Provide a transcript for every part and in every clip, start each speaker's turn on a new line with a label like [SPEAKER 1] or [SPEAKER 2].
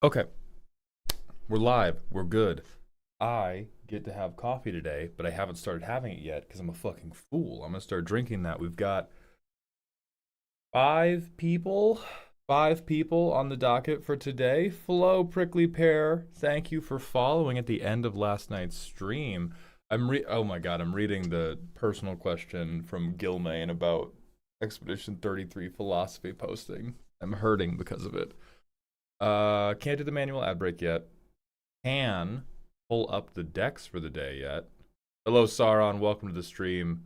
[SPEAKER 1] Okay, we're live. We're good. I get to have coffee today, but I haven't started having it yet because I'm a fucking fool. I'm gonna start drinking that. We've got five people, five people on the docket for today. Flo Prickly Pear, thank you for following at the end of last night's stream. Oh my god, I'm reading the personal question from Gilmain about Expedition 33 philosophy posting. I'm hurting because of it. Can't do the manual ad break yet. Can pull up the decks for the day yet. Hello, Sauron. Welcome to the stream.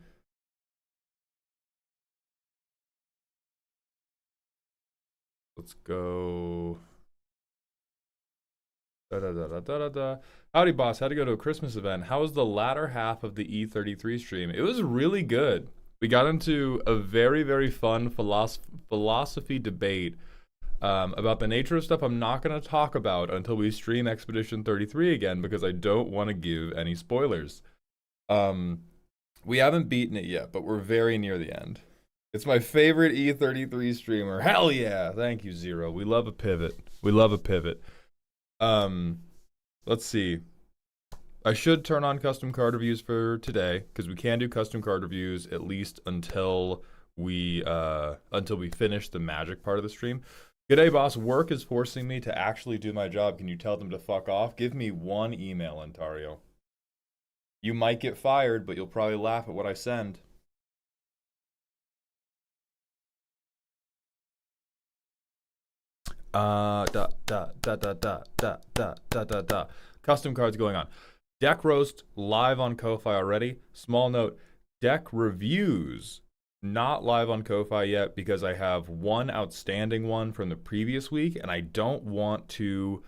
[SPEAKER 1] Let's go. Da da da da da da da. Howdy, boss. Had to go to a Christmas event. How was the latter half of the E33 stream? It was really good. We got into a very, very fun philosophy debate about the nature of stuff I'm not going to talk about until we stream Expedition 33 again because I don't want to give any spoilers. We haven't beaten it yet, but we're very near the end. It's my favorite E33 streamer. Hell yeah. Thank you, Zero. We love a pivot. We love a pivot. Let's see. I should turn on custom card reviews for today because we can do custom card reviews at least until we finish the magic part of the stream. G'day, boss. Work is forcing me to actually do my job. Can you tell them to fuck off? Give me one email, Ontario. You might get fired, but you'll probably laugh at what I send. Custom cards going on. Deck roast live on Ko-Fi already. Small note, deck reviews not live on Ko-Fi yet because I have one outstanding one from the previous week and I don't want to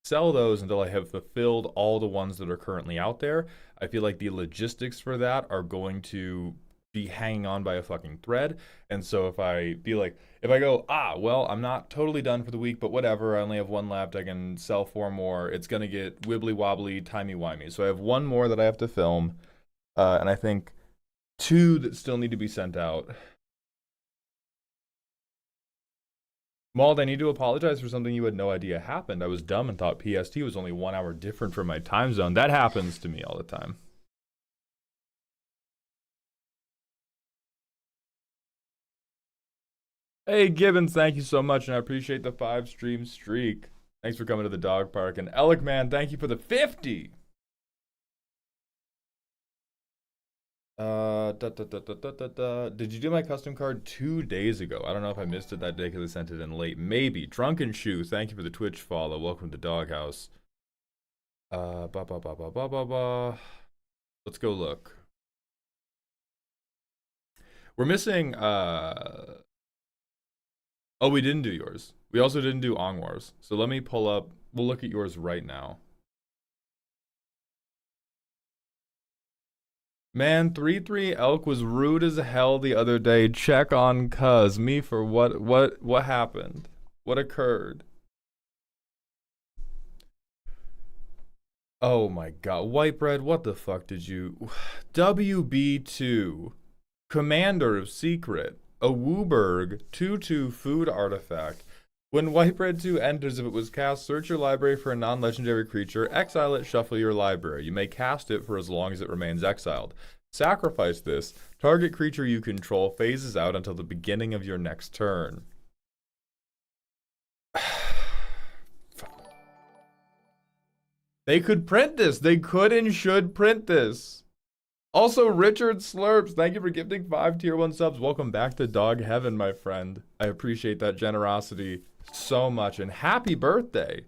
[SPEAKER 1] sell those until I have fulfilled all the ones that are currently out there. I feel like the logistics for that are going to be hanging on by a fucking thread. And so if I go, well, I'm not totally done for the week, but whatever, I only have one left, I can sell four more, it's gonna get wibbly wobbly, timey-wimey. So I have one more that I have to film, and I think two that still need to be sent out. Mauled, I need to apologize for something you had no idea happened. I was dumb and thought PST was only 1 hour different from my time zone. That happens to me all the time. Hey, Gibbons, thank you so much, and I appreciate the 5 stream streak. Thanks for coming to the dog park. And Alec, man, thank you for the 50. Did you do my custom card 2 days ago? I don't know if I missed it that day because I sent it in late. Maybe. Drunken Shoe, thank you for the Twitch follow. Welcome to Doghouse. Let's go look. We're missing, oh, we didn't do yours. We also didn't do Ongwar's. So let me pull up, we'll look at yours right now. Man, 3-3 Elk was rude as hell the other day. Check on cuz. Me for what happened? What occurred? Oh my god. White bread, what the fuck did you... WB2. Commander of Secret. A Wooburg 2/2 food artifact. When Whitebread 2 enters, if it was cast, search your library for a non-legendary creature, exile it, shuffle your library. You may cast it for as long as it remains exiled. Sacrifice this. Target creature you control phases out until the beginning of your next turn. They could print this. They could and should print this. Also, Richard Slurps, thank you for gifting 5 tier 1 subs. Welcome back to Dog Heaven, my friend. I appreciate that generosity so much. And happy birthday.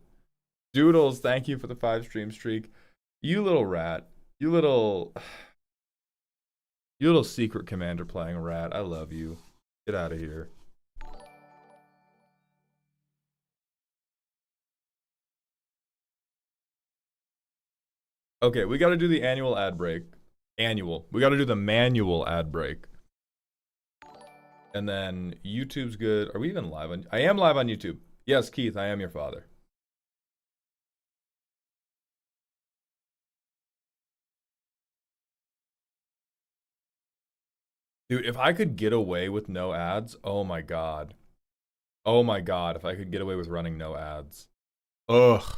[SPEAKER 1] Doodles, thank you for the 5 stream streak. You little rat. You little secret commander playing rat. I love you. Get out of here. Okay, we got to do the annual ad break. We got to do the manual ad break. And then YouTube's good. Are we even live on... I am live on YouTube. Yes, Keith, I am your father. Dude, if I could get away with no ads, oh my god. Oh my god, if I could get away with running no ads. Ugh.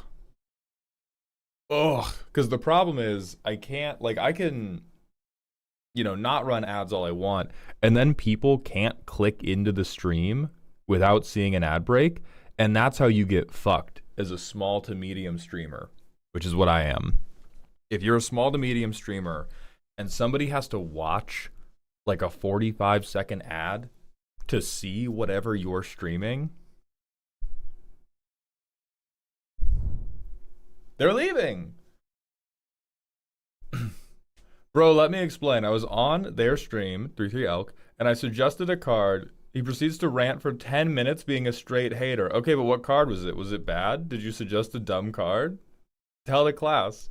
[SPEAKER 1] Ugh. Because the problem is, I can't, like, I can, not run ads all I want. And then people can't click into the stream without seeing an ad break. And that's how you get fucked as a small to medium streamer, which is what I am. If you're a small to medium streamer and somebody has to watch like a 45-second ad to see whatever you're streaming, they're leaving. Bro, let me explain. I was on their stream, 33 Elk, and I suggested a card. He proceeds to rant for 10 minutes being a straight hater. Okay, but what card was it? Was it bad? Did you suggest a dumb card? Tell the class.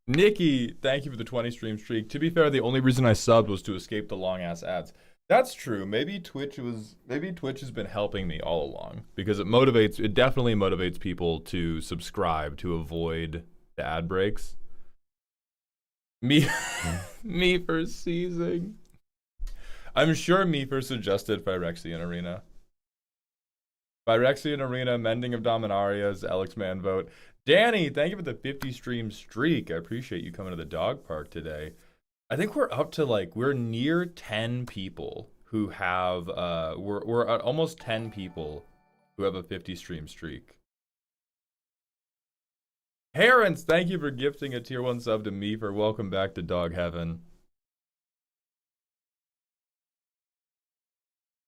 [SPEAKER 1] Nikki, thank you for the 20 stream streak. To be fair, the only reason I subbed was to escape the long ass ads. That's true. Maybe Twitch has been helping me all along because it definitely motivates people to subscribe to avoid the ad breaks. Me me for seizing. I'm sure Meefer suggested Phyrexian Arena. Phyrexian Arena, Mending of Dominarias, Alex Man vote. Danny, thank you for the 50 stream streak. I appreciate you coming to the dog park today. I think we're up to we're near 10 people who have we're at almost 10 people who have a 50 stream streak. Herons, thank you for gifting a tier 1 sub to me for welcome back to Dog Heaven.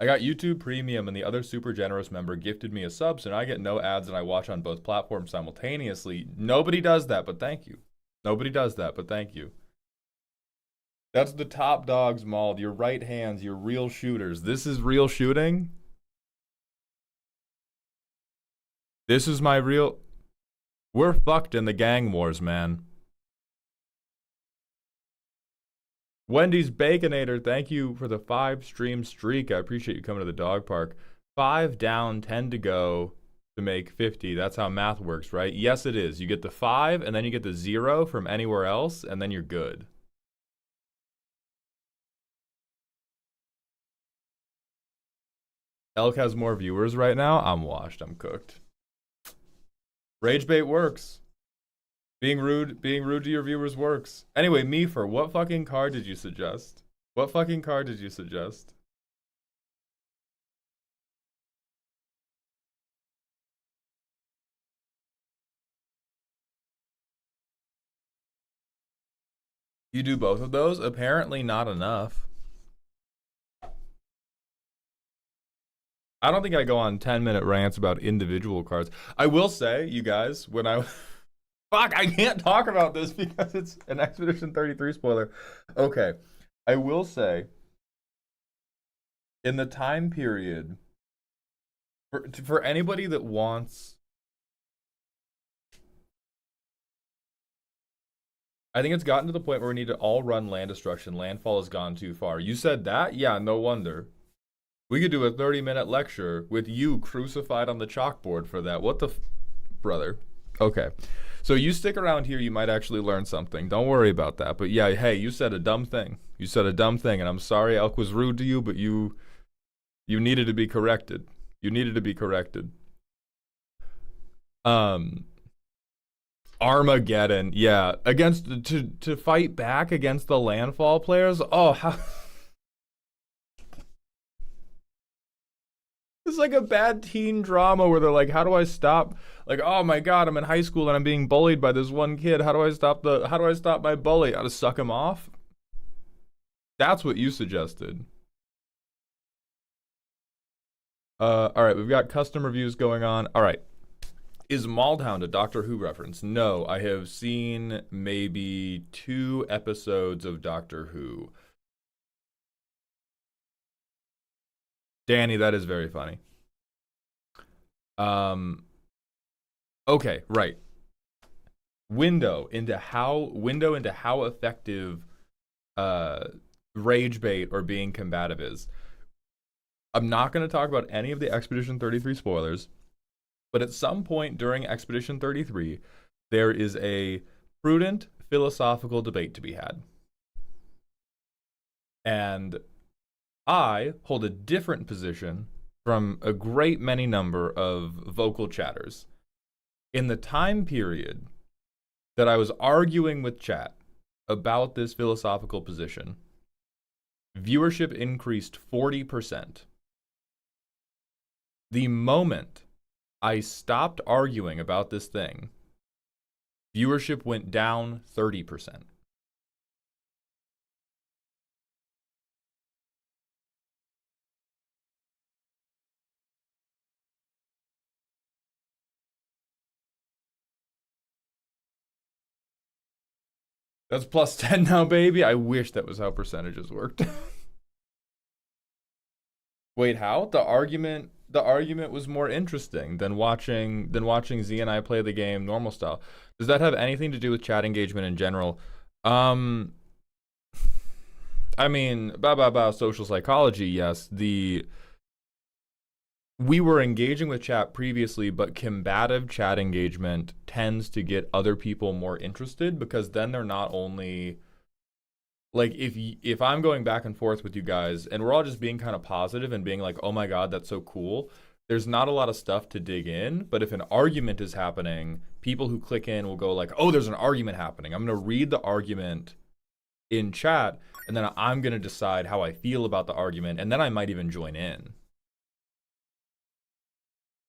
[SPEAKER 1] I got YouTube Premium and the other super generous member gifted me a sub, so now I get no ads and I watch on both platforms simultaneously. Nobody does that, but thank you. Nobody does that, but thank you. That's the top dogs mauled. Your right hands, your real shooters. This is real shooting? This is my real... We're fucked in the gang wars, man. Wendy's Baconator, thank you for the 5 stream streak. I appreciate you coming to the dog park. 5 down, 10 to go to make 50. That's how math works, right? Yes, it is. You get the 5, and then you get the 0 from anywhere else, and then you're good. Elk has more viewers right now. I'm washed. I'm cooked. Rage bait works. Being rude to your viewers works. Anyway, Meefer, what fucking card did you suggest? What fucking card did you suggest? You do both of those? Apparently not enough. I don't think I go on 10-minute rants about individual cards. I will say, you guys, when I... Fuck, I can't talk about this because it's an Expedition 33 spoiler. Okay, I will say, in the time period, for anybody that wants... I think it's gotten to the point where we need to all run land destruction. Landfall has gone too far. You said that? Yeah, no wonder. We could do a 30-minute lecture with you crucified on the chalkboard for that. What the... Brother. Okay. So you stick around here, you might actually learn something. Don't worry about that. But yeah, hey, you said a dumb thing. You said a dumb thing, and I'm sorry Elk was rude to you, but you needed to be corrected. You needed to be corrected. Armageddon, yeah. To fight back against the landfall players? Oh, how... It's like a bad teen drama where they're like, how do I stop? Like, oh my god, I'm in high school and I'm being bullied by this one kid. How do I stop my bully? I gotta suck him off? That's what you suggested. Alright, we've got custom reviews going on. Alright. Is Maldhound a Doctor Who reference? No, I have seen maybe 2 episodes of Doctor Who. Danny, that is very funny. Okay, right. Window into how effective rage bait or being combative is. I'm not going to talk about any of the Expedition 33 spoilers, but at some point during Expedition 33, there is a prudent philosophical debate to be had. And I hold a different position from a great many number of vocal chatters. In the time period that I was arguing with chat about this philosophical position, viewership increased 40%. The moment I stopped arguing about this thing, viewership went down 30%. That's plus 10 now, baby. I wish that was how percentages worked. Wait, how? The argument was more interesting than watching Z and I play the game normal style. Does that have anything to do with chat engagement in general? I mean, social psychology, yes. We were engaging with chat previously, but combative chat engagement tends to get other people more interested, because then they're not only like, if I'm going back and forth with you guys and we're all just being kind of positive and being like, oh my god, that's so cool, there's not a lot of stuff to dig in. But if an argument is happening, people who click in will go like, oh, there's an argument happening, I'm going to read the argument in chat, and then I'm going to decide how I feel about the argument, and then I might even join in.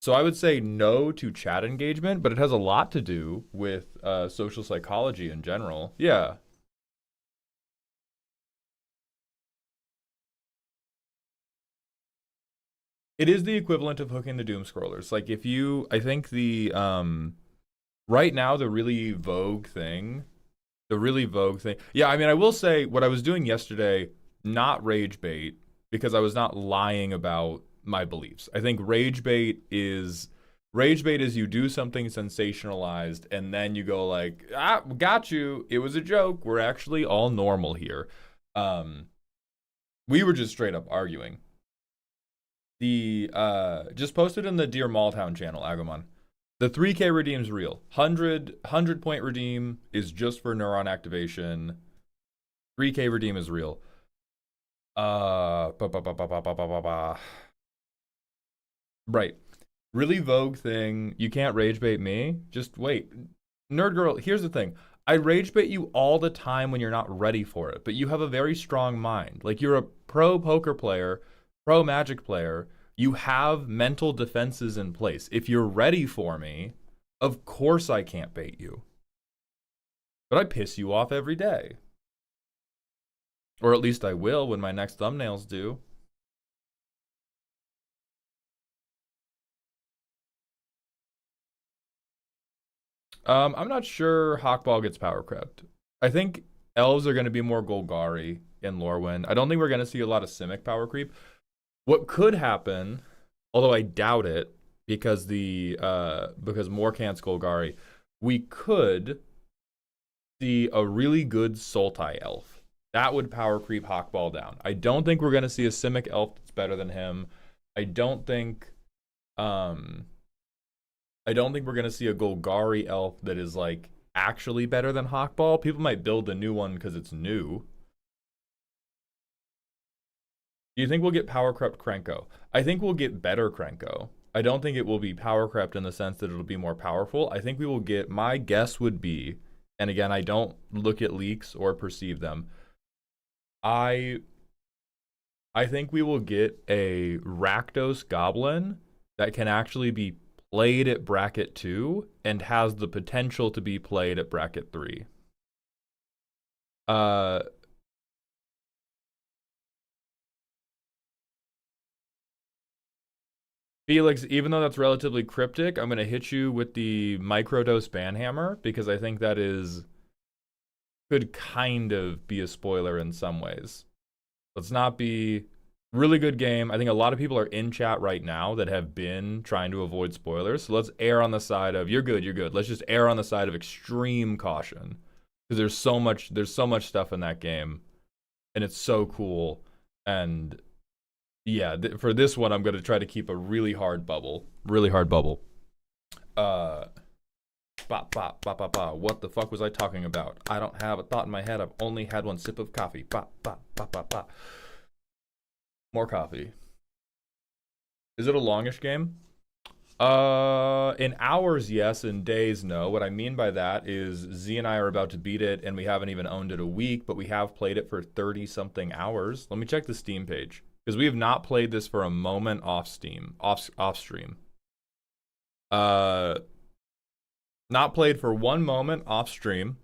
[SPEAKER 1] So I would say no to chat engagement, but it has a lot to do with social psychology in general. Yeah. It is the equivalent of hooking the doom scrollers. Like, if you, I think right now the really vogue thing, yeah, I mean, I will say what I was doing yesterday, not rage bait, because I was not lying about my beliefs. I think rage bait is you do something sensationalized and then you go like, ah, got you, it was a joke, we're actually all normal here. We were just straight up arguing. The just posted in the Dear Malltown channel, Agumon. The 3K redeem's real. 100 point redeem is just for neuron activation. 3K redeem is real. Right. Really vogue thing. You can't rage bait me. Just wait. Nerd girl, here's the thing. I rage bait you all the time when you're not ready for it, but you have a very strong mind. Like, you're a pro poker player, pro magic player. You have mental defenses in place. If you're ready for me, of course I can't bait you. But I piss you off every day. Or at least I will when my next thumbnails do. I'm not sure Hawkball gets power crept. I think elves are going to be more Golgari in Lorwyn. I don't think we're going to see a lot of Simic power creep. What could happen, although I doubt it, because Morkant's Golgari, we could see a really good Sultai elf. That would power creep Hawkball down. I don't think we're going to see a Simic elf that's better than him. I don't think we're going to see a Golgari elf that is like actually better than Hawkball. People might build a new one because it's new. Do you think we'll get power crept Krenko? I think we'll get better Krenko. I don't think it will be power crept in the sense that it'll be more powerful. I think we will get, my guess would be, and again, I don't look at leaks or perceive them, I think we will get a Rakdos Goblin that can actually be played at bracket 2 and has the potential to be played at bracket 3. Felix, even though that's relatively cryptic, I'm going to hit you with the microdose banhammer, because I think that could kind of be a spoiler in some ways. Let's not be... Really good game. I think a lot of people are in chat right now that have been trying to avoid spoilers. So let's err on the side of, you're good, you're good. Let's just err on the side of extreme caution. Because there's so much stuff in that game. And it's so cool. And Yeah, for this one, I'm gonna try to keep a really hard bubble. Really hard bubble. Uh, What the fuck was I talking about? I don't have a thought in my head. I've only had one sip of coffee. More coffee. Is it a longish game? In hours, yes. In days, no. What I mean by that is Z and I are about to beat it, and we haven't even owned it a week, but we have played it for 30-something hours. Let me check the Steam page, because we have not played this for a moment off Steam, off stream. Not played for one moment off stream.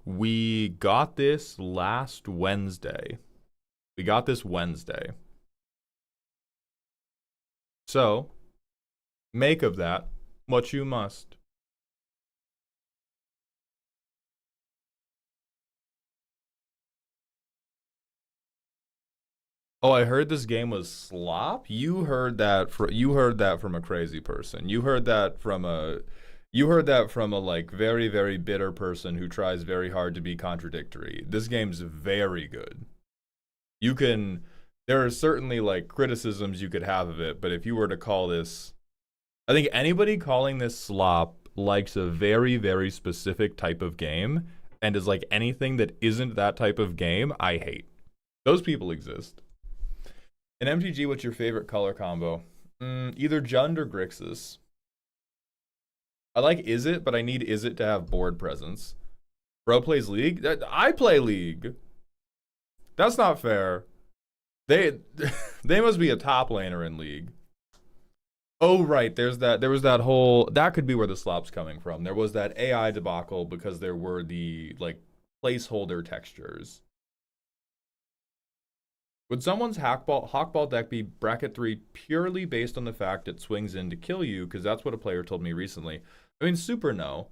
[SPEAKER 1] We got this last Wednesday. We got this Wednesday. So, make of that what you must. Oh, I heard this game was slop. You heard that from a crazy person. You heard that from a like very very bitter person who tries very hard to be contradictory. This game's very good. You can There are certainly like criticisms you could have of it, but if you were to call this, I think anybody calling this slop likes a very very specific type of game and is like anything that isn't that type of game, I hate. Those people exist. In MTG, what's your favorite color combo? Either Jund or Grixis. I like Izzet, but I need Izzet to have board presence. Bro plays League? I play League. That's not fair. They they must be a top laner in League. Oh right, there was that whole, that could be where the slop's coming from. There was that AI debacle because there were the like placeholder textures. Would someone's Hawkball deck be bracket 3 purely based on the fact it swings in to kill you? Because that's what a player told me recently. I mean, super no.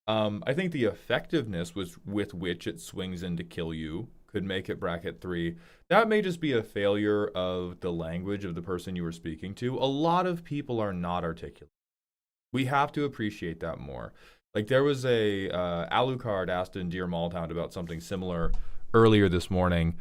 [SPEAKER 1] I think the effectiveness with which it swings in to kill you could make it bracket 3. That may just be a failure of the language of the person you were speaking to. A lot of people are not articulate. We have to appreciate that more. Like there was a Alucard asked in Dear Malltown about something similar earlier this morning.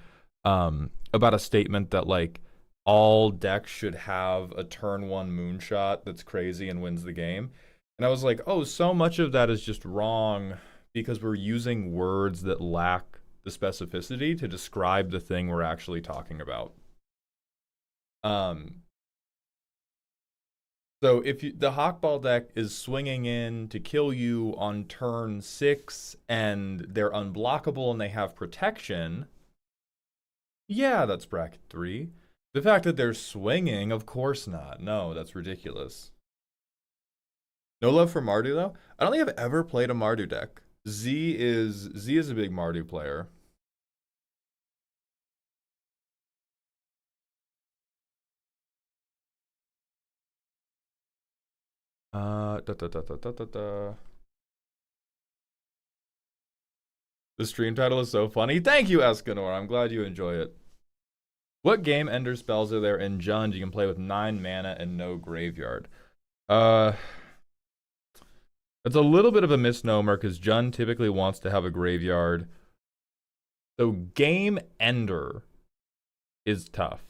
[SPEAKER 1] About a statement that like all decks should have a turn 1 moonshot that's crazy and wins the game. And I was like, oh, so much of that is just wrong because we're using words that lack the specificity to describe the thing we're actually talking about. So if the Hawkball deck is swinging in to kill you on turn 6 and they're unblockable and they have protection, yeah, that's bracket 3. The fact that they're swinging, of course not. No, that's ridiculous. No love for Mardu though. I don't think I've ever played a Mardu deck. Z is a big Mardu player. The stream title is so funny. Thank you, Escanor. I'm glad you enjoy it. What game ender spells are there in Jund you can play with 9 mana and no graveyard? It's a little bit of a misnomer because Jund typically wants to have a graveyard. So game ender is tough.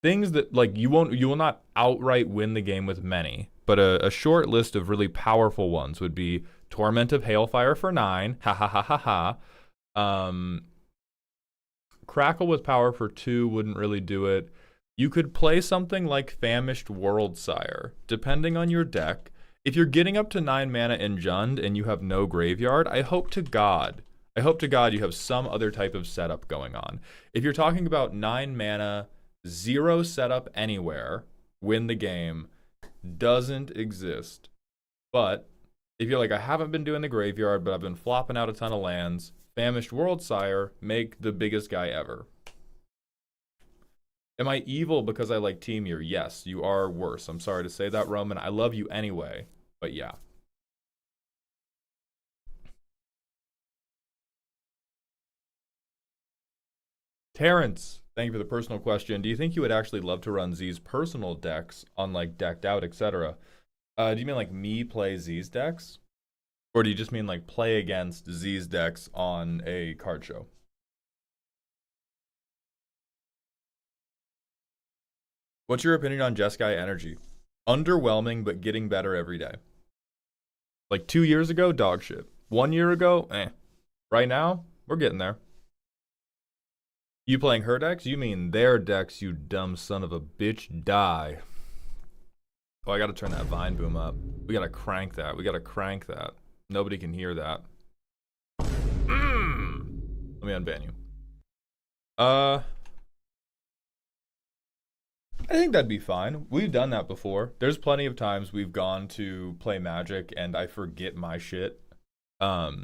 [SPEAKER 1] Things that like you will not outright win the game with many, but a short list of really powerful ones would be Torment of Hailfire for 9. Ha ha ha ha ha. Crackle with power for 2 wouldn't really do it. You could play something like Famished Worldsire, depending on your deck. If you're getting up to 9 mana in Jund and you have no graveyard, I hope to God you have some other type of setup going on. If you're talking about 9 mana, 0 setup anywhere, win the game, doesn't exist. But if you're like, I haven't been doing the graveyard, but I've been flopping out a ton of lands, Famished Worldsire, make the biggest guy ever. Am I evil because I like Temur? Yes, you are worse. I'm sorry to say that, Roman. I love you anyway, but yeah. Terrence, thank you for the personal question. Do you think you would actually love to run Z's personal decks on like Decked Out, etc.? Do you mean like me play Z's decks? Or do you just mean like play against Z's decks on a card show? What's your opinion on Jeskai Energy? Underwhelming, but getting better every day. Like 2 years ago, dog shit. 1 year ago, eh. Right now, we're getting there. You playing her decks? You mean their decks, you dumb son of a bitch. Die. Oh, I gotta turn that Vine Boom up. We gotta crank that. We gotta crank that. Nobody can hear that. Let me unban you. I think that'd be fine. We've done that before. There's plenty of times we've gone to play Magic and I forget my shit. How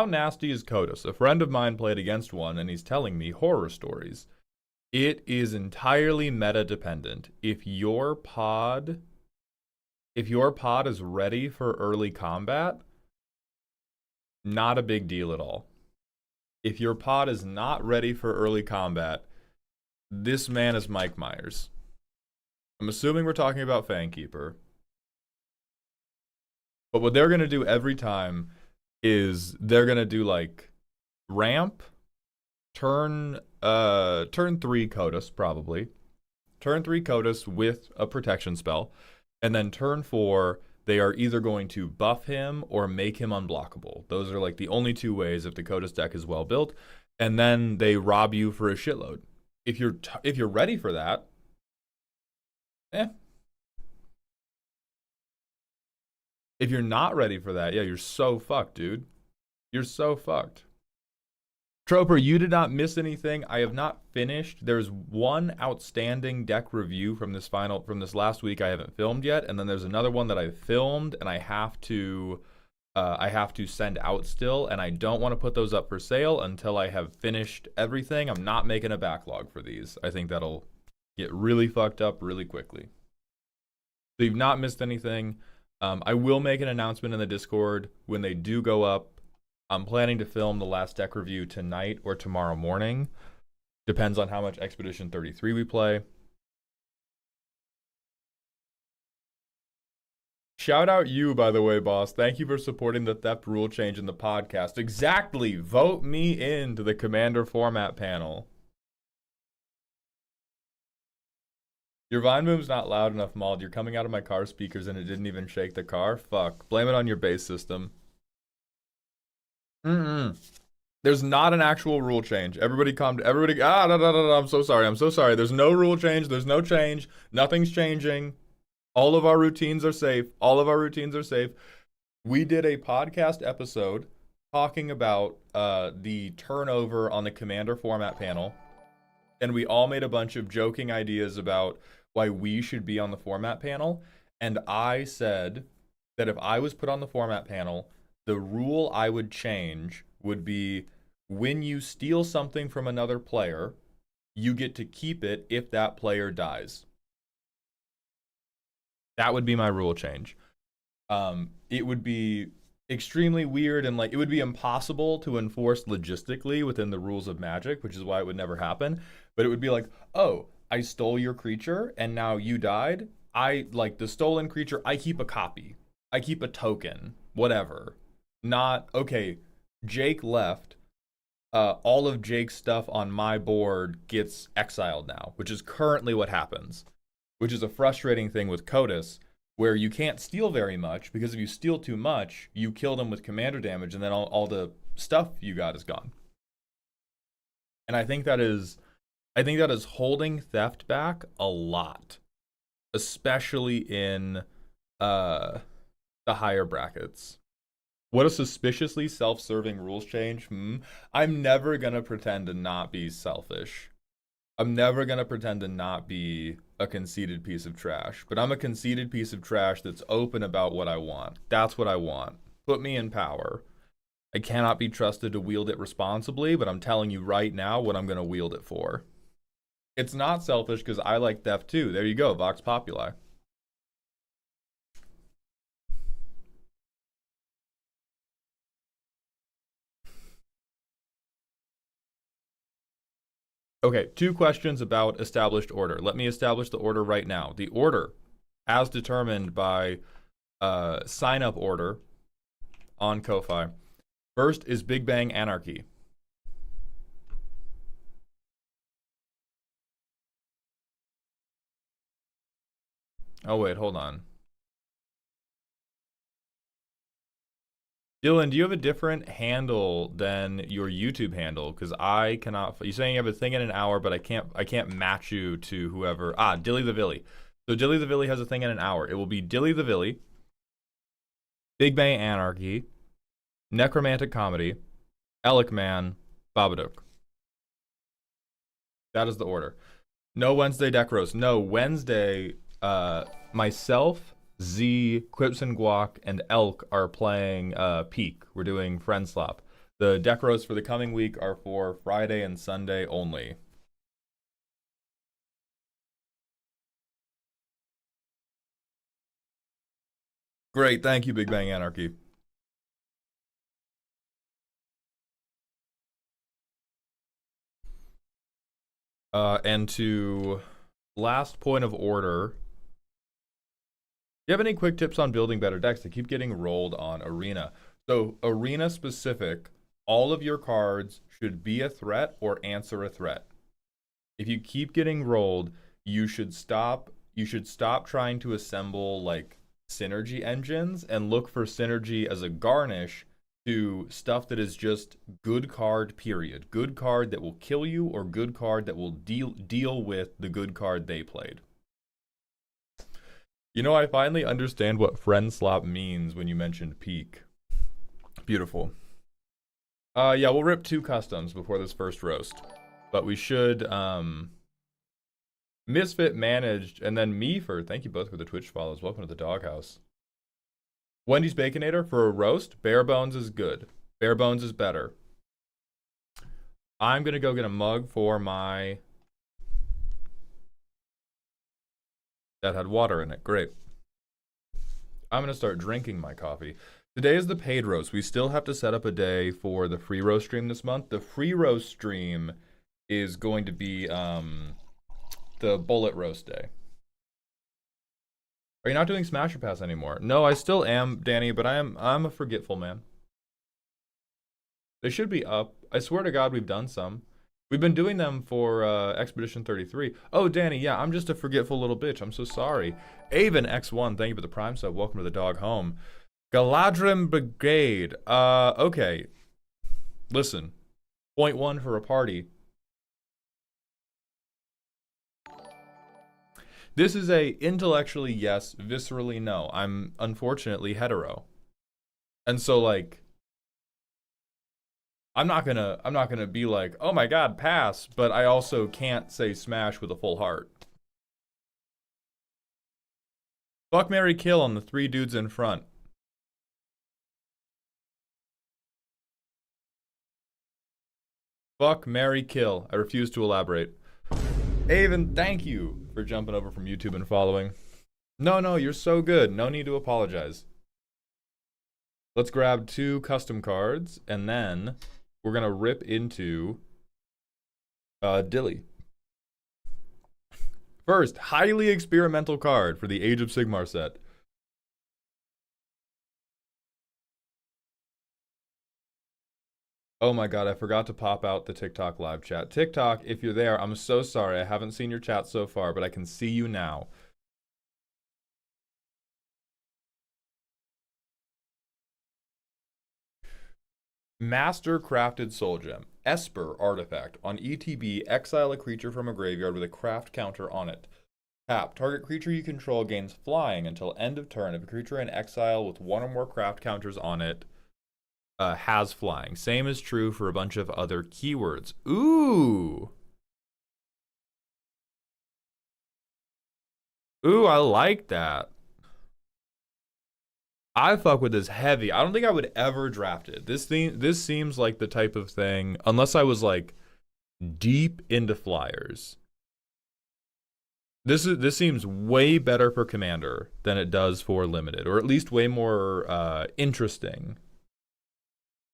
[SPEAKER 1] nasty is Kodos? A friend of mine played against one and he's telling me horror stories. It is entirely meta dependent. If your pod is ready for early combat, not a big deal at all. If your pod is not ready for early combat, this man is Mike Myers. I'm assuming we're talking about Fangkeeper. But what they're going to do every time is they're going to do like ramp, turn 3 Kodos probably. Turn 3 Kodos with a protection spell. And then turn 4, they are either going to buff him or make him unblockable. Those are like the only two ways if the Kodos deck is well built. And then they rob you for a shitload. If you're ready for that, If you're not ready for that, yeah, you're so fucked, dude. You're so fucked. Troper, you did not miss anything. I have not finished. There's one outstanding deck review from this last week I haven't filmed yet, and then there's another one that I filmed and I have to send out still, and I don't want to put those up for sale until I have finished everything. I'm not making a backlog for these. I think that'll get really fucked up really quickly. So you've not missed anything. I will make an announcement in the Discord when they do go up. I'm planning to film the last deck review tonight or tomorrow morning. Depends on how much Expedition 33 we play. Shout out you, by the way, boss. Thank you for supporting the theft rule change in the podcast. Exactly. Vote me into the Commander format panel. Your Vine Boom's not loud enough, Mauled. You're coming out of my car speakers and it didn't even shake the car. Fuck. Blame it on your base system. There's not an actual rule change. Everybody calm. Everybody. No. I'm so sorry. I'm so sorry. There's no rule change. There's no change. Nothing's changing. All of our routines are safe. All of our routines are safe. We did a podcast episode talking about the turnover on the Commander format panel, and we all made a bunch of joking ideas about why we should be on the format panel. And I said that if I was put on the format panel, the rule I would change would be when you steal something from another player, you get to keep it if that player dies. That would be my rule change. It would be extremely weird and like it would be impossible to enforce logistically within the rules of Magic, which is why it would never happen. But it would be like, oh, I stole your creature and now you died. I like the stolen creature. I keep a copy. I keep a token. Whatever. Not okay. Jake left. All of Jake's stuff on my board gets exiled now, which is currently what happens. Which is a frustrating thing with Kodos, where you can't steal very much, because if you steal too much, you kill them with commander damage, and then all the stuff you got is gone. And I think that is holding theft back a lot, especially in the higher brackets. What a suspiciously self-serving rules change. I'm never gonna pretend to not be selfish. I'm never gonna pretend to not be a conceited piece of trash, but I'm a conceited piece of trash that's open about what I want. That's what I want. Put me in power. I cannot be trusted to wield it responsibly, but I'm telling you right now what I'm gonna wield it for. It's not selfish because I like theft too. There you go, Vox Populi. Okay, 2 questions about established order. Let me establish the order right now. The order, as determined by sign-up order on Ko-Fi. First is Big Bang Anarchy. Oh, wait, hold on. Dylan, do you have a different handle than your YouTube handle? Because I cannot. You're saying you have a thing in an hour, but I can't match you to whoever. Ah, Dilly the Villy. So Dilly the Villy has a thing in an hour. It will be Dilly the Villy, Big Bang Anarchy, Necromantic Comedy, Alec Man, Babadook. That is the order. No Wednesday deck roast. No Wednesday. Myself, Z, Quips and Guac, and Elk are playing Peak. We're doing Friend Slop. The deck roasts for the coming week are for Friday and Sunday only. Great, thank you, Big Bang Anarchy. And to last point of order, do you have any quick tips on building better decks? They keep getting rolled on Arena. So Arena specific, all of your cards should be a threat or answer a threat. If you keep getting rolled, you should stop trying to assemble like synergy engines and look for synergy as a garnish to stuff that is just good card, period. Good card that will kill you, or good card that will deal with the good card they played. You know, I finally understand what friend slop means when you mentioned peak. Beautiful. Yeah, we'll rip 2 customs before this first roast. But we should, Misfit managed, and then Meefer, thank you both for the Twitch follows. Welcome to the doghouse. Wendy's Baconator for a roast. Bare bones is good. Bare bones is better. I'm gonna go get a mug for my... That had water in it. Great. I'm gonna start drinking my coffee. Today is the paid roast. We still have to set up a day for the free roast stream this month. The free roast stream is going to be the bullet roast day. Are you not doing Smasher Pass anymore? No, I still am, Danny, but I'm a forgetful man. They should be up. I swear to God, we've done some. We've been doing them for Expedition 33. Oh, Danny, yeah, I'm just a forgetful little bitch. I'm so sorry. Avon X1, thank you for the Prime sub. Welcome to the dog home. Galadrim Brigade. Okay. Listen. Point 1 for a party. This is a intellectually yes, viscerally no. I'm unfortunately hetero. And so like I'm not gonna be like, oh my god, pass, but I also can't say smash with a full heart. Fuck, marry, kill on the 3 dudes in front. Fuck, marry, kill. I refuse to elaborate. Avon, thank you for jumping over from YouTube and following. No, you're so good. No need to apologize. Let's grab 2 custom cards, and then we're gonna rip into Dilly. First, highly experimental card for the Age of Sigmar set. Oh my god, I forgot to pop out the TikTok live chat. TikTok, if you're there, I'm so sorry. I haven't seen your chat so far, but I can see you now. Master Crafted Soul Gem. Esper artifact. On ETB, exile a creature from a graveyard with a craft counter on it. Tap. Target creature you control gains flying until end of turn. If a creature in exile with 1 or more craft counters on it has flying. Same is true for a bunch of other keywords. Ooh, I like that. I fuck with this heavy. I don't think I would ever draft it. This seems like the type of thing, unless I was like deep into flyers. This seems way better for Commander than it does for Limited, or at least way more interesting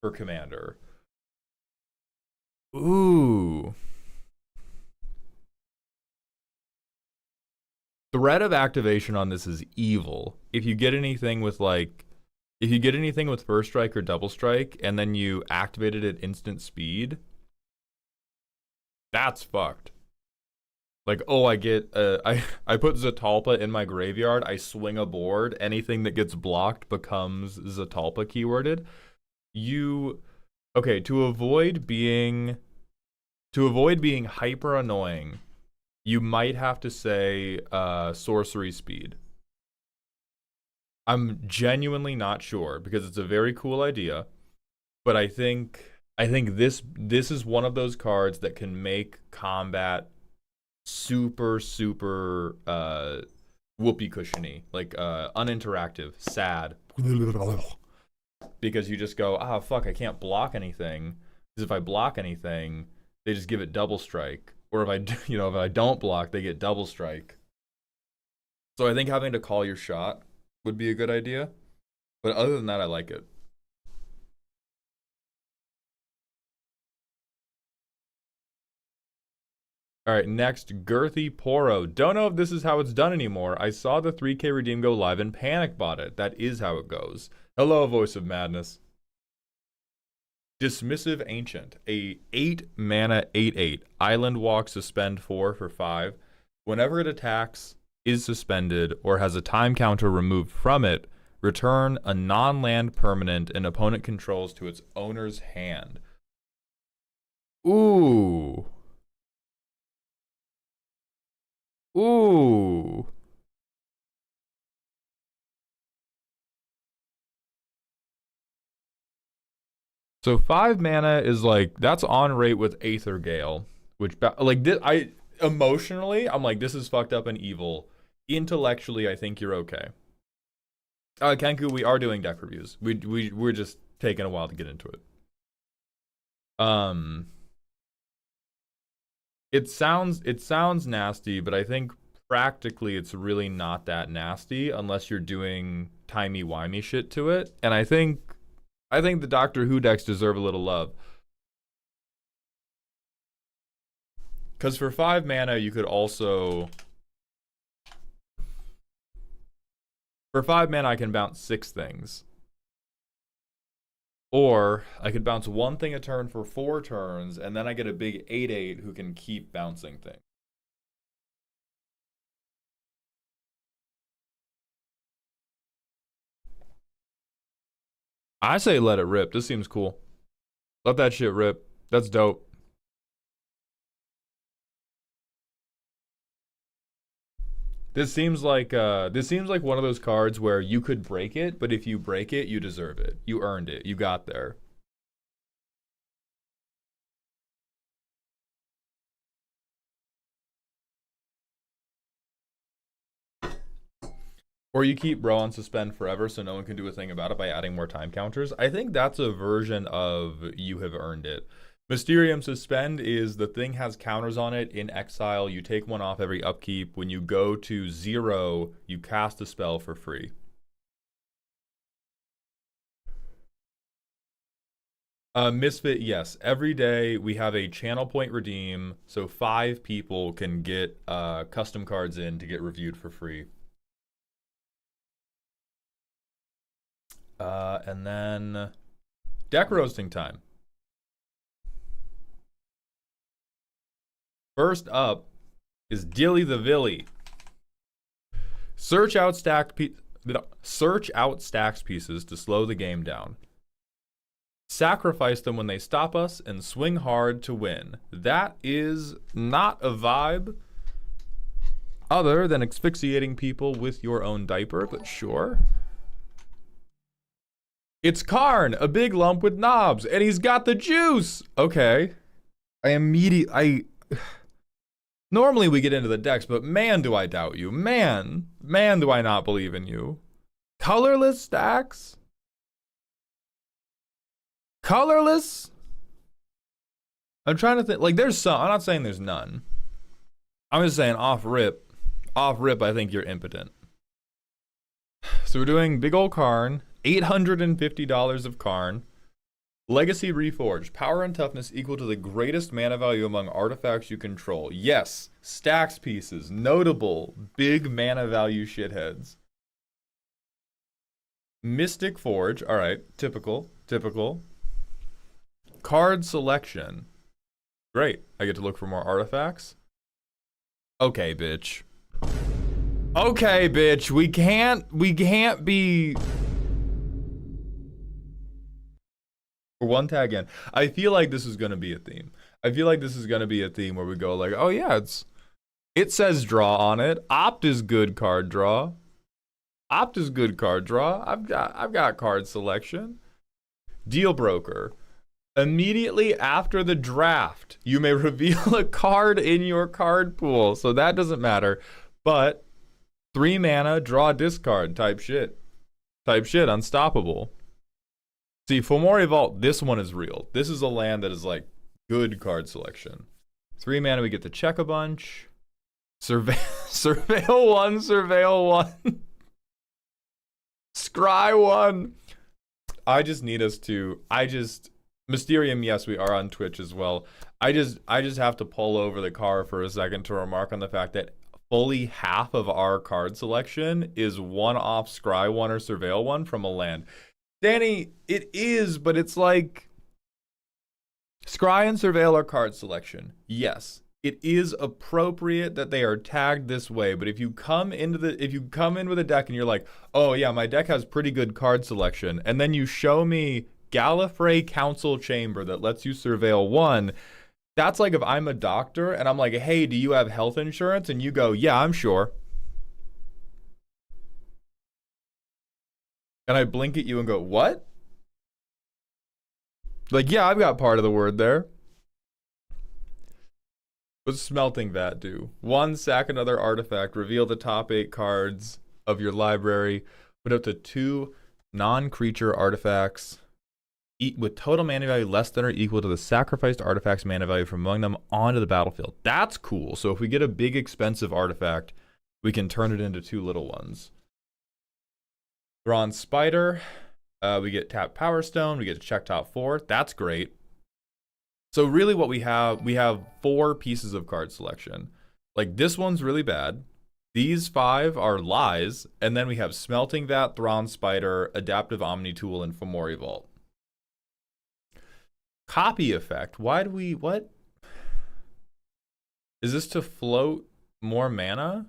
[SPEAKER 1] for Commander. Ooh. Threat of activation on this is evil. If you get anything with first strike or double strike, and then you activate it at instant speed, that's fucked. Like, oh, I get I put Zatalpa in my graveyard, I swing a board, anything that gets blocked becomes Zatalpa keyworded. You okay, to avoid being hyper annoying, you might have to say sorcery speed. I'm genuinely not sure because it's a very cool idea, but I think this is one of those cards that can make combat super whoopee cushiony, like uninteractive, sad. Because you just go, ah, fuck, I can't block anything. Because if I block anything, they just give it double strike. Or if I, if I don't block, they get double strike. So I think having to call your shot would be a good idea. But other than that, I like it. All right, next, Girthy Poro. Don't know if this is how it's done anymore. I saw the 3K redeem go live and panic bought it. That is how it goes. Hello, Voice of Madness. Dismissive Ancient, a 8 mana 8/8 island walk suspend 4 for 5. Whenever it attacks, is suspended, or has a time counter removed from it, return a non-land permanent an opponent controls to its owner's hand. Ooh. Ooh. So 5 mana is like, that's on rate with Aether Gale, which like this, emotionally I'm like, this is fucked up and evil. Intellectually, I think you're okay. Kenku, we are doing deck reviews. We're just taking a while to get into it. It sounds nasty, but I think practically it's really not that nasty unless you're doing timey-wimey shit to it. And I think the Doctor Who decks deserve a little love. Because for 5 mana, you could also... For 5 mana, I can bounce 6 things. Or I could bounce 1 thing a turn for 4 turns, and then I get a big 8/8 who can keep bouncing things. I say let it rip. This seems cool. Let that shit rip. That's dope. This seems like one of those cards where you could break it, but if you break it, you deserve it. You earned it. You got there. Or you keep Bro on suspend forever so no one can do a thing about it by adding more time counters. I think that's a version of you have earned it. Mysterium Suspend is the thing has counters on it in exile. You take 1 off every upkeep. When you go to 0, you cast a spell for free. Misfit, yes. Every day we have a channel point redeem, so 5 people can get custom cards in to get reviewed for free. And then deck roasting time. First up is Dilly the Villy. Search out stacks pieces to slow the game down. Sacrifice them when they stop us and swing hard to win. That is not a vibe other than asphyxiating people with your own diaper, but sure. It's Karn, a big lump with knobs, and he's got the juice. Okay. Normally we get into the decks, but man, do I doubt you. Man, do I not believe in you. Colorless stacks? Colorless? I'm trying to think. Like, there's some. I'm not saying there's none. I'm just saying off rip, I think you're impotent. So we're doing big old Karn. $850 of Karn. Legacy Reforged. Power and toughness equal to the greatest mana value among artifacts you control. Yes. Stacks pieces. Notable. Big mana value shitheads. Mystic Forge. Alright. Typical. Card selection. Great. I get to look for more artifacts. Okay, bitch. Okay, bitch. We can't be. One tag in. I feel like this is gonna be a theme. I feel like this is gonna be a theme where we go like, oh yeah, it says draw on it. Opt is good card draw. Opt is good card draw. I've got card selection. Deal broker. Immediately after the draft, you may reveal a card in your card pool. So that doesn't matter. But 3 mana, draw discard type shit. Type shit, unstoppable. See, Fomori Vault, this one is real. This is a land that is like good card selection. 3 mana, we get to check a bunch. Surveil 1, Surveil 1. Scry 1. I just need us to, Mysterium, yes, we are on Twitch as well. I just have to pull over the car for a second to remark on the fact that fully half of our card selection is one-off Scry 1 or Surveil 1 from a land. Danny, it is, but it's like Scry and Surveil are card selection. Yes, it is appropriate that they are tagged this way, but if you come in with a deck and you're like, oh yeah, my deck has pretty good card selection, and then you show me Gallifrey Council Chamber that lets you Surveil 1, that's like if I'm a doctor and I'm like, hey, do you have health insurance? And you go, yeah, I'm sure. And I blink at you and go, what? Like, yeah, I've got part of the word there. What's Smelting Vat do? 1, sack another artifact, reveal the top 8 cards of your library, put up to 2 non-creature artifacts with total mana value less than or equal to the sacrificed artifact's mana value from among them onto the battlefield. That's cool. So if we get a big expensive artifact, we can turn it into 2 little ones. Bronze Spider, we get tap Power Stone, we get to check top 4. That's great. So really what we have 4 pieces of card selection. Like this one's really bad. These 5 are lies, and then we have Smelting Vat, Thrawn Spider, Adaptive Omni Tool, and Fomori Vault. Copy effect. Why do we, what? Is this to float more mana?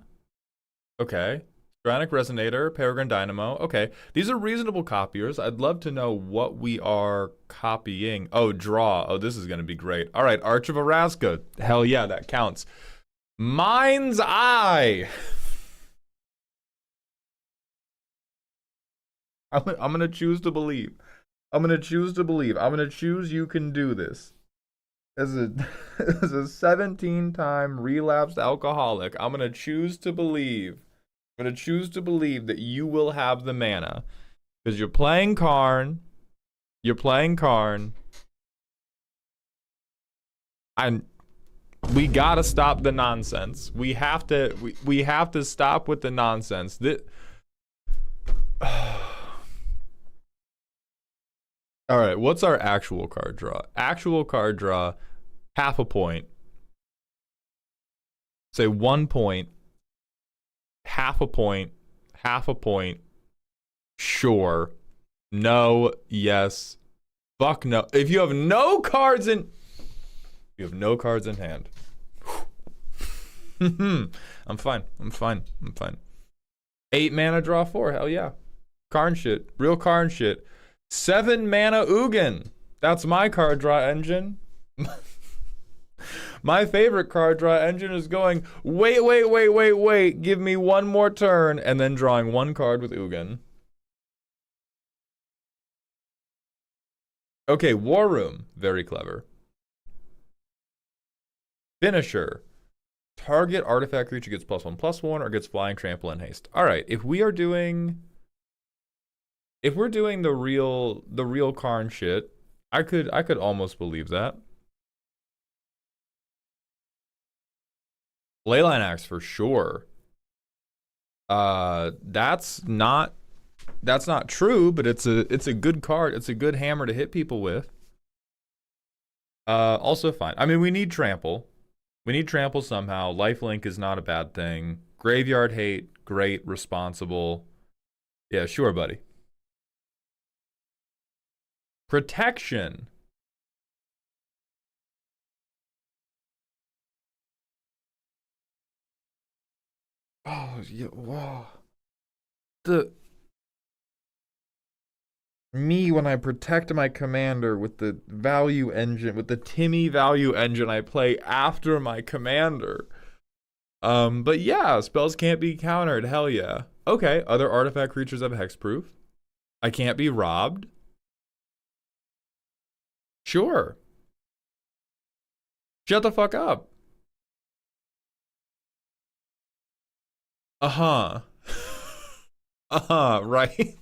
[SPEAKER 1] Okay. Tyrannic Resonator, Peregrine Dynamo. Okay. These are reasonable copiers. I'd love to know what we are copying. Oh, draw. Oh, this is going to be great. All right. Arch of Araska. Hell yeah, that counts. Mind's Eye. I'm going to choose to believe. I'm going to choose to believe. I'm going to choose you can do this. As a 17-time relapsed alcoholic, I'm going to choose to believe. I'm going to choose to believe that you will have the mana. Because you're playing Karn. You're playing Karn. And we got to stop the nonsense. We have to stop with the nonsense. All right, what's our actual card draw? Actual card draw, half a point. Say 1 point. Half a point. Half a point. Sure. No. Yes. Fuck no. If you have no cards in... You have no cards in hand. I'm fine. I'm fine. I'm fine. 8 mana, draw 4. Hell yeah. Karn shit. Real Karn shit. 7 mana Ugin. That's my card draw engine. My favorite card draw engine is going, wait. Give me 1 more turn, and then drawing 1 card with Ugin. Okay, War Room. Very clever. Finisher. Target artifact creature gets +1/+1 or gets flying, trample, and haste. All right, if we're doing the real Karn shit, I could almost believe that. Leyline Axe for sure. That's not true, but it's a good card. It's a good hammer to hit people with. Also fine. I mean, we need trample. We need trample somehow. Lifelink is not a bad thing. Graveyard Hate, great, responsible. Yeah, sure, buddy. Protection. Oh, yeah, whoa. The me when I protect my commander with the value engine, with the Timmy value engine I play after my commander. But yeah, spells can't be countered. Hell yeah. Okay, other artifact creatures have hexproof. I can't be robbed. Sure. Shut the fuck up. Uh-huh. Uh-huh, right?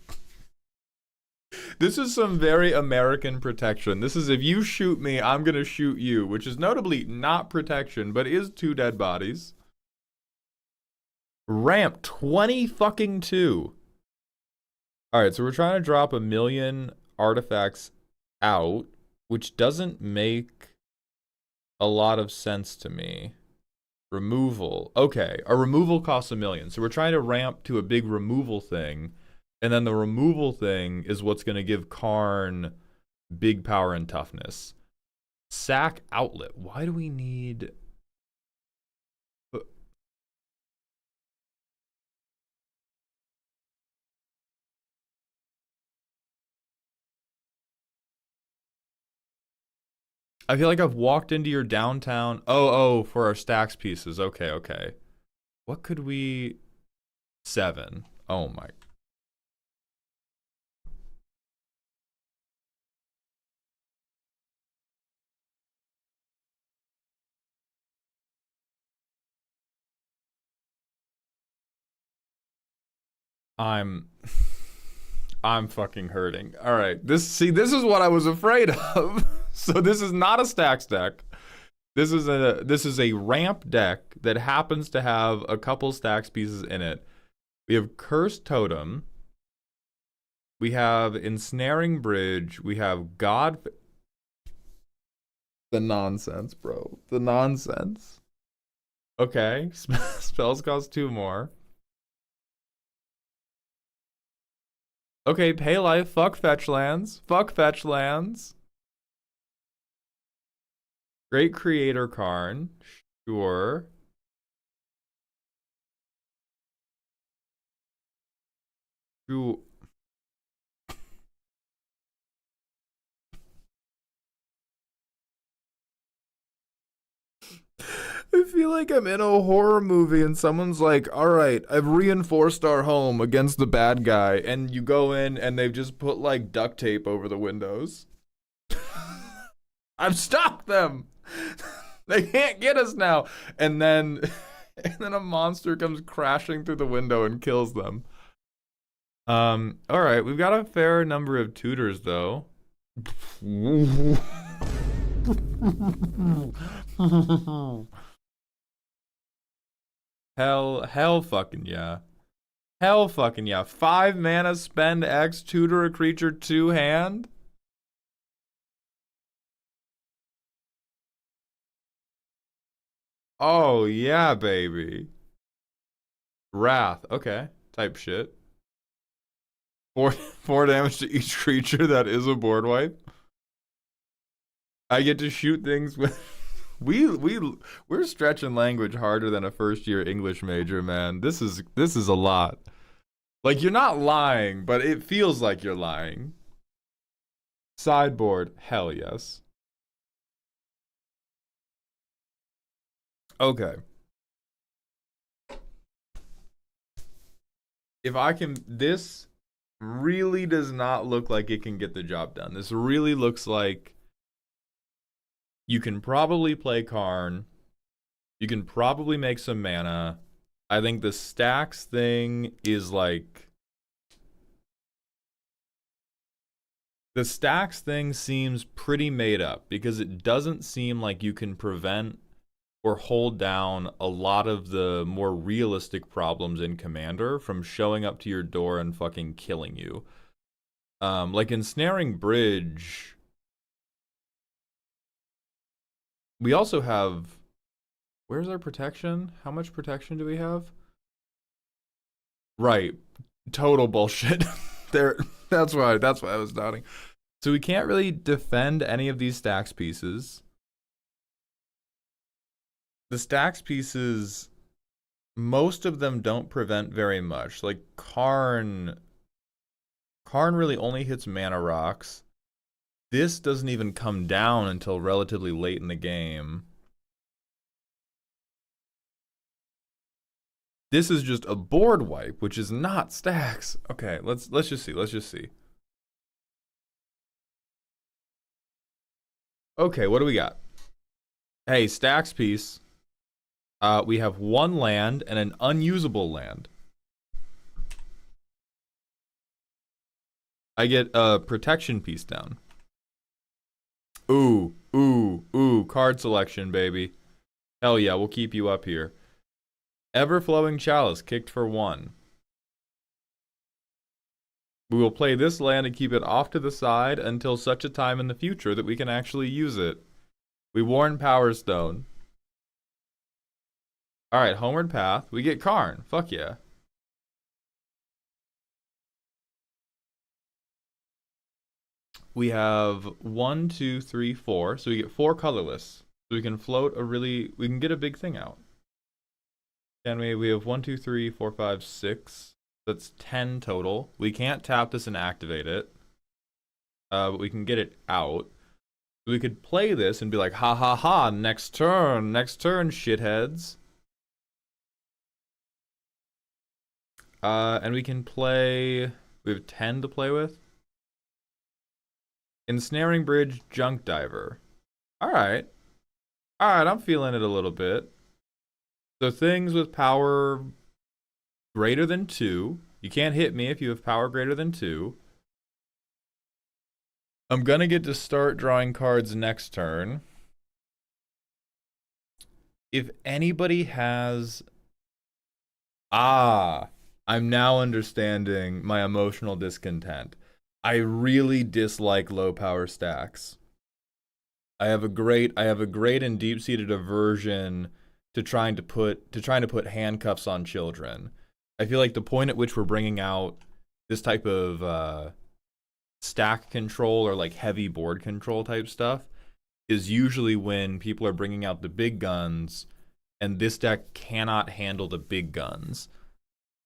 [SPEAKER 1] This is some very American protection. This is if you shoot me, I'm gonna shoot you, which is notably not protection, but is 2 dead bodies. Ramp 20 fucking 2. Alright, so we're trying to drop 1,000,000 artifacts out, which doesn't make a lot of sense to me. Removal. Okay, a removal costs 1,000,000. So we're trying to ramp to a big removal thing. And then the removal thing is what's going to give Karn big power and toughness. Sack outlet. Why do we need... I feel like I've walked into your downtown... Oh, for our stacks pieces. Okay, okay. What could we... 7. Oh my... I'm fucking hurting. All right. This is what I was afraid of. So this is not a stacks deck. This is a ramp deck that happens to have a couple stacks pieces in it. We have Cursed Totem. We have Ensnaring Bridge. We have God. The nonsense, bro. The nonsense. Okay. Spells cost 2 more. Okay, pay life. Fuck fetch lands. Fuck fetch lands. Great Creator Karn. Sure. Sure. I feel like I'm in a horror movie and someone's like, all right, I've reinforced our home against the bad guy. And you go in and they've just put like duct tape over the windows. I've stopped them. They can't get us now. And then a monster comes crashing through the window and kills them. All right, we've got a fair number of tutors though. Hell fucking yeah. Hell fucking yeah. 5 mana, spend X, tutor a creature 2 hand. Oh yeah, baby. Wrath, okay. Type shit. 4 damage to each creature that is a board wipe. I get to shoot things with we're stretching language harder than a first-year English major, man. This is a lot. Like, you're not lying, but it feels like you're lying. Sideboard, hell yes. Okay. If I can, this really does not look like it can get the job done. This really looks like you can probably play Karn. You can probably make some mana. I think the stacks thing is like... The stacks thing seems pretty made up because it doesn't seem like you can prevent or hold down a lot of the more realistic problems in Commander from showing up to your door and fucking killing you. Like Ensnaring Bridge... We also have... Where's our protection? How much protection do we have? Right. Total bullshit. That's why I was doubting. So we can't really defend any of these stacks pieces. The stacks pieces most of them don't prevent very much. Like Karn really only hits mana rocks. This doesn't even come down until relatively late in the game. This is just a board wipe, which is not stacks. Okay, let's just see. Let's just see. Okay, what do we got? Hey, stacks piece. We have one land and an unusable land. I get a protection piece down. Ooh, card selection, baby. Hell yeah, we'll keep you up here. Ever-flowing chalice, kicked for 1. We will play this land and keep it off to the side until such a time in the future that we can actually use it. We warn Power Stone. Alright, Homeward Path. We get Karn. Fuck yeah. We have 1, 2, 3, 4. So we get 4 colorless. So we can float we can get a big thing out. Can we? We have 1, 2, 3, 4, 5, 6. That's 10 total. We can't tap this and activate it. But we can get it out. We could play this and be like, ha ha ha, next turn, shitheads. And we can play, we have 10 to play with. Ensnaring Bridge, Junk Diver. Alright, I'm feeling it a little bit. So things with power greater than 2. You can't hit me if you have power greater than 2. I'm gonna get to start drawing cards next turn. If anybody has... I'm now understanding my emotional discontent. I really dislike low power stacks. I have a great and deep-seated aversion to trying to put handcuffs on children. I feel like the point at which we're bringing out this type of stack control or like heavy board control type stuff is usually when people are bringing out the big guns and this deck cannot handle the big guns.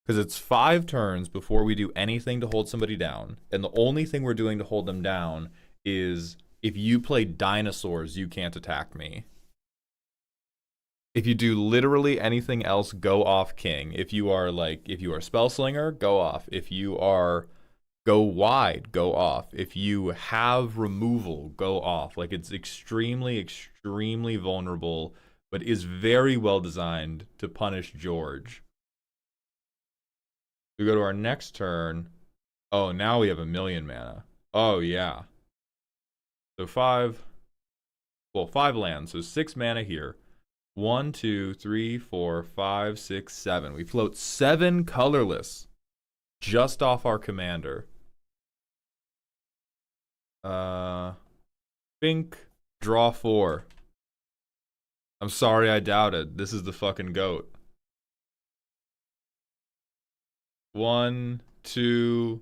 [SPEAKER 1] Because it's 5 turns before we do anything to hold somebody down, and the only thing we're doing to hold them down is if you play dinosaurs, you can't attack me. If you do literally anything else, go off king. If you are Spellslinger, go off. If you are go wide, go off. If you have removal, go off. Like, it's extremely, extremely vulnerable, but is very well designed to punish George. We go to our next turn. Oh, now we have 1,000,000 mana. Oh, yeah. So 5 lands. So 6 mana here. 1, 2, 3, 4, 5, 6, 7. We float 7 colorless just off our commander. Think, draw 4. I'm sorry I doubted. This is the fucking GOAT. 1, 2,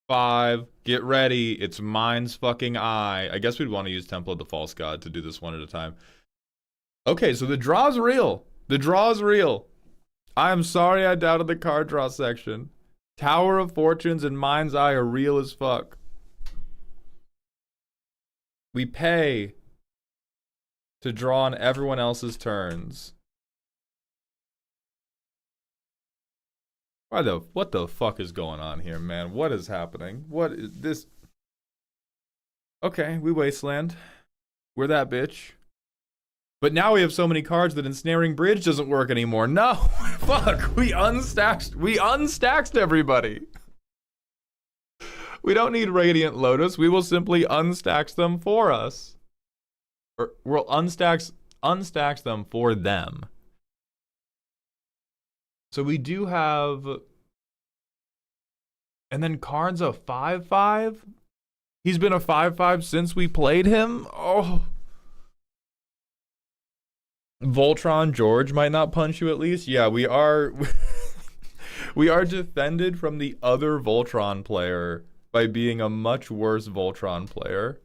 [SPEAKER 1] 5. Get ready. It's Mind's fucking eye. I guess we'd want to use Temple of the False God to do this one at a time. Okay, so the draw's real. The draw's real. I am sorry I doubted the card draw section. Tower of Fortunes and Mind's Eye are real as fuck. We pay to draw on everyone else's turns. What the fuck is going on here, man? What is happening? What is this? Okay, we Wasteland. We're that bitch. But now we have so many cards that Ensnaring Bridge doesn't work anymore. No, fuck, we unstacked everybody. We don't need Radiant Lotus. We will simply unstack them for us. Or we'll unstack them for them. So we do have... And then Karn's a 5/5? He's been a 5/5 since we played him? Oh. Voltron George might not punch you at least? Yeah, we are... we are defended from the other Voltron player by being a much worse Voltron player.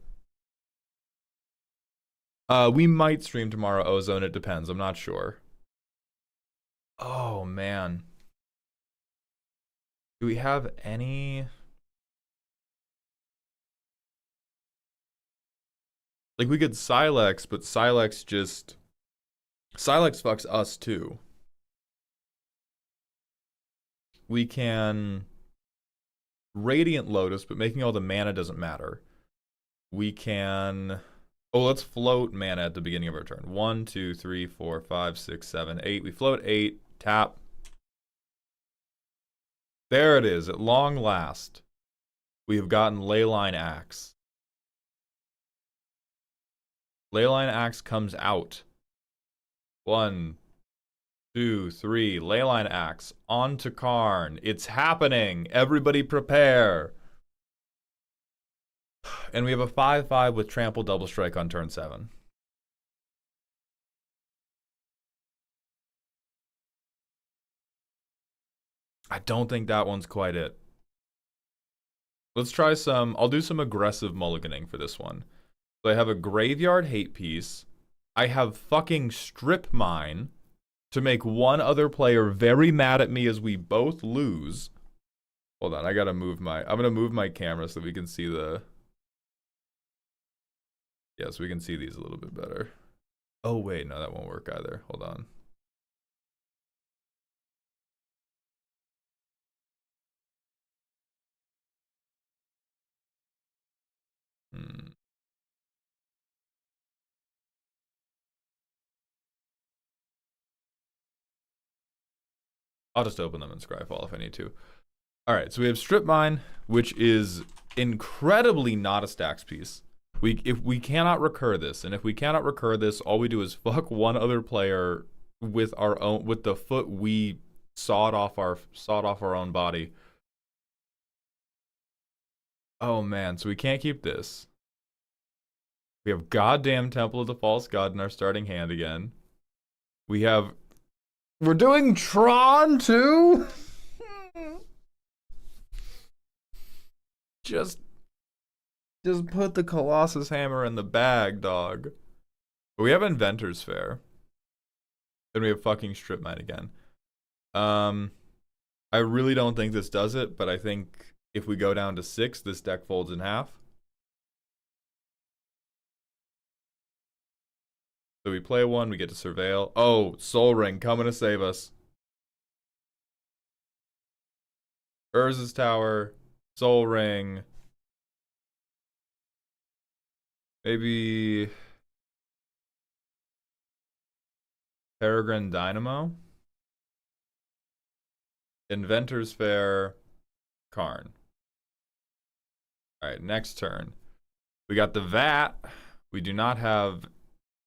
[SPEAKER 1] We might stream tomorrow, Ozone. It depends. I'm not sure. Oh, man. Do we have any... Like, we could Sylex, but Sylex just... Sylex fucks us, too. We can... Radiant Lotus, but making all the mana doesn't matter. We can... Oh, let's float mana at the beginning of our turn. 1, 2, 3, 4, 5, 6, 7, 8. We float 8. Tap. There it is. At long last, we have gotten Leyline Axe. Leyline Axe comes out. 1, 2, 3. Leyline Axe. On to Karn. It's happening. Everybody prepare. And we have a 5/5 with Trample Double Strike on turn 7. I don't think that one's quite it. Let's try some... I'll do some aggressive mulliganing for this one. So I have a Graveyard Hate Piece. I have fucking Strip Mine to make one other player very mad at me as we both lose. Hold on, I gotta move my... I'm gonna move my camera so we can see the... Yeah, so we can see these a little bit better. Oh, wait, no, that won't work either. Hold on. I'll just open them in Scryfall if I need to. All right, so we have Strip Mine, which is incredibly not a stacks piece. If we cannot recur this, and if we cannot recur this, all we do is fuck one other player with our own, with the foot we sawed off our own body. Oh man, so we can't keep this. We have goddamn Temple of the False God in our starting hand again. We're doing Tron too? Just put the Colossus Hammer in the bag, dog. But we have Inventor's Fair. Then we have fucking Strip Mine again. I really don't think this does it, but I think if we go down to 6, this deck folds in half. So we play one, we get to Surveil. Oh, Soul Ring coming to save us. Urza's Tower, Soul Ring. Maybe Peregrine Dynamo. Inventor's Fair, Karn. Alright, next turn. We got the Vat. We do not have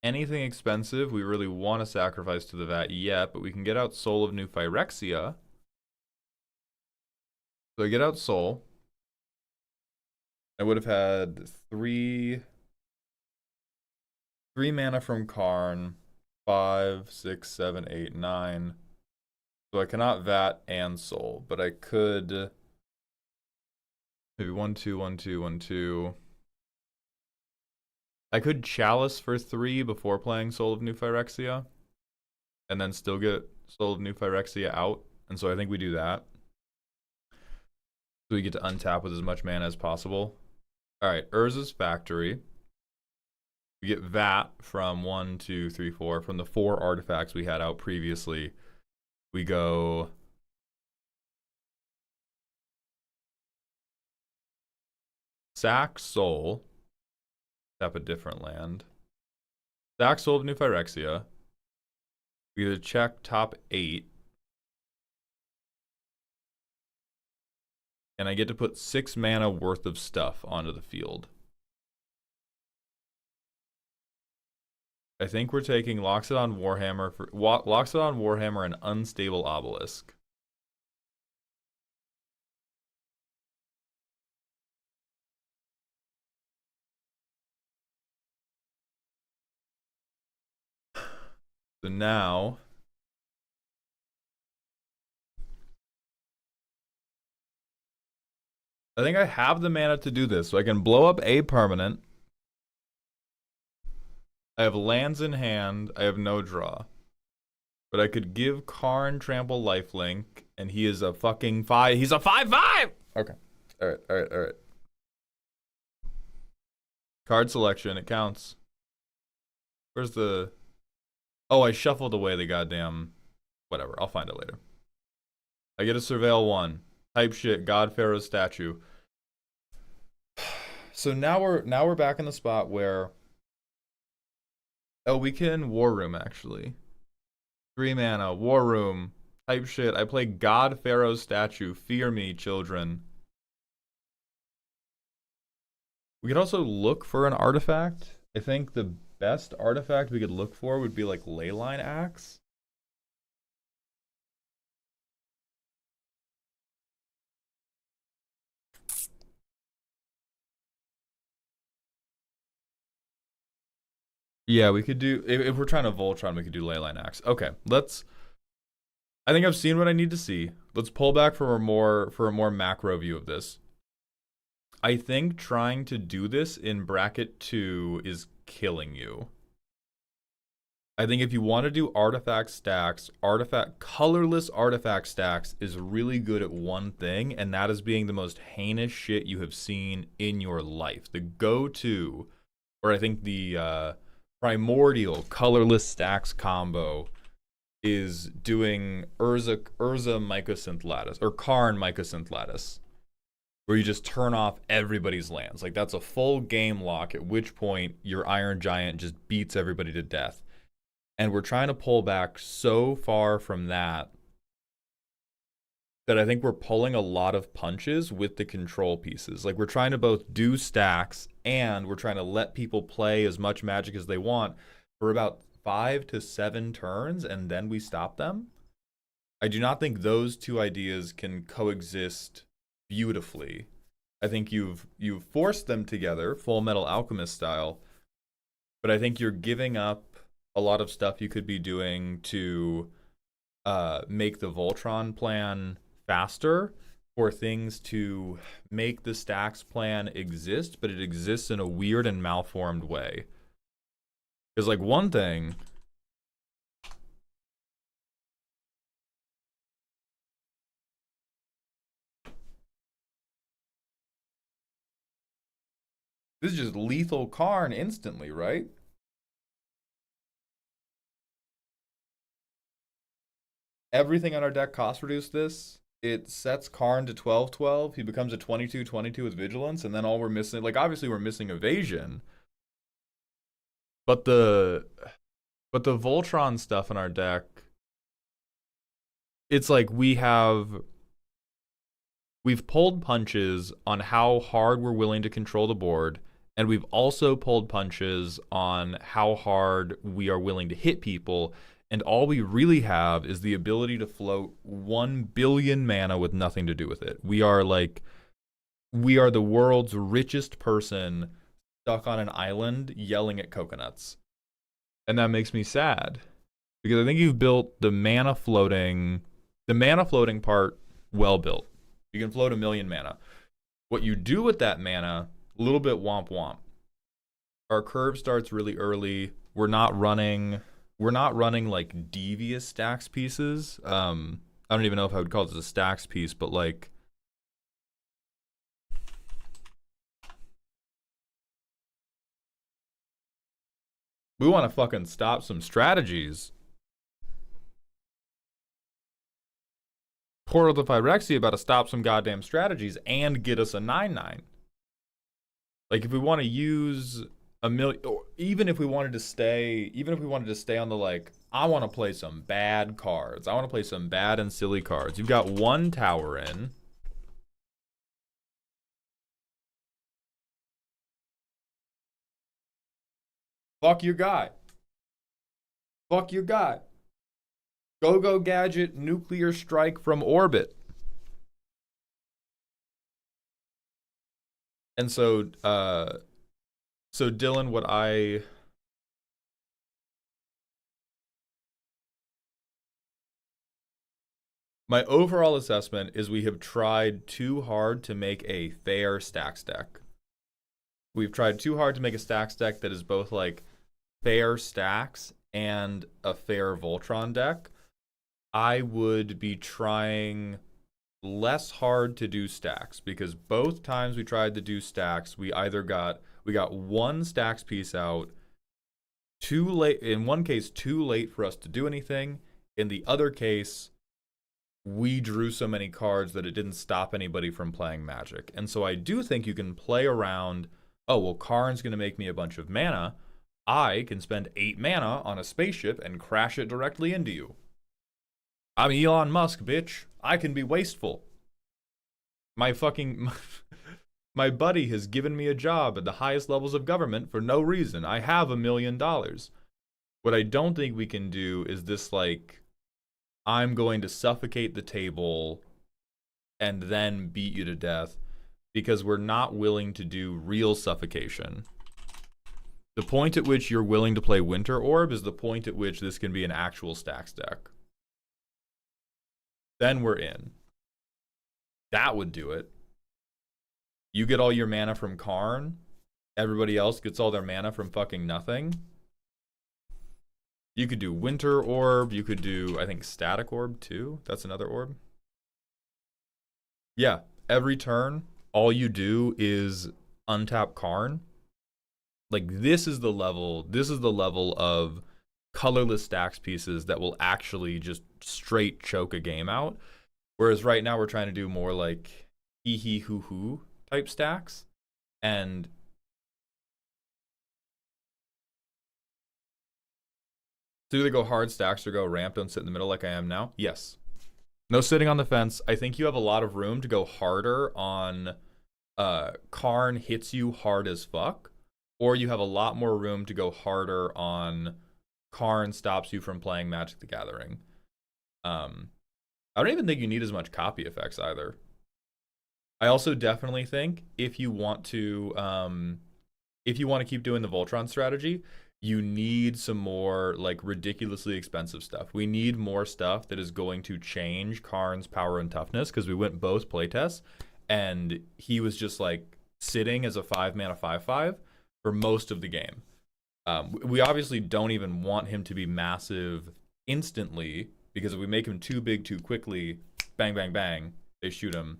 [SPEAKER 1] anything expensive we really want to sacrifice to the Vat yet, but we can get out Soul of New Phyrexia. So I get out Soul. I would have had 3 mana from Karn. 5, 6, 7, 8, 9. So I cannot Vat and Soul, but I could maybe 1, 2, 1, 2, 1, 2. I could Chalice for 3 before playing Soul of New Phyrexia, and then still get Soul of New Phyrexia out. And so I think we do that. So we get to untap with as much mana as possible. Alright, Urza's Factory. We get Vat from 1, 2, 3, 4. From the 4 artifacts we had out previously, we go sack Soul. Tap a different land. Sack Soul of New Phyrexia. We either check top 8. And I get to put 6 mana worth of stuff onto the field. I think we're taking Loxodon Warhammer for Loxodon Warhammer and Unstable Obelisk. So now I think I have the mana to do this, so I can blow up a permanent. I have lands in hand. I have no draw. But I could give Karn trample lifelink, and he is a fucking 5. He's a 5/5. Okay. All right. All right. All right. Card selection. It counts. Where's the? Oh, I shuffled away the goddamn. Whatever. I'll find it later. I get a surveil 1. Type shit. God Pharaoh's statue. So now we're back in the spot where. Oh, we can War Room actually. 3 mana, War Room, type shit. I play God Pharaoh's statue. Fear me, children. We could also look for an artifact. I think the best artifact we could look for would be like Leyline Axe. Yeah, we could do, if we're trying to Voltron, we could do Leyline Axe. Okay, let's, I think I've seen what I need to see. Let's pull back for a more macro view of this. I think trying to do this in bracket 2 is killing you. I think if you want to do artifact stacks, colorless artifact stacks is really good at one thing, and that is being the most heinous shit you have seen in your life. The go-to, or I think the primordial colorless stacks combo is doing Urza Mycosynth Lattice, or Karn Mycosynth Lattice, where you just turn off everybody's lands. Like, that's a full game lock, at which point your Iron Giant just beats everybody to death. And we're trying to pull back so far from that I think we're pulling a lot of punches with the control pieces. Like, we're trying to both do stacks, and we're trying to let people play as much Magic as they want for about 5 to 7 turns, and then we stop them. I do not think those two ideas can coexist beautifully. I think you've forced them together, Full Metal Alchemist style, but I think you're giving up a lot of stuff you could be doing to make the Voltron plan faster, for things to make the stacks plan exist, but it exists in a weird and malformed way. Because, like, one thing... This is just lethal Karn instantly, right? Everything on our deck cost reduced this. It sets Karn to 12/12. He becomes a 22/22 with Vigilance, and then all we're missing, like, obviously we're missing Evasion. But the Voltron stuff in our deck, it's like we've pulled punches on how hard we're willing to control the board, and we've also pulled punches on how hard we are willing to hit people, and all we really have is the ability to float 1 billion mana with nothing to do with it. We are the world's richest person stuck on an island yelling at coconuts. And that makes me sad, because I think you've built the mana floating part well built. You can float 1 million mana. What you do with that mana, a little bit womp womp. Our curve starts really early. We're not running like devious stacks pieces. I don't even know if I would call this a stacks piece, but like, we want to fucking stop some strategies. Portal to Phyrexia about to stop some goddamn strategies and get us a 9/9. Like, if we want to use a million, or even if we wanted to stay on the, like, I want to play some bad cards. I want to play some bad and silly cards. You've got 1 tower in. Fuck your guy. Fuck your guy. Go gadget, nuclear strike from orbit. And so Dylan, my overall assessment is we have tried too hard to make a fair stacks deck. We've tried too hard to make a stacks deck that is both like fair stacks and a fair Voltron deck. I would be trying less hard to do stacks, because both times we tried to do stacks, we got one stacks piece out too late. In one case, too late for us to do anything. In the other case, we drew so many cards that it didn't stop anybody from playing Magic. And so I do think you can play around, oh, well, Karn's going to make me a bunch of mana. I can spend 8 mana on a spaceship and crash it directly into you. I'm Elon Musk, bitch. I can be wasteful. My buddy has given me a job at the highest levels of government for no reason. I have $1 million. What I don't think we can do is this, like, I'm going to suffocate the table and then beat you to death, because we're not willing to do real suffocation. The point at which you're willing to play Winter Orb is the point at which this can be an actual stacks deck. Then we're in. That would do it. You get all your mana from Karn. Everybody else gets all their mana from fucking nothing. You could do Winter Orb. You could do, I think, Static Orb too. That's another orb. Yeah, every turn, all you do is untap Karn. Like, this is the level of colorless stacks pieces that will actually just straight choke a game out. Whereas right now we're trying to do more like hee hee hoo hoo type stacks. And so either go hard stacks or go ramp, don't sit in the middle like I am now. Yes. No sitting on the fence. I think you have a lot of room to go harder on Karn hits you hard as fuck. Or you have a lot more room to go harder on Karn stops you from playing Magic the Gathering. I don't even think you need as much copy effects either. I also definitely think if you want to keep doing the Voltron strategy, you need some more like ridiculously expensive stuff. We need more stuff that is going to change Karn's power and toughness, because we went both playtests and he was just like sitting as a 5-mana 5/5 for most of the game. We obviously don't even want him to be massive instantly, because if we make him too big too quickly, bang, bang, bang, they shoot him.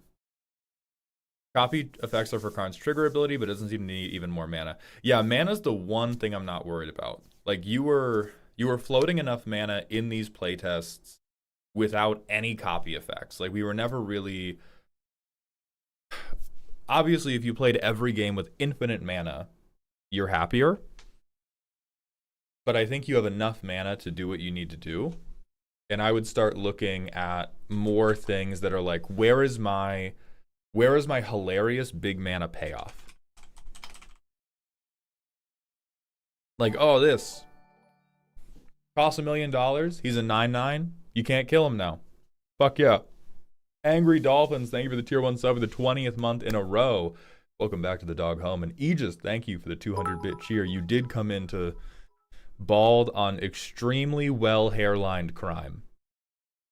[SPEAKER 1] Copy effects are for Karn's trigger ability, but it doesn't seem to need even more mana. Yeah, mana's the one thing I'm not worried about. Like, you were floating enough mana in these playtests without any copy effects. Like, we were never really... Obviously, if you played every game with infinite mana, you're happier. But I think you have enough mana to do what you need to do. And I would start looking at more things that are like, where is my hilarious big mana payoff? Like, oh, this costs $1 million. He's a 9/9. You can't kill him now. Fuck yeah. Angry Dolphins, thank you for the tier 1 sub for the 20th month in a row. Welcome back to the dog home. And Aegis, thank you for the 200-bit cheer. You did come into bald on extremely well hairlined crime.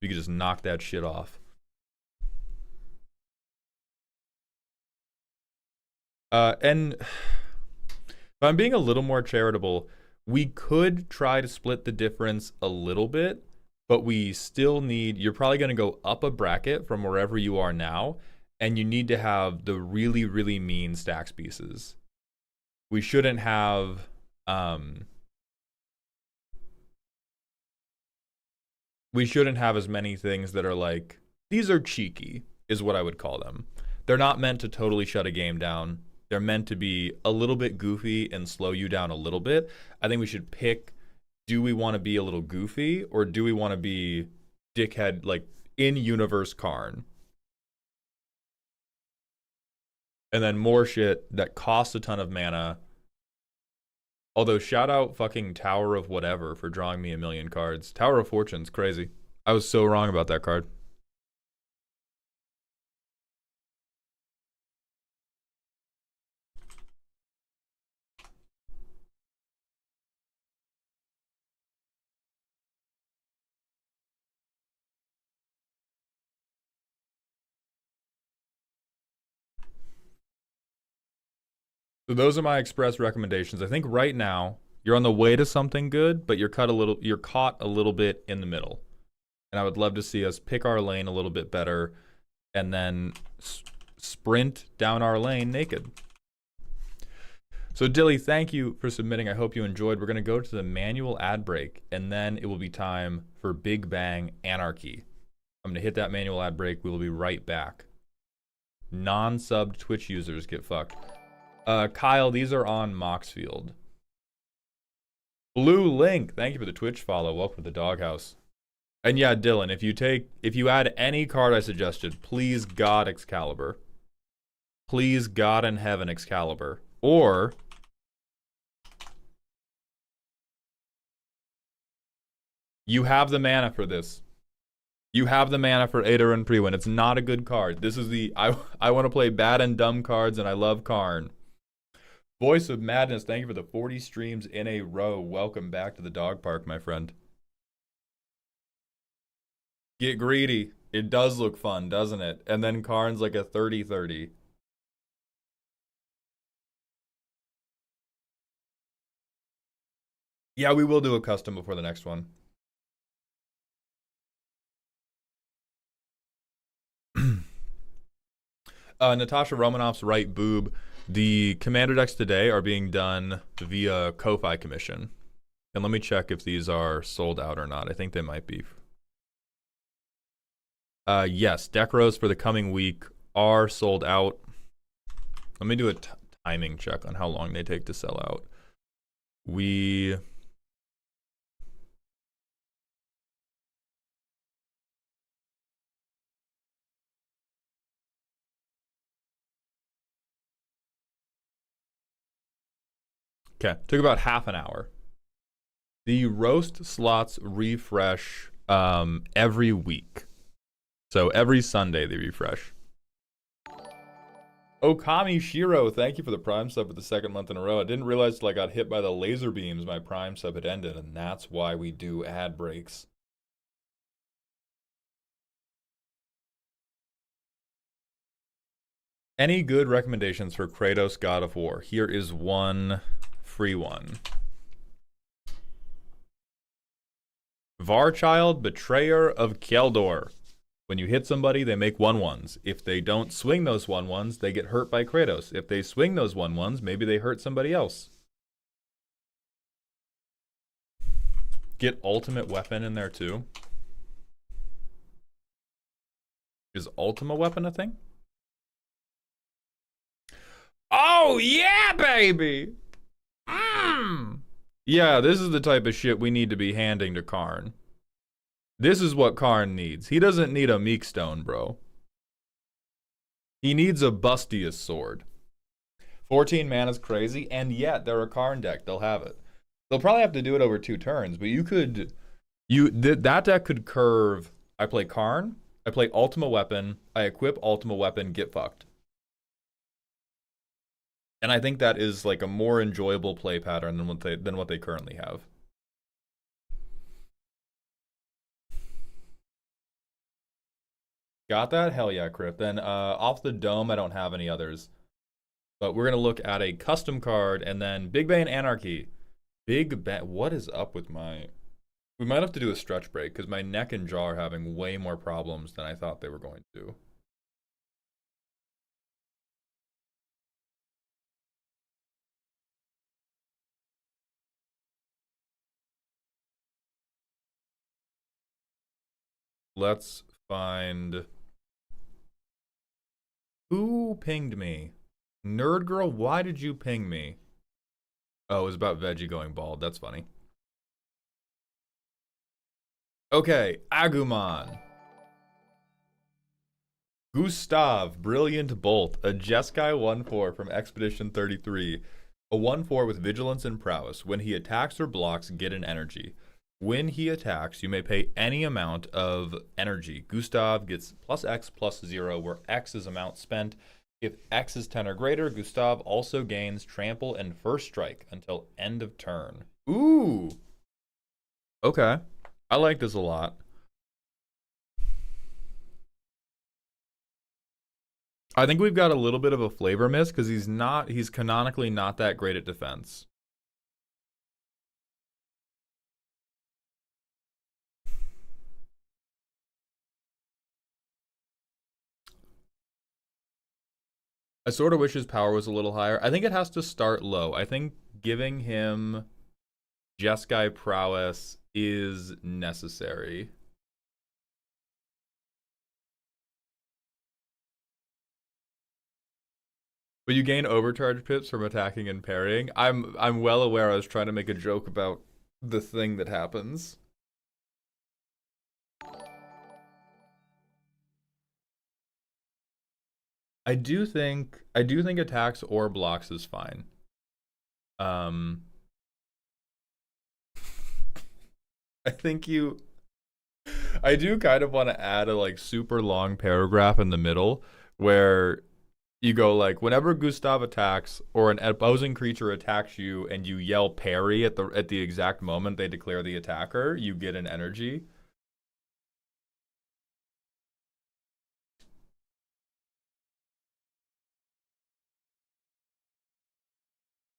[SPEAKER 1] You could just knock that shit off. And if I'm being a little more charitable, we could try to split the difference a little bit, but we still need, you're probably going to go up a bracket from wherever you are now, and you need to have the really, really mean stacks pieces. We shouldn't have, as many things that are like, these are cheeky, is what I would call them. They're not meant to totally shut a game down. They're meant to be a little bit goofy and slow you down a little bit. I think we should pick, do we want to be a little goofy, or do we want to be dickhead, like in-universe Karn? And then more shit that costs a ton of mana. Although, shout out fucking Tower of Whatever for drawing me 1 million cards. Tower of Fortune's crazy. I was so wrong about that card. So those are my express recommendations. I think right now you're on the way to something good, but you're caught a little bit in the middle. And I would love to see us pick our lane a little bit better and then sprint down our lane naked. So Dilly, thank you for submitting. I hope you enjoyed. We're going to go to the manual ad break, and then it will be time for Big Bang Anarchy. I'm going to hit that manual ad break. We will be right back. Non-subbed Twitch users get fucked. Kyle, these are on Moxfield. Blue Link, thank you for the Twitch follow. Welcome to the doghouse. And yeah, Dylan, if you add any card I suggested, please God Excalibur. Please God in heaven Excalibur. Or you have the mana for this. You have the mana for Aether and Prewin. It's not a good card. This is the I want to play bad and dumb cards, and I love Karn. Voice of Madness, thank you for the 40 streams in a row. Welcome back to the dog park, my friend. Get greedy. It does look fun, doesn't it? And then Karn's like a 30-30. Yeah, we will do a custom before the next one. Natasha Romanoff's right boob. The commander decks today are being done via Ko-Fi commission. And let me check if these are sold out or not. I think they might be. Yes, deck rows for the coming week are sold out. Let me do a timing check on how long they take to sell out. Okay, took about half an hour. The roast slots refresh every week. So every Sunday they refresh. Okami Shiro, thank you for the Prime sub for the second month in a row. I didn't realize till I got hit by the laser beams my Prime sub had ended, and that's why we do ad breaks. Any good recommendations for Kratos God of War? Here is one free one. Varchild, Betrayer of Keldor. When you hit somebody, they make 1/1s. If they don't swing those 1/1s, they get hurt by Kratos. If they swing those 1/1s, maybe they hurt somebody else. Get Ultimate Weapon in there too. Is Ultima Weapon a thing? Oh, yeah, baby! Yeah, this is the type of shit we need to be handing to Karn. This is what Karn needs. He doesn't need a Meekstone, bro. He needs a Bustius sword. 14 mana's crazy, and yet they're a Karn deck. They'll have it. They'll probably have to do it over 2 turns, but that deck could curve. I play Karn, I play Ultima Weapon, I equip Ultima Weapon, get fucked. And I think that is like a more enjoyable play pattern than what they currently have. Got that? Hell yeah, Crip. Then off the dome, I don't have any others. But we're going to look at a custom card and then Big Bang Anarchy. What is up with my... We might have to do a stretch break because my neck and jaw are having way more problems than I thought they were going to. Let's find... Who pinged me? Nerd Girl, why did you ping me? Oh, it was about Veggie going bald. That's funny. Okay, Agumon. Gustav, Brilliant Bolt, a Jeskai 1/4 from Expedition 33. A 1/4 with Vigilance and Prowess. When he attacks or blocks, get an energy. When he attacks, you may pay any amount of energy. Gustav gets +X +0, where X is amount spent. If X is 10 or greater, Gustav also gains Trample and First Strike until end of turn. Ooh! Okay. I like this a lot. I think we've got a little bit of a flavor miss because he's canonically not that great at defense. I sort of wish his power was a little higher. I think it has to start low. I think giving him Jeskai prowess is necessary. But you gain overcharge pips from attacking and parrying. I'm well aware. I was trying to make a joke about the thing that happens. I do think attacks or blocks is fine. I think I do kind of want to add a like super long paragraph in the middle where you go like, whenever Gustav attacks or an opposing creature attacks you and you yell parry at the exact moment they declare the attacker, you get an energy.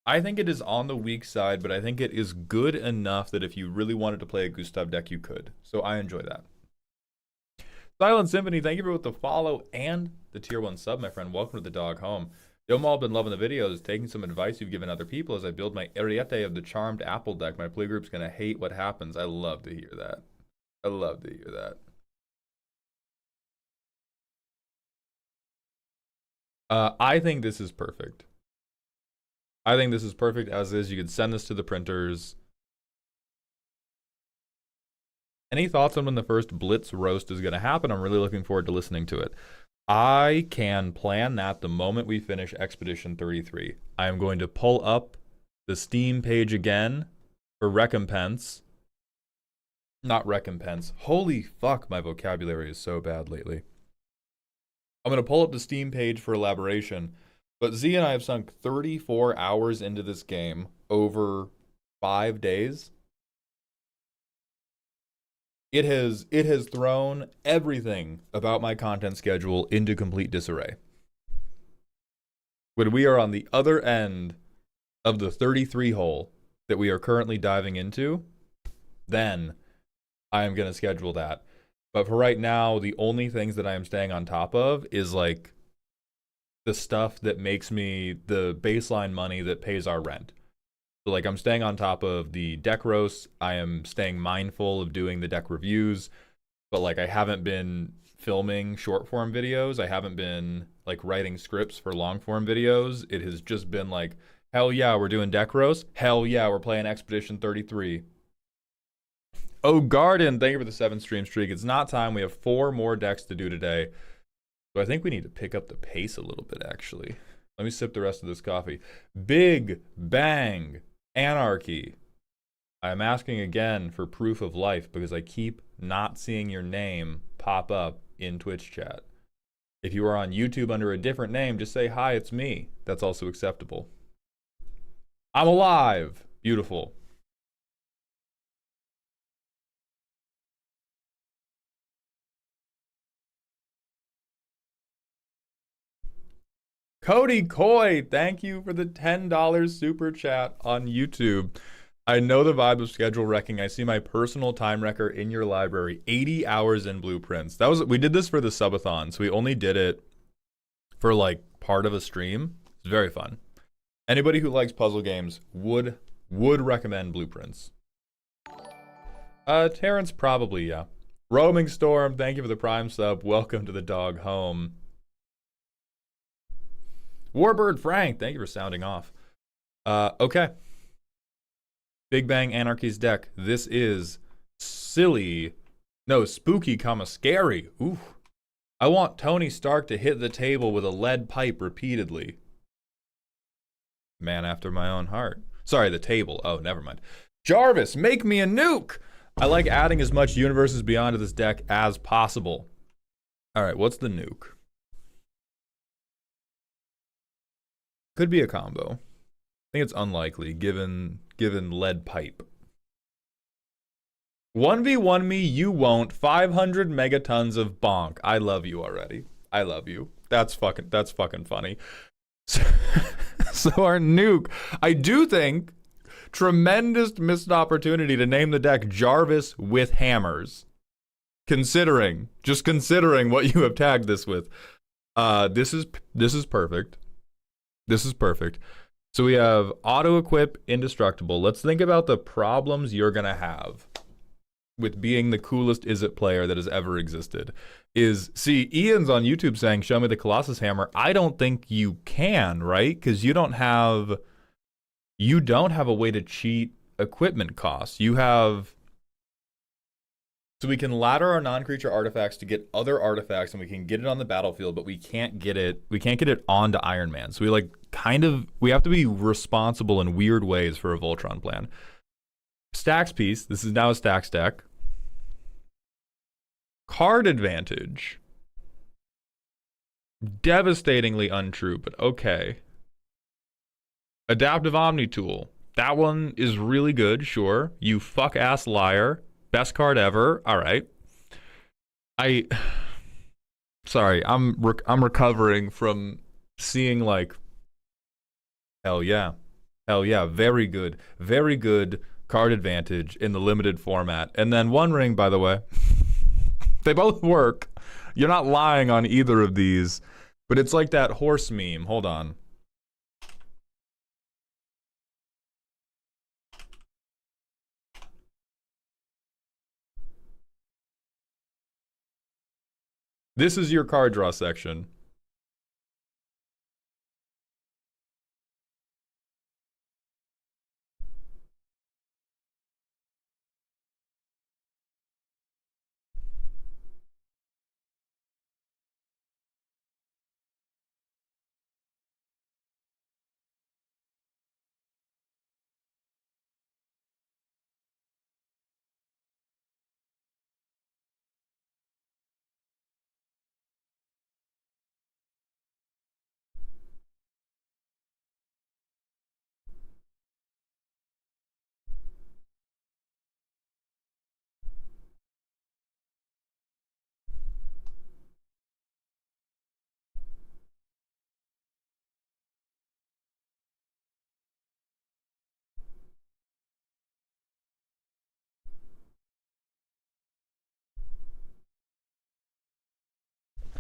[SPEAKER 1] I think it is on the weak side, but I think it is good enough that if you really wanted to play a Gustav deck, you could. So I enjoy that. Silent Symphony, thank you for both the follow and the tier 1 sub, my friend. Welcome to the dog home. Yomal, been loving the videos, taking some advice you've given other people as I build my Ariete of the Charmed Apple deck. My play group's gonna hate what happens. I love to hear that. I love to hear that. I think this is perfect. I think this is perfect as is. You could send this to the printers. Any thoughts on when the first Blitz roast is going to happen? I'm really looking forward to listening to it. I can plan that the moment we finish Expedition 33. I am going to pull up the Steam page again for recompense. Not recompense. Holy fuck, my vocabulary is so bad lately. I'm going to pull up the Steam page for elaboration. But Z and I have sunk 34 hours into this game over 5 days. It has thrown everything about my content schedule into complete disarray. When we are on the other end of the 33 hole that we are currently diving into, then I am going to schedule that. But for right now, the only things that I am staying on top of is like the stuff that makes me the baseline money that pays our rent. So like I'm staying on top of the deck roasts. I am staying mindful of doing the deck reviews, but like I haven't been filming short form videos. I haven't been like writing scripts for long form videos. It has just been like, hell yeah, we're doing deck roasts. Hell yeah, we're playing Expedition 33. Oh, Garden, thank you for the 7 stream streak. It's not time. We have 4 more decks to do today. So I think we need to pick up the pace a little bit, actually. Let me sip the rest of this coffee. Big Bang Anarchy. I am asking again for proof of life because I keep not seeing your name pop up in Twitch chat. If you are on YouTube under a different name, just say, hi, it's me. That's also acceptable. I'm alive. Beautiful. Cody Coy, thank you for the $10 super chat on YouTube. I know the vibe of schedule wrecking. I see my personal time wrecker in your library. 80 hours in blueprints. We did this for the subathon, so we only did it for like part of a stream. It's very fun. Anybody who likes puzzle games would recommend blueprints. Terrence, probably, yeah. Roaming Storm, thank you for the Prime sub. Welcome to the dog home. Warbird Frank, thank you for sounding off. Okay. Big Bang Anarchy's deck. This is spooky, scary. Ooh. I want Tony Stark to hit the table with a lead pipe repeatedly. Man after my own heart. Sorry, the table. Oh, never mind. Jarvis, make me a nuke! I like adding as much Universes Beyond to this deck as possible. Alright, what's the nuke? Could be a combo. I think it's unlikely given lead pipe. 1v1 me, you won't. 500 megatons of bonk. I love you already. I love you. That's fucking funny. So our nuke, I do think, tremendous missed opportunity to name the deck Jarvis with Hammers. Just considering what you have tagged this with. This is perfect. This is perfect. So we have auto-equip indestructible. Let's think about the problems you're going to have with being the coolest Izzet player that has ever existed. See, Ian's on YouTube saying, show me the Colossus Hammer. I don't think you can, right? Because you don't have a way to cheat equipment costs. So we can ladder our non-creature artifacts to get other artifacts, and we can get it on the battlefield, but we can't get it onto Iron Man. So we have to be responsible in weird ways for a Voltron plan. Stacks piece. This is now a stacks deck. Card advantage. Devastatingly untrue, but okay. Adaptive Omni Tool. That one is really good, sure. You fuck ass liar. Best card ever. All right. Sorry, I'm recovering from seeing like, hell yeah, very good card advantage in the limited format. And then One Ring, by the way, they both work. You're not lying on either of these, but it's like that horse meme. Hold on. This is your card draw section.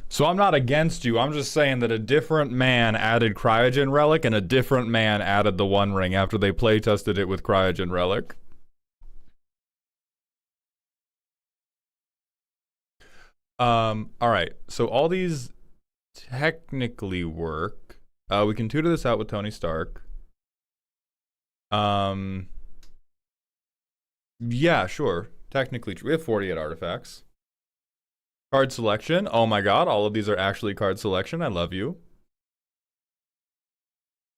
[SPEAKER 1] So I'm not against you. I'm just saying that a different man added Cryogen Relic and a different man added the One Ring after they playtested it with Cryogen Relic. All right. So all these technically work. We can tutor this out with Tony Stark. Yeah, sure. Technically, we have 48 artifacts. Card selection. Oh my god, all of these are actually card selection. I love you.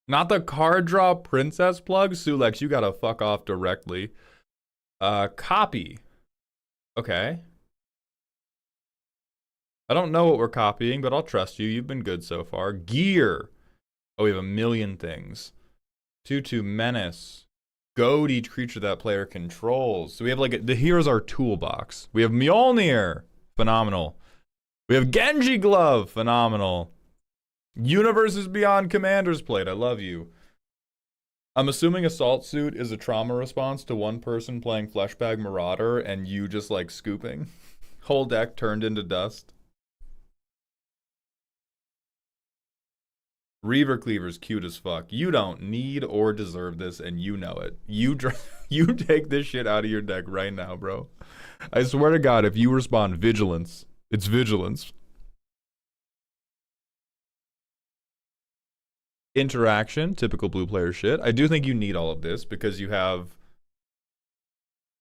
[SPEAKER 1] Not the card draw princess plug. Sulex, you gotta fuck off directly. Copy. Okay. I don't know what we're copying, but I'll trust you. You've been good so far. Gear. Oh, we have a million things. 2/2 menace. Goad each creature that player controls. So we have here's our toolbox. We have Mjolnir. Phenomenal. We have Genji Glove. Phenomenal. Universes Beyond Commander's Plate. I love you. I'm assuming Assault Suit is a trauma response to one person playing Fleshbag Marauder and you just like scooping. Whole deck turned into dust. Reaver Cleaver's cute as fuck. You don't need or deserve this, and you know it. You take this shit out of your deck right now, bro. I swear to God, if you respond Vigilance, it's Vigilance. Interaction, typical blue player shit. I do think you need all of this because you have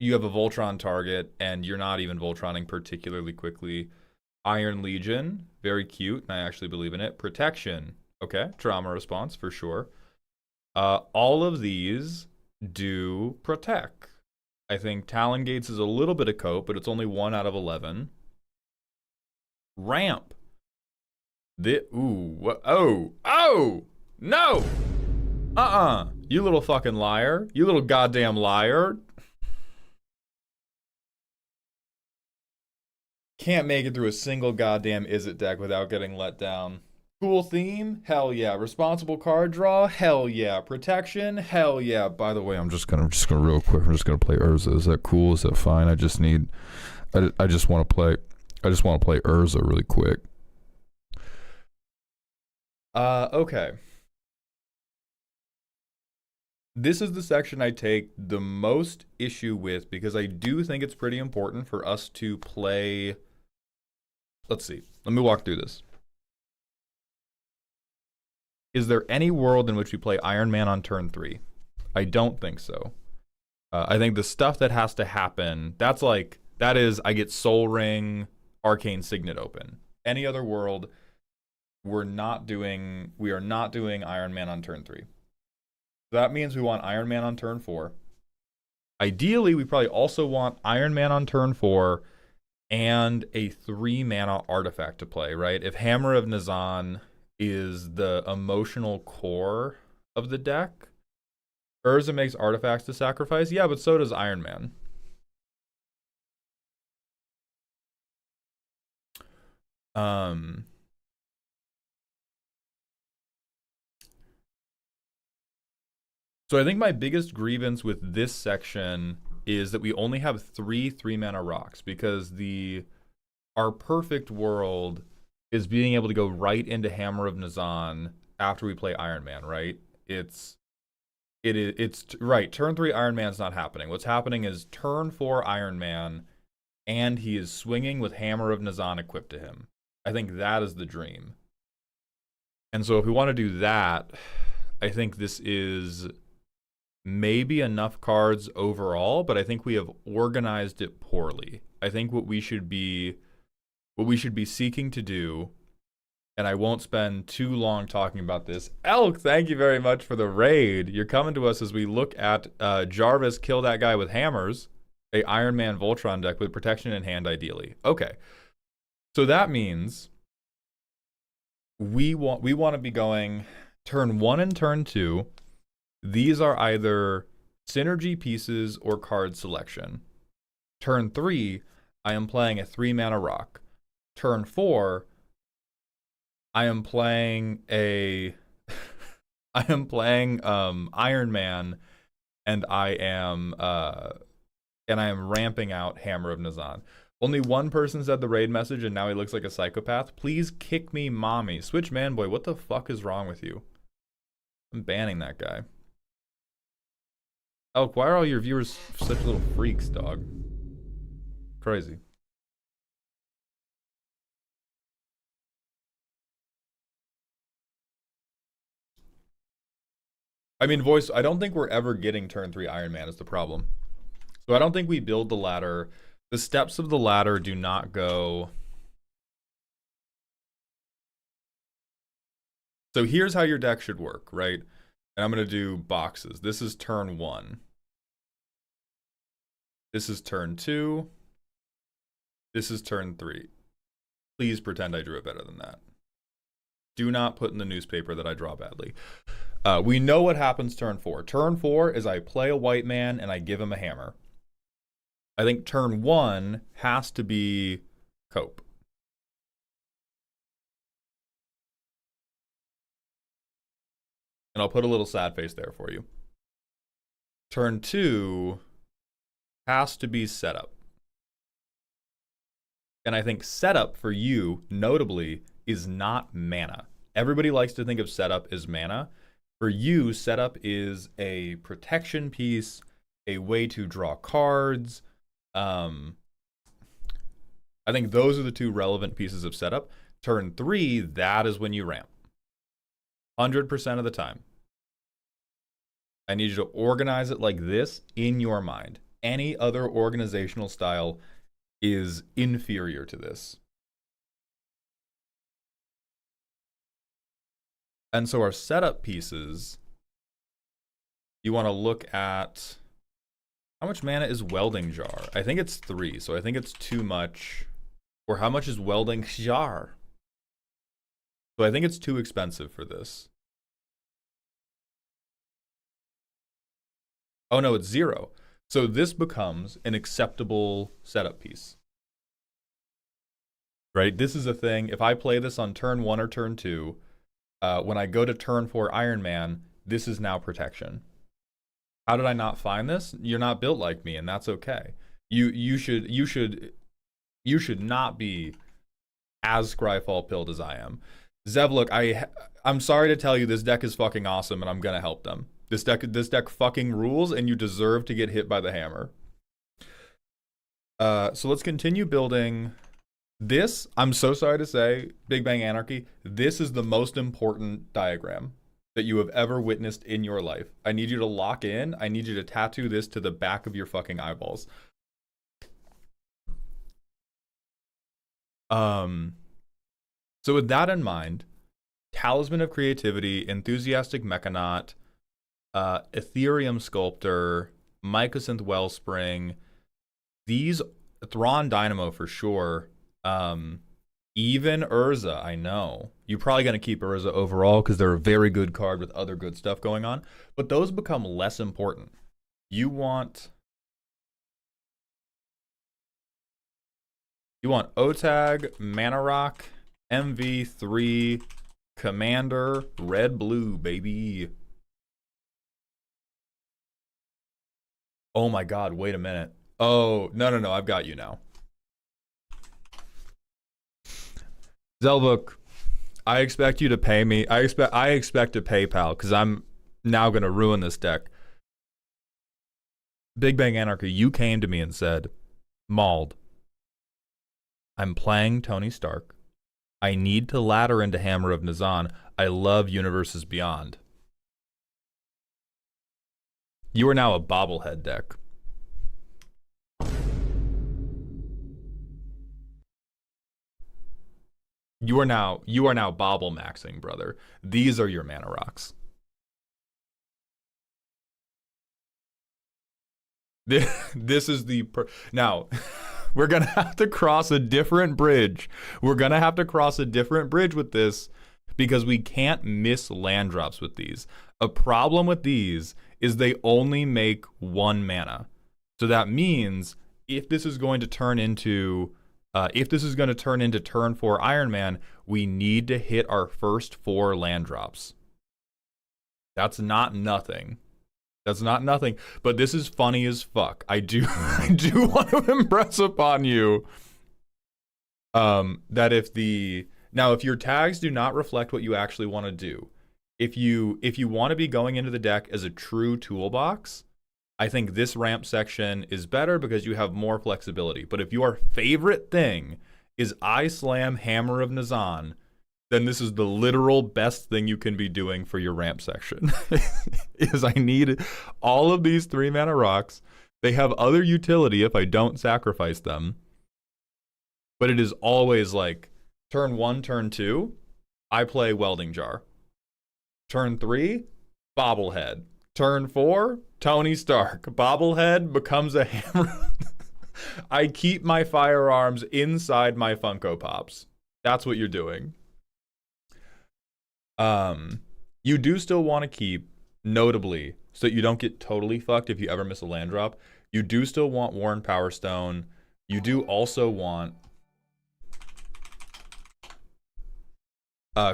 [SPEAKER 1] a Voltron target, and you're not even Voltroning particularly quickly. Iron Legion, very cute, and I actually believe in it. Protection. Okay, trauma response for sure. All of these do protect. I think Talon Gates is a little bit of cope, but it's only 1 out of 11. Ramp. Oh, no! You little fucking liar. You little goddamn liar. Can't make it through a single goddamn Izzet deck without getting let down. Cool theme? Hell yeah. Responsible card draw? Hell yeah. Protection? Hell yeah. By the way, I'm just gonna real quick, I'm just gonna play Urza. Is that cool? Is that fine? I just want to play Urza really quick. Okay. This is the section I take the most issue with because I do think it's pretty important for us to play. Let's see. Let me walk through this. Is there any world in which we play Iron Man on turn 3? I don't think so. I think the stuff that has to happen, that is, I get Soul Ring, Arcane Signet open. Any other world, we are not doing Iron Man on turn 3. That means we want Iron Man on turn 4. Ideally, we probably also want Iron Man on turn 4 and a 3-mana artifact to play, right? If Hammer of Nazan is the emotional core of the deck, Urza makes artifacts to sacrifice. Yeah, but so does Iron Man. So I think my biggest grievance with this section is that we only have 3-3-mana rocks because our perfect world is being able to go right into Hammer of Nazan after we play Iron Man, right? It's right. Turn 3 Iron Man's not happening. What's happening is turn 4 Iron Man, and he is swinging with Hammer of Nazan equipped to him. I think that is the dream. And so if we want to do that, I think this is maybe enough cards overall, but I think we have organized it poorly. I think what we should be seeking to do, and I won't spend too long talking about this. Elk, thank you very much for the raid. You're coming to us as we look at Jarvis kill that guy with hammers, a Iron Man Voltron deck with protection in hand ideally. Okay. So that means we want to be going turn 1 and turn 2. These are either synergy pieces or card selection. Turn 3, I am playing a 3-mana rock. Turn 4, I am playing Iron Man, and I am ramping out Hammer of Nazan. Only one person said the raid message, and now he looks like a psychopath. Please kick me, mommy. Switch Manboy, what the fuck is wrong with you? I'm banning that guy. Elk, why are all your viewers such little freaks, dog? Crazy. I mean, Voice, I don't think we're ever getting turn 3 Iron Man is the problem. So I don't think we build the ladder. The steps of the ladder do not go. So here's how your deck should work, right? And I'm going to do boxes. This is turn 1. This is turn 2. This is turn 3. Please pretend I drew it better than that. Do not put in the newspaper that I draw badly. We know what happens turn 4. Turn 4 is I play a white man and I give him a hammer. I think turn 1 has to be cope. And I'll put a little sad face there for you. Turn 2 has to be setup. And I think setup for you, notably, is not mana. Everybody likes to think of setup as mana. For you, setup is a protection piece, a way to draw cards. I think those are the two relevant pieces of setup. Turn 3, that is when you ramp. 100% of the time. I need you to organize it like this in your mind. Any other organizational style is inferior to this. And so our setup pieces, you want to look at how much mana is Welding Jar. I think it's 3, so I think it's too much. Or how much is Welding Jar? So I think it's too expensive for this. Oh no, it's 0. So this becomes an acceptable setup piece. Right? This is a thing. If I play this on turn 1 or turn 2, when I go to turn 4 Iron Man, this is now protection. How did I not find this? You're not built like me, and that's okay. You should not be as Scryfall pilled as I am. Zev, look, I'm sorry to tell you this deck is fucking awesome, and I'm gonna help them. This deck fucking rules, and you deserve to get hit by the hammer. So let's continue building. This, I'm so sorry to say, Big Bang Anarchy, this is the most important diagram that you have ever witnessed in your life. I need you to lock in. I need you to tattoo this to the back of your fucking eyeballs. So with that in mind, Talisman of Creativity, Enthusiastic Mechanaut, Ethereum Sculptor, Mycosynth Wellspring, these, Thrawn Dynamo for sure, even Urza, I know. You're probably going to keep Urza overall because they're a very good card with other good stuff going on, but those become less important. You want Otag, Mana Rock, MV3, Commander, red blue, baby. Oh my god, wait a minute. Oh, no, I've got you now. Zelbook, I expect you to pay me. I expect to PayPal because I'm now gonna ruin this deck. Big Bang Anarchy, you came to me and said, Mauled, I'm playing Tony Stark. I need to ladder into Hammer of Nazan. I love Universes Beyond. You are now a bobblehead deck. You are now bobble maxing, brother. These are your mana rocks. This is the now we're gonna have to cross a different bridge. We're gonna have to cross a different bridge with this because we can't miss land drops with these. A problem with these is they only make 1 mana. So that means if this is going to turn into turn 4 Iron Man, we need to hit our first 4 land drops. That's not nothing. That's not nothing. But this is funny as fuck. I do want to impress upon you that if your tags do not reflect what you actually want to do, if you want to be going into the deck as a true toolbox, I think this ramp section is better because you have more flexibility. But if your favorite thing is I Slam Hammer of Nazan, then this is the literal best thing you can be doing for your ramp section. Is I need all of these 3 mana rocks. They have other utility if I don't sacrifice them. But it is always like turn 1, turn 2, I play Welding Jar. Turn 3, Bobblehead. Turn 4, Tony Stark. Bobblehead becomes a hammer. I keep my firearms inside my Funko Pops. That's what you're doing. You do still want to keep, notably, so that you don't get totally fucked if you ever miss a land drop, you do still want Worn Power Stone. You do also want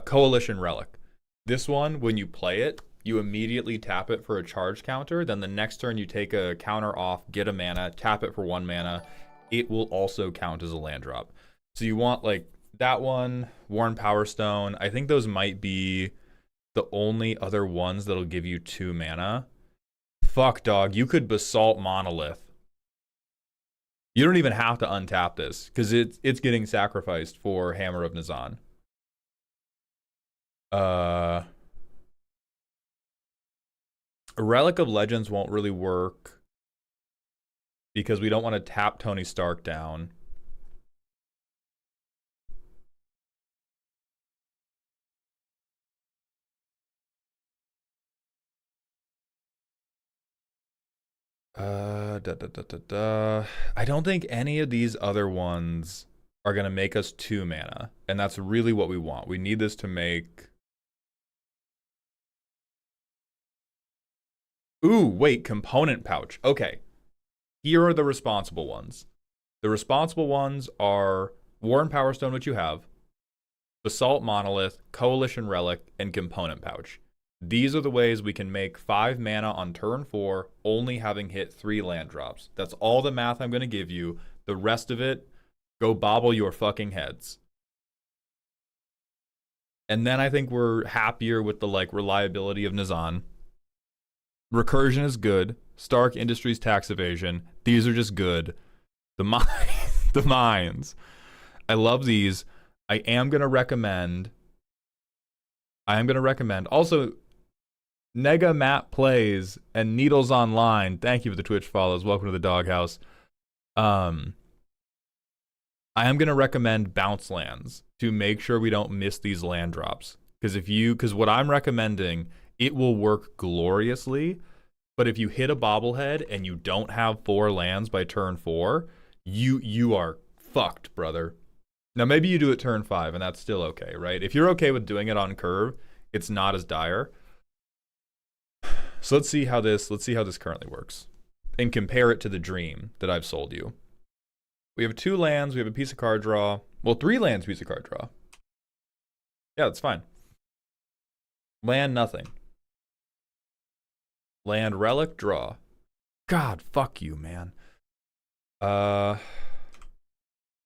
[SPEAKER 1] Coalition Relic. This one, when you play it, you immediately tap it for a charge counter. Then the next turn you take a counter off, get a mana, tap it for 1 mana. It will also count as a land drop. So you want like that one, Worn Power Stone. I think those might be the only other ones that'll give you 2 mana. Fuck, dog. You could Basalt Monolith. You don't even have to untap this because it's getting sacrificed for Hammer of Nazan. Relic of Legends won't really work because we don't want to tap Tony Stark down. I don't think any of these other ones are going to make us 2 mana, and that's really what we want. We need this to make... Ooh, wait, Component Pouch. Okay. Here are the responsible ones. The responsible ones are Worn Power Stone, which you have, Basalt Monolith, Coalition Relic, and Component Pouch. These are the ways we can make 5 mana on turn 4, only having hit 3 land drops. That's all the math I'm going to give you. The rest of it, go bobble your fucking heads. And then I think we're happier with the like reliability of Nazan. Recursion is good. Stark Industries tax evasion. These are just good. The mine, the mines. I love these. I am gonna recommend. Also, Nega Matt Plays and Needles Online. Thank you for the Twitch follows. Welcome to the doghouse. I am gonna recommend bounce lands to make sure we don't miss these land drops. Because what I'm recommending, it will work gloriously. But if you hit a bobblehead and you don't have 4 lands by turn 4, you are fucked, brother. Now maybe you do it turn 5 and that's still okay, right? If you're okay with doing it on curve, it's not as dire. So let's see how this currently works and compare it to the dream that I've sold you. We have 2 lands, we have a piece of card draw. Well, 3 lands, piece of card draw. Yeah, that's fine. Land, nothing. Land, relic, draw. God, fuck you, man.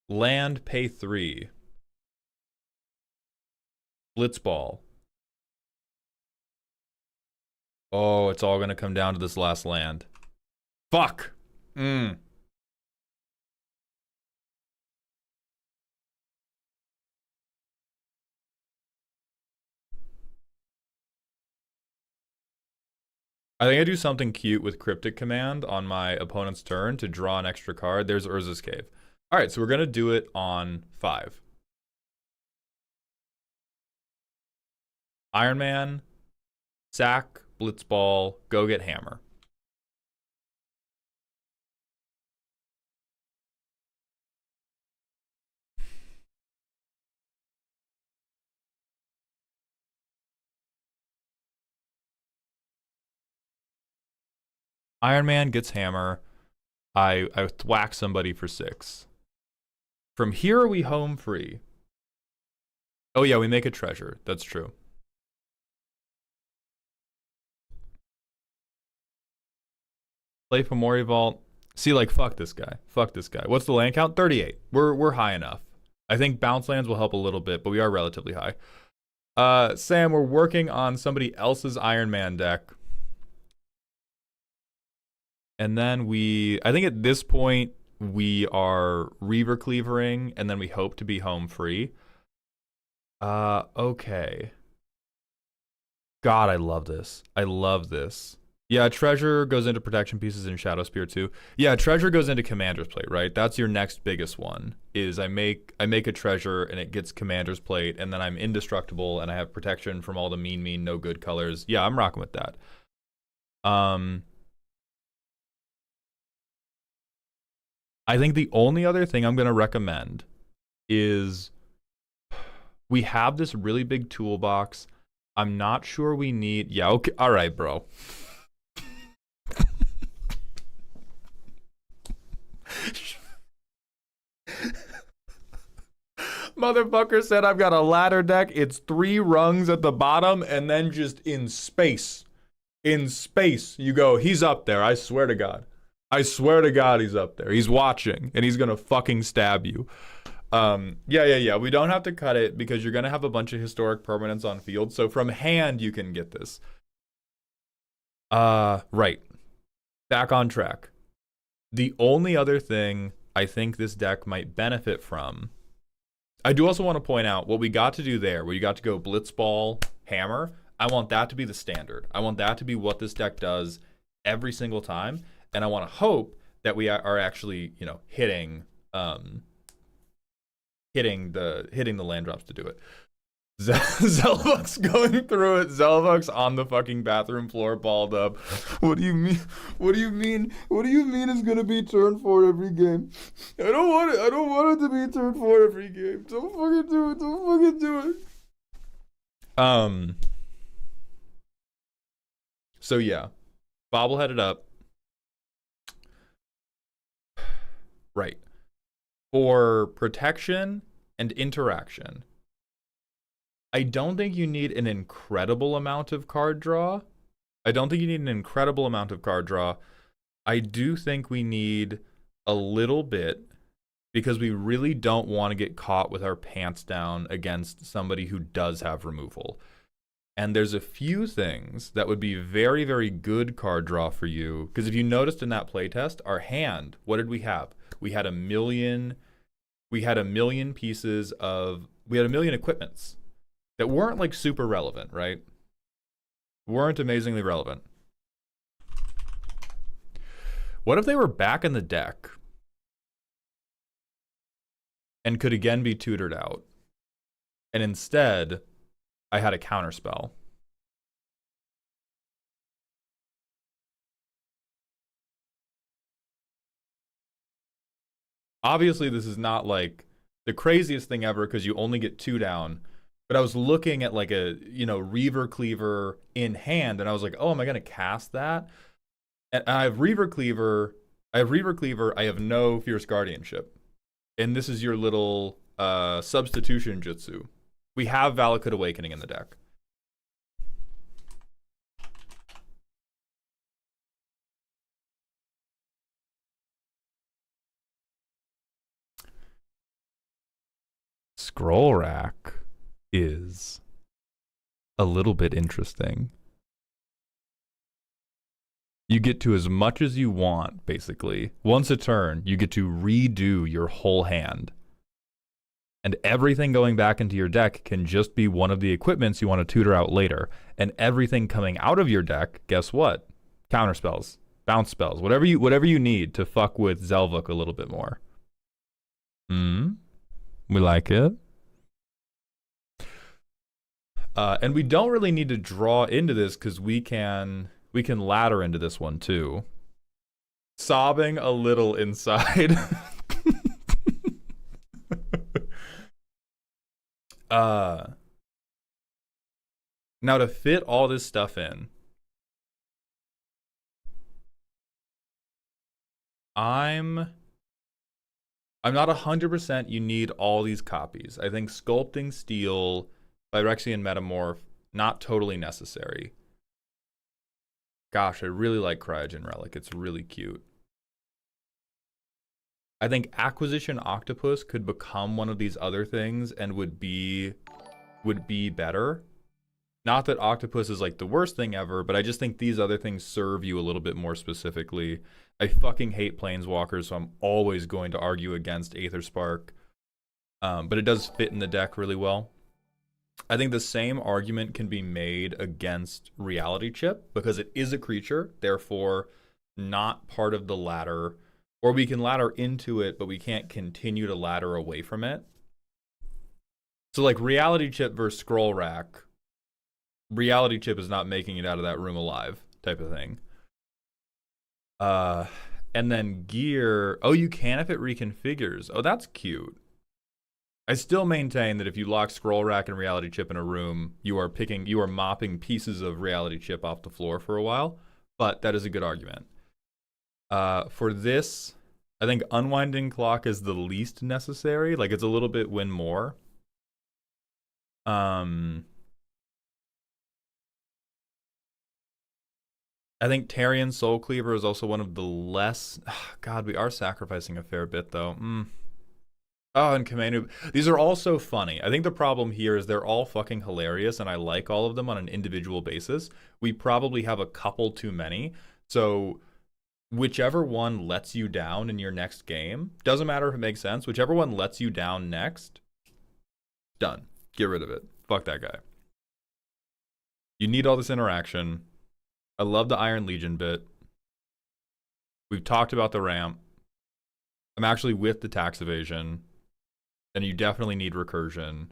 [SPEAKER 1] Land, pay 3. Blitzball. Oh, it's all gonna come down to this last land. Fuck! I think I do something cute with Cryptic Command on my opponent's turn to draw an extra card. There's Urza's Cave. Alright, so we're gonna do it on 5. Iron Man, sack, Blitzball, go get hammer. Iron Man gets hammer. I thwack somebody for 6. From here, are we home free? Oh yeah, we make a treasure. That's true. Play Pomori Vault. See, like, fuck this guy. Fuck this guy. What's the land count? 38. We're high enough. I think bounce lands will help a little bit, but we are relatively high. Sam, we're working on somebody else's Iron Man deck. And then I think at this point, we are Reaver Cleavering, and then we hope to be home free. Okay. God, I love this. I love this. Yeah, Treasure goes into Protection Pieces and Shadow Spear too. Yeah, Treasure goes into Commander's Plate, right? That's your next biggest one, is I make a Treasure and it gets Commander's Plate, and then I'm indestructible and I have protection from all the mean, no good colors. Yeah, I'm rocking with that. I think the only other thing I'm going to recommend is we have this really big toolbox. I'm not sure we need... Yeah, okay. All right, bro. Motherfucker said I've got a ladder deck. It's 3 rungs at the bottom and then just in space. In space, you go, he's up there. I swear to God. I swear to God he's up there. He's watching, and he's gonna fucking stab you. Yeah. We don't have to cut it because you're gonna have a bunch of historic permanents on field. So from hand, you can get this. Right. Back on track. The only other thing I think this deck might benefit from... I do also want to point out what we got to do there, where you got to go Blitzball, Hammer. I want that to be the standard. I want that to be what this deck does every single time. And I want to hope that we are actually, you know, hitting the land drops to do it. Zelvux going through it. Zelvux on the fucking bathroom floor, balled up. What do you mean? What do you mean? What do you mean it's gonna be turn 4 every game? I don't want it. I don't want it to be turn 4 every game. Don't fucking do it. Don't fucking do it. So yeah, bobbleheaded up. Right. For protection and interaction, I don't think you need an incredible amount of card draw. I do think we need a little bit, because we really don't want to get caught with our pants down against somebody who does have removal. And there's a few things that would be very, very good card draw for you. Because if you noticed in that playtest, our hand, what did we have? We had a million pieces of, we had a million equipments that weren't like super relevant, right? Weren't amazingly relevant. What if they were back in the deck and could again be tutored out? And instead, I had a counterspell. Obviously, this is not like the craziest thing ever because you only get 2 down. But I was looking at like a, Reaver Cleaver in hand, and I was like, oh, am I going to cast that? And I have Reaver Cleaver, I have no Fierce Guardianship. And this is your little substitution jutsu. We have Valakut Awakening in the deck. Scroll Rack is a little bit interesting. You get to as much as you want, basically. Once a turn, you get to redo your whole hand. And everything going back into your deck can just be one of the equipments you want to tutor out later. And everything coming out of your deck, guess what? Counter spells, bounce spells, whatever you need to fuck with Zelvuk a little bit more. We like it. And we don't really need to draw into this because we can ladder into this one too. Sobbing a little inside. Now to fit all this stuff in, I'm not 100% you need all these copies. I think Sculpting Steel, Phyrexian Metamorph, not totally necessary. Gosh, I really like Cryogen Relic. It's really cute. I think Acquisition Octopus could become one of these other things and would be better. Not that Octopus is like the worst thing ever, but I just think these other things serve you a little bit more specifically. I fucking hate Planeswalkers, so I'm always going to argue against Aether Spark. But it does fit in the deck really well. I think the same argument can be made against Reality Chip because it is a creature, therefore not part of the ladder. Or we can ladder into it, but we can't continue to ladder away from it. So like Reality Chip versus Scroll Rack, Reality Chip is not making it out of that room alive type of thing. And then Gear, oh, you can if it reconfigures. Oh, that's cute. I still maintain that if you lock Scroll Rack and Reality Chip in a room, you are mopping pieces of Reality Chip off the floor for a while, but that is a good argument. For this, I think Unwinding Clock is the least necessary. Like, it's a little bit win more. I think Tarian Soul Cleaver is also one of the less... God, we are sacrificing a fair bit, though. Oh, and Kamenu. These are all so funny. I think the problem here is they're all fucking hilarious, and I like all of them on an individual basis. We probably have a couple too many. So whichever one lets you down in your next game, doesn't matter if it makes sense, whichever one lets you down next, done. Get rid of it. Fuck that guy. You need all this interaction. I love the Iron Legion bit. We've talked about the ramp. I'm actually with the tax evasion. And you definitely need recursion.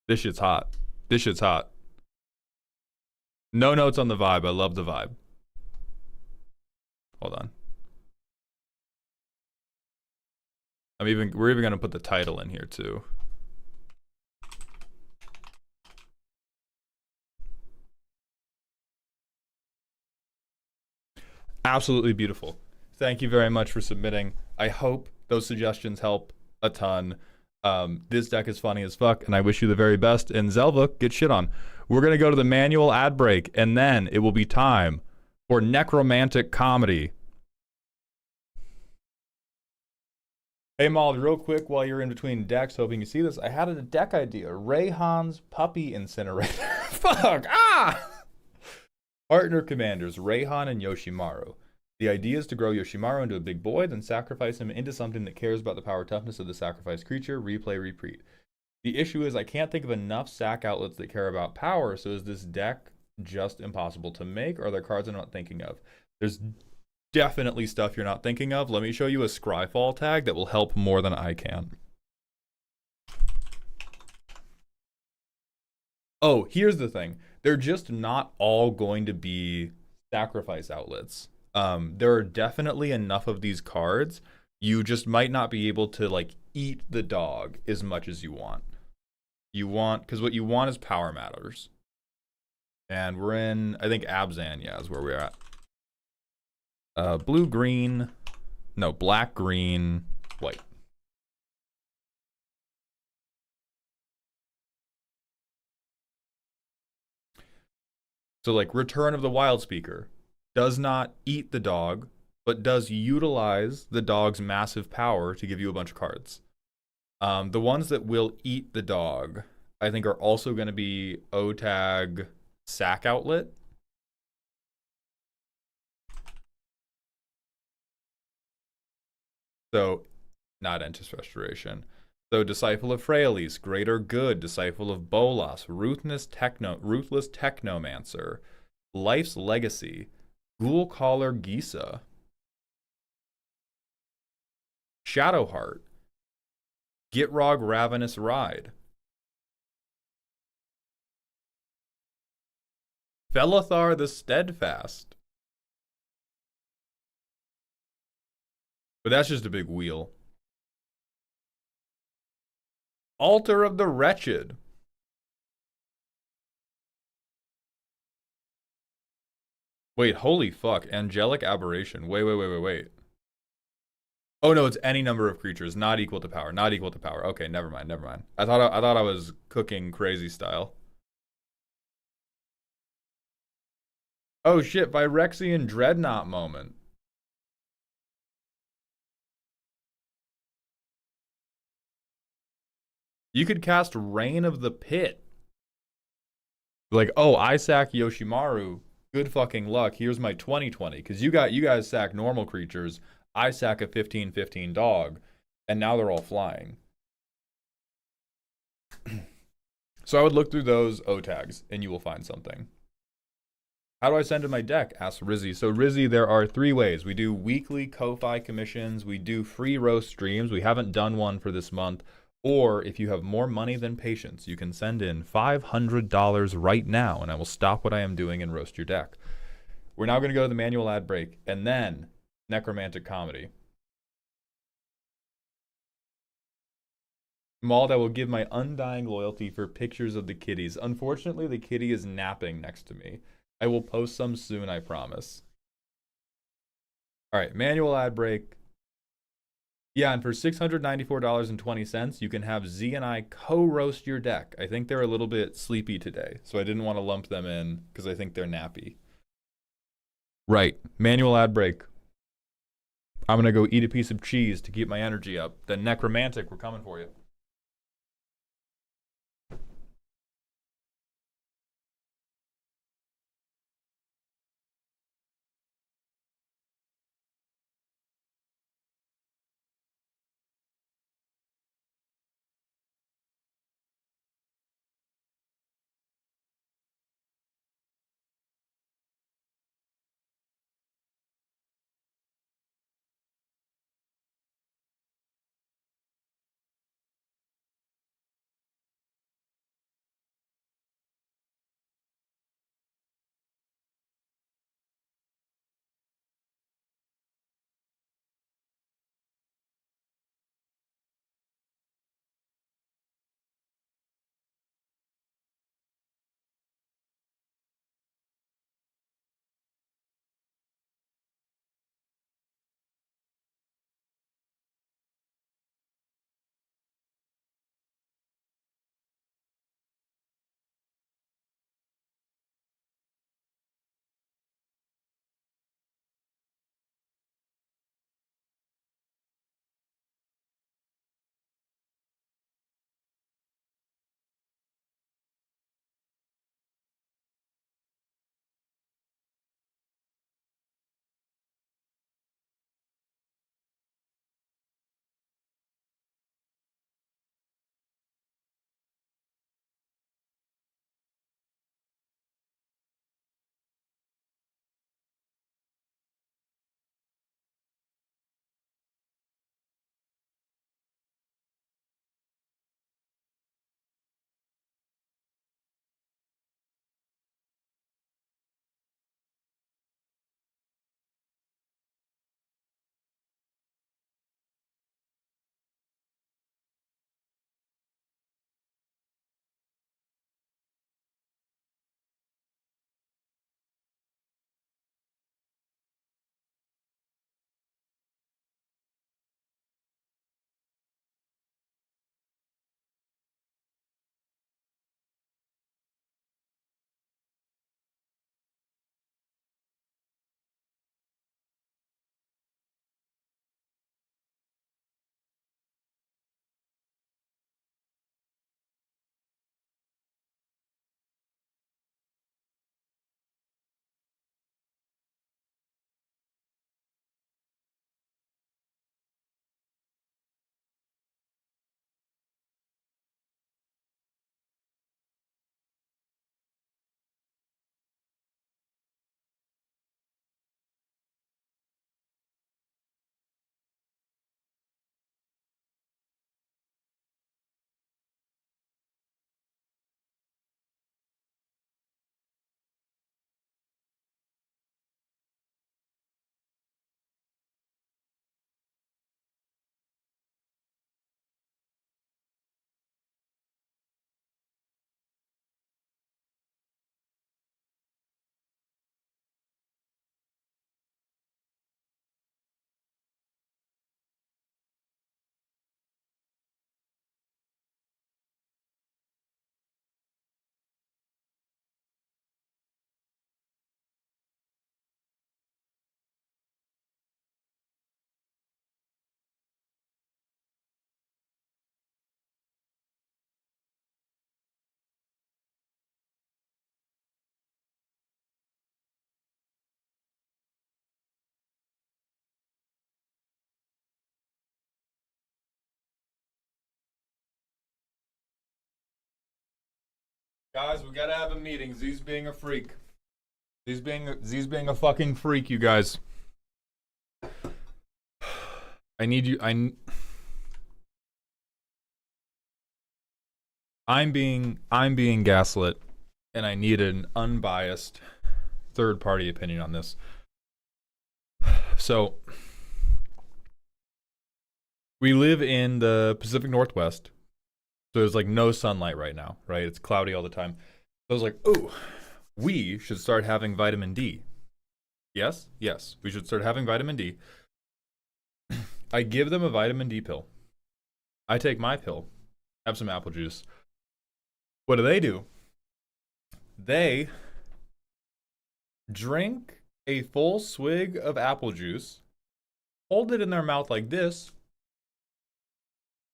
[SPEAKER 1] This shit's hot. This shit's hot. No notes on the vibe. I love the vibe. Hold on. We're even gonna put the title in here too. Absolutely beautiful. Thank you very much for submitting. I hope those suggestions help a ton. This deck is funny as fuck, and I wish you the very best. And Zelvuk, get shit on. We're gonna go to the manual ad break, and then it will be time for Necromantic Comedy. Hey Maul, real quick while you're in between decks, hoping you see this, I had a deck idea. Rayhan's Puppy Incinerator. Fuck! Ah! Partner commanders, Rayhan and Yoshimaru. The idea is to grow Yoshimaru into a big boy, then sacrifice him into something that cares about the power toughness of the sacrificed creature. Replay, repeat. The issue is I can't think of enough sack outlets that care about power, so is this deck just impossible to make, or are there cards I'm not thinking of? There's definitely stuff you're not thinking of. Let me show you a Scryfall tag that will help more than I can. Oh, here's the thing. They're just not all going to be sacrifice outlets. There are definitely enough of these cards. You just might not be able to like eat the dog as much as you want. You want, because what you want is power matters. And we're in, I think Abzan, yeah, is where we're at. Blue, green, no, black, green, white. So like Return of the Wild Speaker does not eat the dog, but does utilize the dog's massive power to give you a bunch of cards. The ones that will eat the dog, I think, are also going to be O-Tag Sack Outlet. So, not Entis Restoration. So, Disciple of Fraelis, Greater Good, Disciple of Bolas, Ruthless Technomancer, Life's Legacy, Ghoul Caller Gisa, Shadowheart, Gitrog Ravenous Ride, Felithar the Steadfast. But that's just a big wheel. Altar of the Wretched. Wait, holy fuck. Angelic Aberration. Wait. Oh no, it's any number of creatures, not equal to power. Not equal to power. Okay, never mind. I thought I was cooking crazy style. Oh shit, Phyrexian Dreadnought moment. You could cast Reign of the Pit. Like, oh, I sack Yoshimaru. Good fucking luck. Here's my 2020. Because you guys sack normal creatures. I sack a 15/15 dog. And now they're all flying. So I would look through those O tags and you will find something. How do I send in my deck? Asked Rizzy. So Rizzy, there are 3 ways. We do weekly Ko-Fi commissions. We do free roast streams. We haven't done one for this month. Or if you have more money than patience, you can send in $500 right now, and I will stop what I am doing and roast your deck. We're now going to go to the manual ad break, and then Necromantic Comedy. Mauled, I will give my undying loyalty for pictures of the kitties. Unfortunately, the kitty is napping next to me. I will post some soon, I promise. All right, manual ad break. Yeah, and for $694.20, you can have Z and I co-roast your deck. I think they're a little bit sleepy today, so I didn't want to lump them in because I think they're nappy. Right, manual ad break. I'm going to go eat a piece of cheese to keep my energy up. Then Necromantic, we're coming for you. Guys, we gotta have a meeting. Z's being a freak. Z's being a fucking freak, you guys. I need you. I'm being gaslit, and I need an unbiased third-party opinion on this. So, we live in the Pacific Northwest, so there's like no sunlight right now, right? It's cloudy all the time. So I was like, ooh, we should start having vitamin D. Yes, we should start having vitamin D. I give them a vitamin D pill. I take my pill, have some apple juice. What do? They drink a full swig of apple juice, hold it in their mouth like this,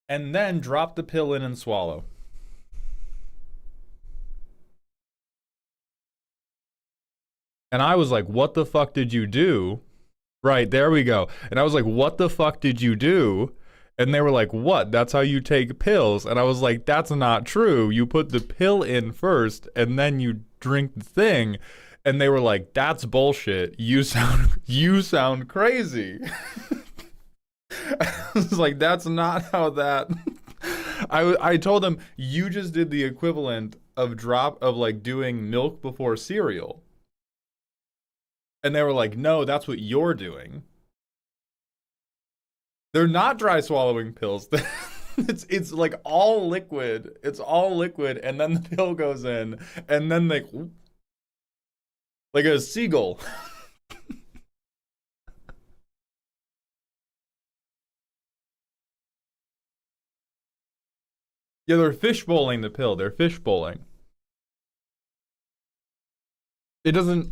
[SPEAKER 1] and then drop the pill in and swallow. And I was like, what the fuck did you do? Right, there we go. And I was like, what the fuck did you do? And they were like, what? That's how you take pills. And I was like, that's not true. You put the pill in first, and then you drink the thing. And they were like, that's bullshit. You sound crazy. I was like, that's not how that... I told them, you just did the equivalent of like doing milk before cereal. And they were like, no, that's what you're doing. They're not dry swallowing pills. It's like all liquid. It's all liquid, and then the pill goes in, and then they... like a seagull. Yeah, they're fishbowling the pill. They're fishbowling. It doesn't...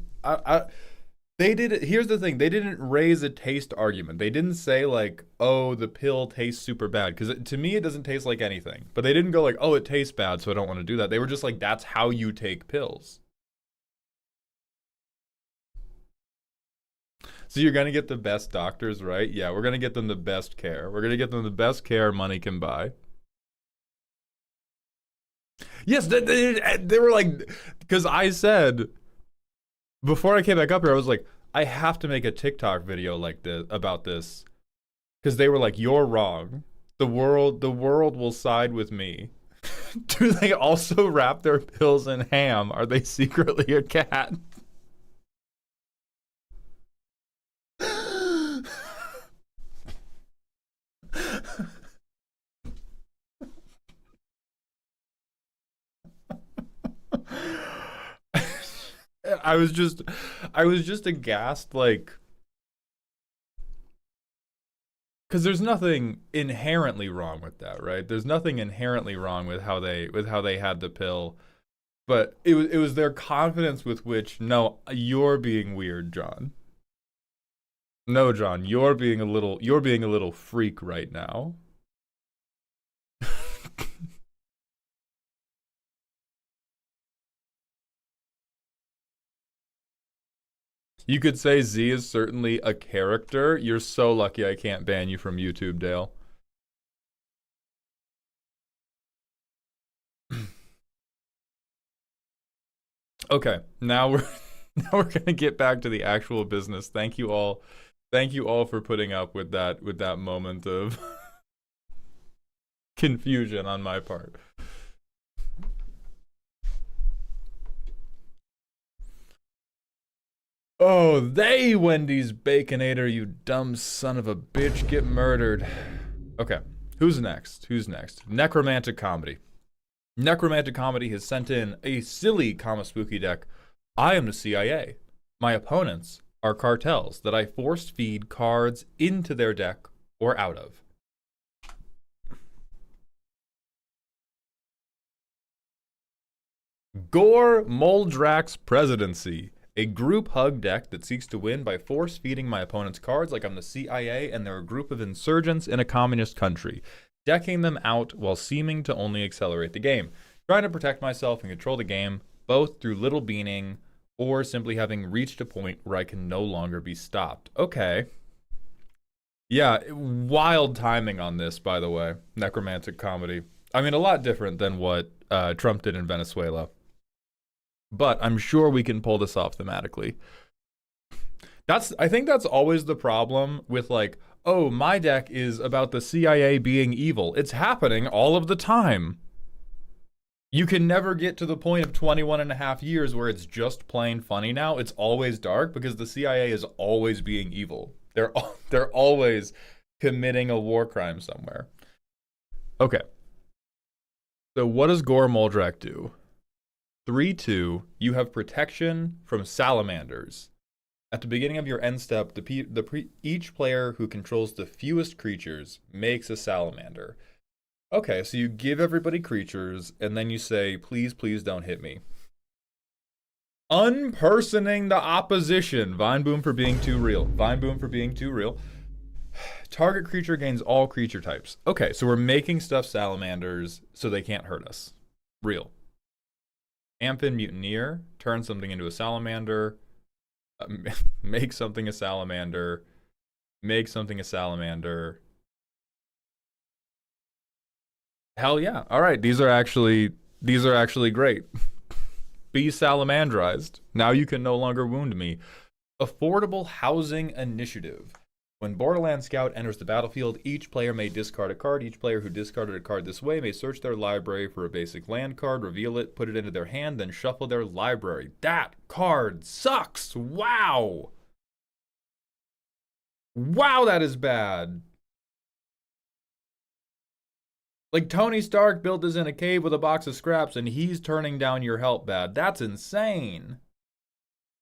[SPEAKER 1] They did it. Here's the thing. They didn't raise a taste argument. They didn't say like, oh, the pill tastes super bad. Because to me, it doesn't taste like anything. But they didn't go like, oh, it tastes bad, so I don't want to do that. They were just like, that's how you take pills. So you're going to get the best doctors, right? Yeah, we're going to get them the best care. We're going to get them the best care money can buy. Yes, they were like, because I said... before I came back up here, I was like, I have to make a TikTok video like this about this, because they were like, "You're wrong. The world will side with me." Do they also wrap their pills in ham? Are they secretly a cat? I was just aghast, like, because there's nothing inherently wrong with that, right? There's nothing inherently wrong with how they had the pill, but it was their confidence with which, no, you're being weird, John. No, John, you're being a little freak right now. You could say Z is certainly a character. You're so lucky I can't ban you from YouTube, Dale. Okay, now we're gonna get back to the actual business. Thank you all for putting up with that moment of confusion on my part. Oh, they Wendy's Baconator, you dumb son of a bitch, get murdered. Okay, who's next? Necromantic Comedy. Necromantic Comedy has sent in a silly Kama Spooky deck. I am the CIA. My opponents are cartels that I force feed cards into their deck or out of. Gore Moldrax Presidency. A group hug deck that seeks to win by force-feeding my opponent's cards like I'm the CIA and they're a group of insurgents in a communist country, decking them out while seeming to only accelerate the game, trying to protect myself and control the game, both through little beaning or simply having reached a point where I can no longer be stopped. Okay. Yeah, wild timing on this, by the way. Necromantic Comedy. I mean, a lot different than what Trump did in Venezuela. but I'm sure we can pull this off thematically. I think that's always the problem with like, oh, my deck is about the CIA being evil. It's happening all of the time. You can never get to the point of 21 and a half years where it's just plain funny now. It's always dark because the CIA is always being evil. They're always committing a war crime somewhere. Okay. So what does Gore Moldrak do? 3/2, you have protection from salamanders. At the beginning of your end step, each player who controls the fewest creatures makes a salamander. Okay, so you give everybody creatures, and then you say, please, please don't hit me. Unpersoning the opposition. Vine Boom for being too real. Vine Boom for being too real. Target creature gains all creature types. Okay, so we're making stuffed salamanders so they can't hurt us. Real. Amphin Mutineer. Turn something into a salamander. Make something a salamander. Make something a salamander. Hell yeah. All right, these are actually great. Be salamandrized. Now you can no longer wound me. Affordable Housing Initiative. When Borderland Scout enters the battlefield, each player may discard a card. Each player who discarded a card this way may search their library for a basic land card, reveal it, put it into their hand, then shuffle their library. That card sucks! Wow! Wow, that is bad. Like, Tony Stark built this in a cave with a box of scraps, and he's turning down your help bad. That's insane.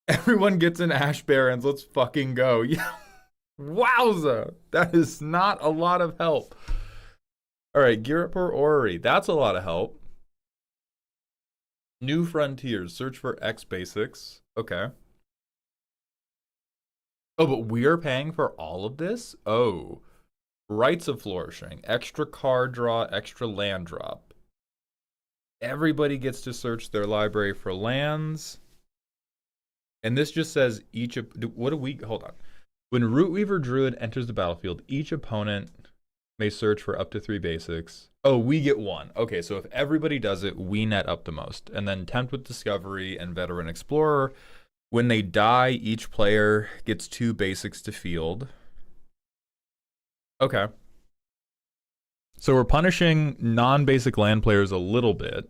[SPEAKER 1] Everyone gets in Ash Barrens. Let's fucking go. Yeah. Wowza. That is not a lot of help. All right, Gear Up for Orrery. That's a lot of help. New Frontiers. Search for X Basics. Okay. Oh, but we're paying for all of this? Oh. Rites of Flourishing. Extra card draw, extra land drop. Everybody gets to search their library for lands. And this just says each... What do we... Hold on. When Rootweaver Druid enters the battlefield, each opponent may search for up to 3 basics. Oh, we get 1. Okay, so if everybody does it, we net up the most. And then Tempt with Discovery and Veteran Explorer. When they die, each player gets 2 basics to field. Okay. So we're punishing non-basic land players a little bit.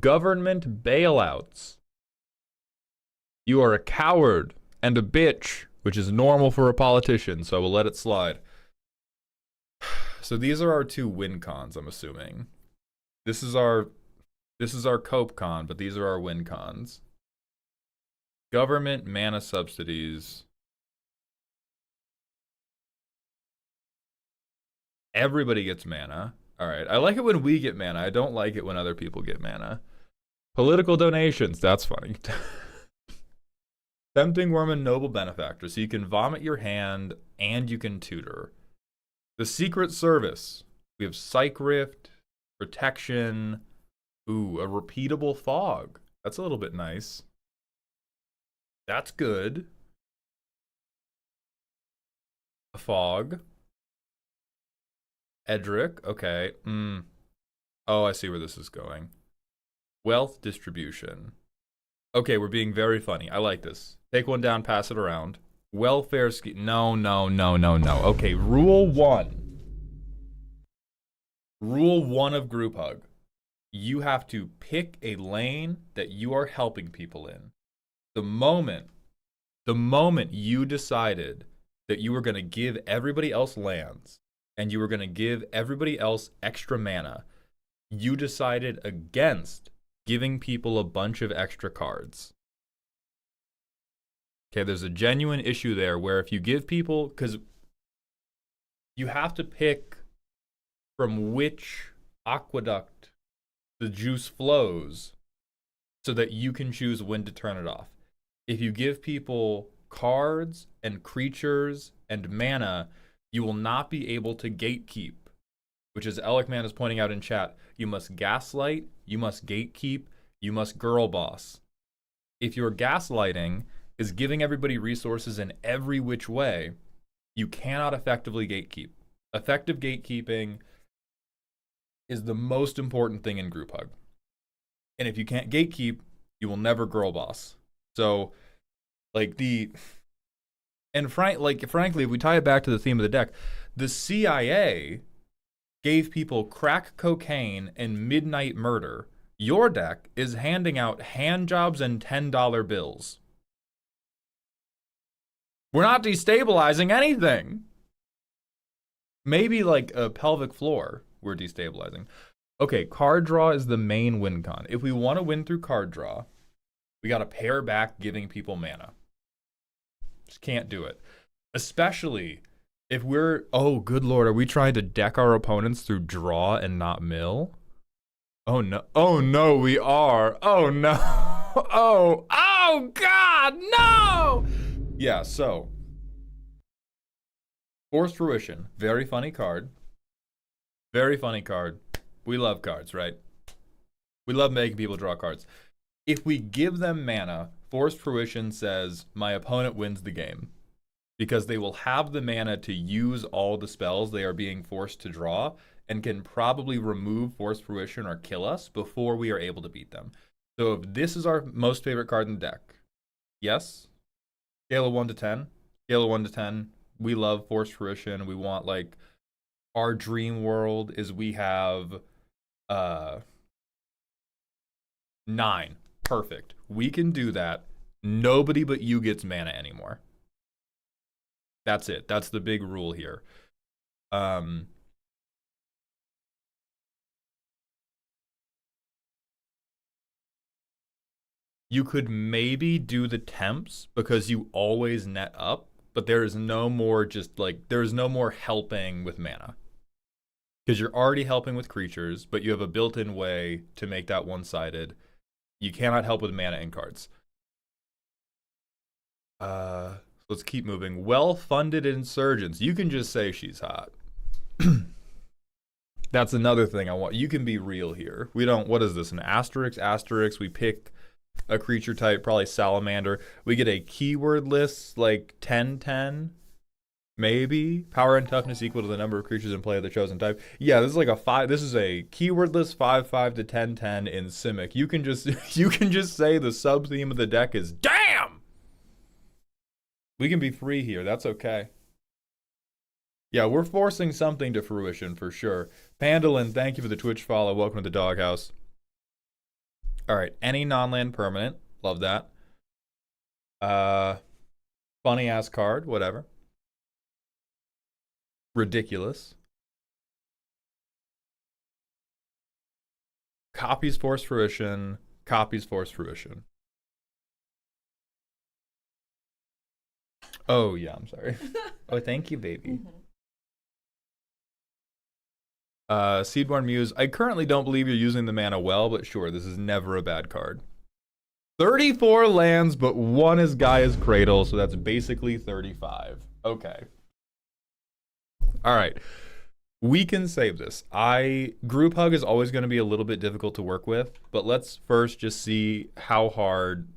[SPEAKER 1] Government bailouts. You are a coward and a bitch, which is normal for a politician, so we'll let it slide. So these are our 2 win cons, I'm assuming. This is our cope con, but these are our win cons. Government mana subsidies. Everybody gets mana. All right. I like it when we get mana. I don't like it when other people get mana. Political donations. That's funny. Tempting Worm and Noble Benefactor. So you can vomit your hand and you can tutor. The Secret Service. We have Psych Rift, Protection. Ooh, a repeatable fog. That's a little bit nice. That's good. A fog. Edric, okay. Oh, I see where this is going. Wealth distribution. Okay, we're being very funny. I like this. Take one down, pass it around. Welfare scheme. No. Okay, rule 1. Rule 1 of Group Hug. You have to pick a lane that you are helping people in. The moment you decided that you were going to give everybody else lands, and you were going to give everybody else extra mana, you decided against giving people a bunch of extra cards. Okay, there's a genuine issue there where if you give people, because you have to pick from which aqueduct the juice flows so that you can choose when to turn it off. If you give people cards and creatures and mana, you will not be able to gatekeep, which as Elikman is pointing out in chat, you must gaslight, you must gatekeep, you must girl boss. If your gaslighting is giving everybody resources in every which way, you cannot effectively gatekeep. Effective gatekeeping is the most important thing in Group Hug. And if you can't gatekeep, You will never girl boss. So, like frankly, if we tie it back to the theme of the deck, the CIA gave people crack cocaine and midnight murder. Your deck is handing out hand jobs and $10 bills. We're not destabilizing anything. Maybe like a pelvic floor we're destabilizing. Okay, card draw is the main win con. If we want to win through card draw, we got to pair back giving people mana. Just can't do it. Especially if we're... Oh, good lord, are we trying to deck our opponents through draw and not mill? Oh, no. Oh, no, we are. Oh, no. Oh, God, no! Yeah, so... Forced Fruition. Very funny card. Very funny card. We love cards, right? We love making people draw cards. If we give them mana, Forced Fruition says, my opponent wins the game. Because they will have the mana to use all the spells they are being forced to draw, and can probably remove Forced Fruition or kill us before we are able to beat them. So if this is our most favorite card in the deck, yes? Scale of 1 to 10? Scale of 1 to 10. We love Forced Fruition. We want, like, our dream world is we have 9. Perfect. We can do that. Nobody but you gets mana anymore. That's it. That's the big rule here. You could maybe do the temps because you always net up, but there is no more helping with mana. Because you're already helping with creatures, but you have a built-in way to make that one-sided. You cannot help with mana and cards. Let's keep moving. Well-funded insurgents. You can just say she's hot. That's another thing I want. You can be real here. We don't... What is this? An asterisk? Asterisk. We pick a creature type, probably salamander. We get a keyword list, like 10-10. Maybe. Power and toughness equal to the number of creatures in play of the chosen type. Yeah, this is like a 5. This is a keyword list 5-5 to 10-10 in Simic. You can just say the sub-theme of the deck is damn! We can be free here. That's okay. Yeah, we're forcing something to fruition for sure. Pandalin, thank you for the Twitch follow. Welcome to the doghouse. All right, any non-land permanent. Love that. Funny ass card, whatever. Ridiculous. Copies Forced Fruition. Copies Forced Fruition. Oh, yeah, I'm sorry. Oh, thank you, baby. Seedborn Muse. I currently don't believe you're using the mana well, but sure, this is never a bad card. 34 lands, but 1 is Gaia's Cradle, so that's basically 35. Okay. All right. We can save this. Group Hug is always going to be a little bit difficult to work with, but let's first just see how hard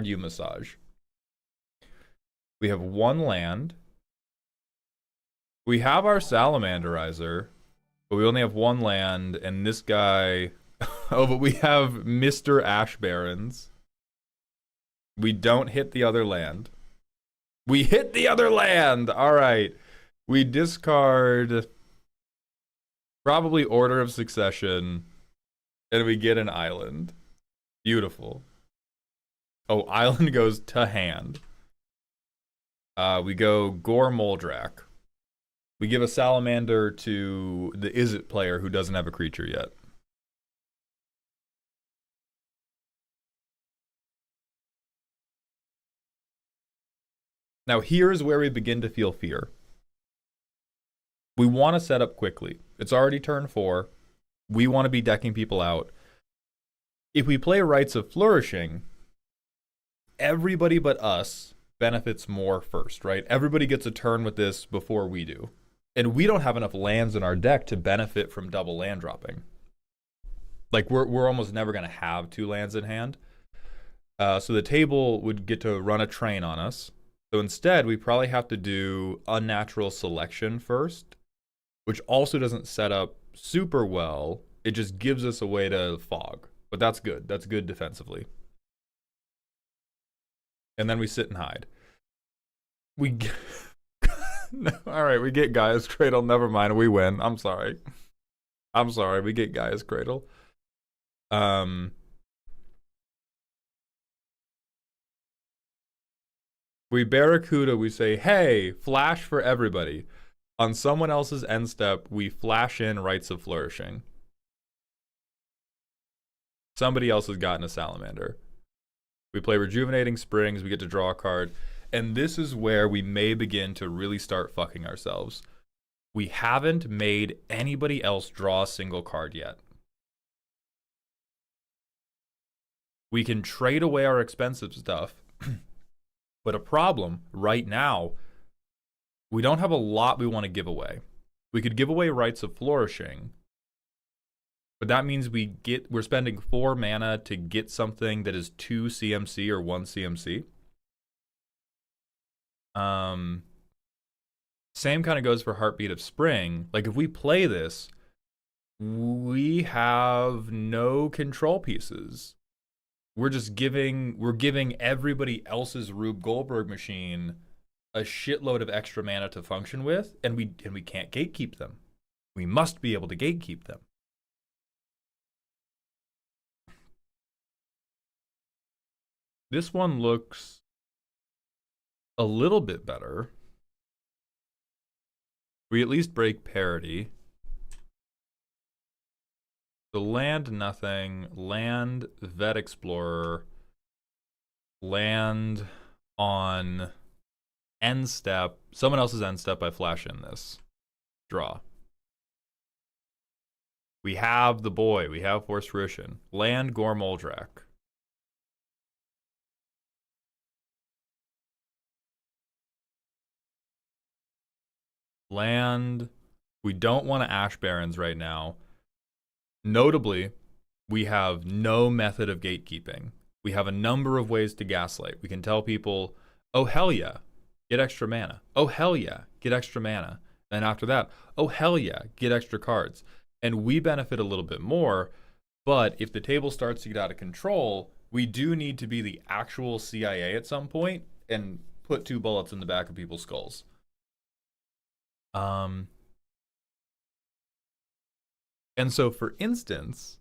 [SPEAKER 1] you massage. We have 1 land. We have our Salamanderizer, but we only have 1 land, and this guy... Oh, but we have Mr. Ash Barrens. We don't hit the other land. We hit the other land! All right. We discard probably Order of Succession, and we get an island. Beautiful. Oh, island goes to hand. We go Gore Moldrak. We give a Salamander to the Izzet player who doesn't have a creature yet. Now here's where we begin to feel fear. We want to set up quickly. It's already turn 4. We want to be decking people out. If we play Rites of Flourishing, everybody but us benefits more first, right? Everybody gets a turn with this before we do. And we don't have enough lands in our deck to benefit from double land dropping. Like, we're almost never going to have 2 lands in hand. So the table would get to run a train on us. So instead, we probably have to do Unnatural Selection first, which also doesn't set up super well. It just gives us a way to fog. But that's good. That's good defensively. And then we sit and hide. We no, all right, we get Gaia's Cradle. Never mind, we win. I'm sorry. We get Gaia's Cradle. We Barracuda, we say, hey, flash for everybody. On someone else's end step, we flash in Rites of Flourishing. Somebody else has gotten a Salamander. We play Rejuvenating Springs, we get to draw a card. And this is where we may begin to really start fucking ourselves. We haven't made anybody else draw a single card yet. We can trade away our expensive stuff. But a problem right now, we don't have a lot we want to give away. We could give away Rites of Flourishing, but that means we're spending 4 mana to get something that is 2 CMC or 1 CMC. Same kind of goes for Heartbeat of Spring. Like, if we play this, we have no control pieces. We're giving everybody else's Rube Goldberg machine a shitload of extra mana to function with, and we can't gatekeep them. We must be able to gatekeep them. This one looks a little bit better. We at least break parity. The land nothing, land Vet Explorer, land on end step, someone else's end step, I flash in this. Draw. We have the boy, we have Force Fruition. Land Gormoldrak. Land, we don't want to Ash Barrens right now. Notably, we have no method of gatekeeping. We have a number of ways to gaslight. We can tell people, oh hell yeah, get extra mana. Oh hell yeah, get extra mana. And after that, oh hell yeah, get extra cards. And we benefit a little bit more, but if the table starts to get out of control, we do need to be the actual CIA at some point and put 2 bullets in the back of people's skulls. And so, for instance,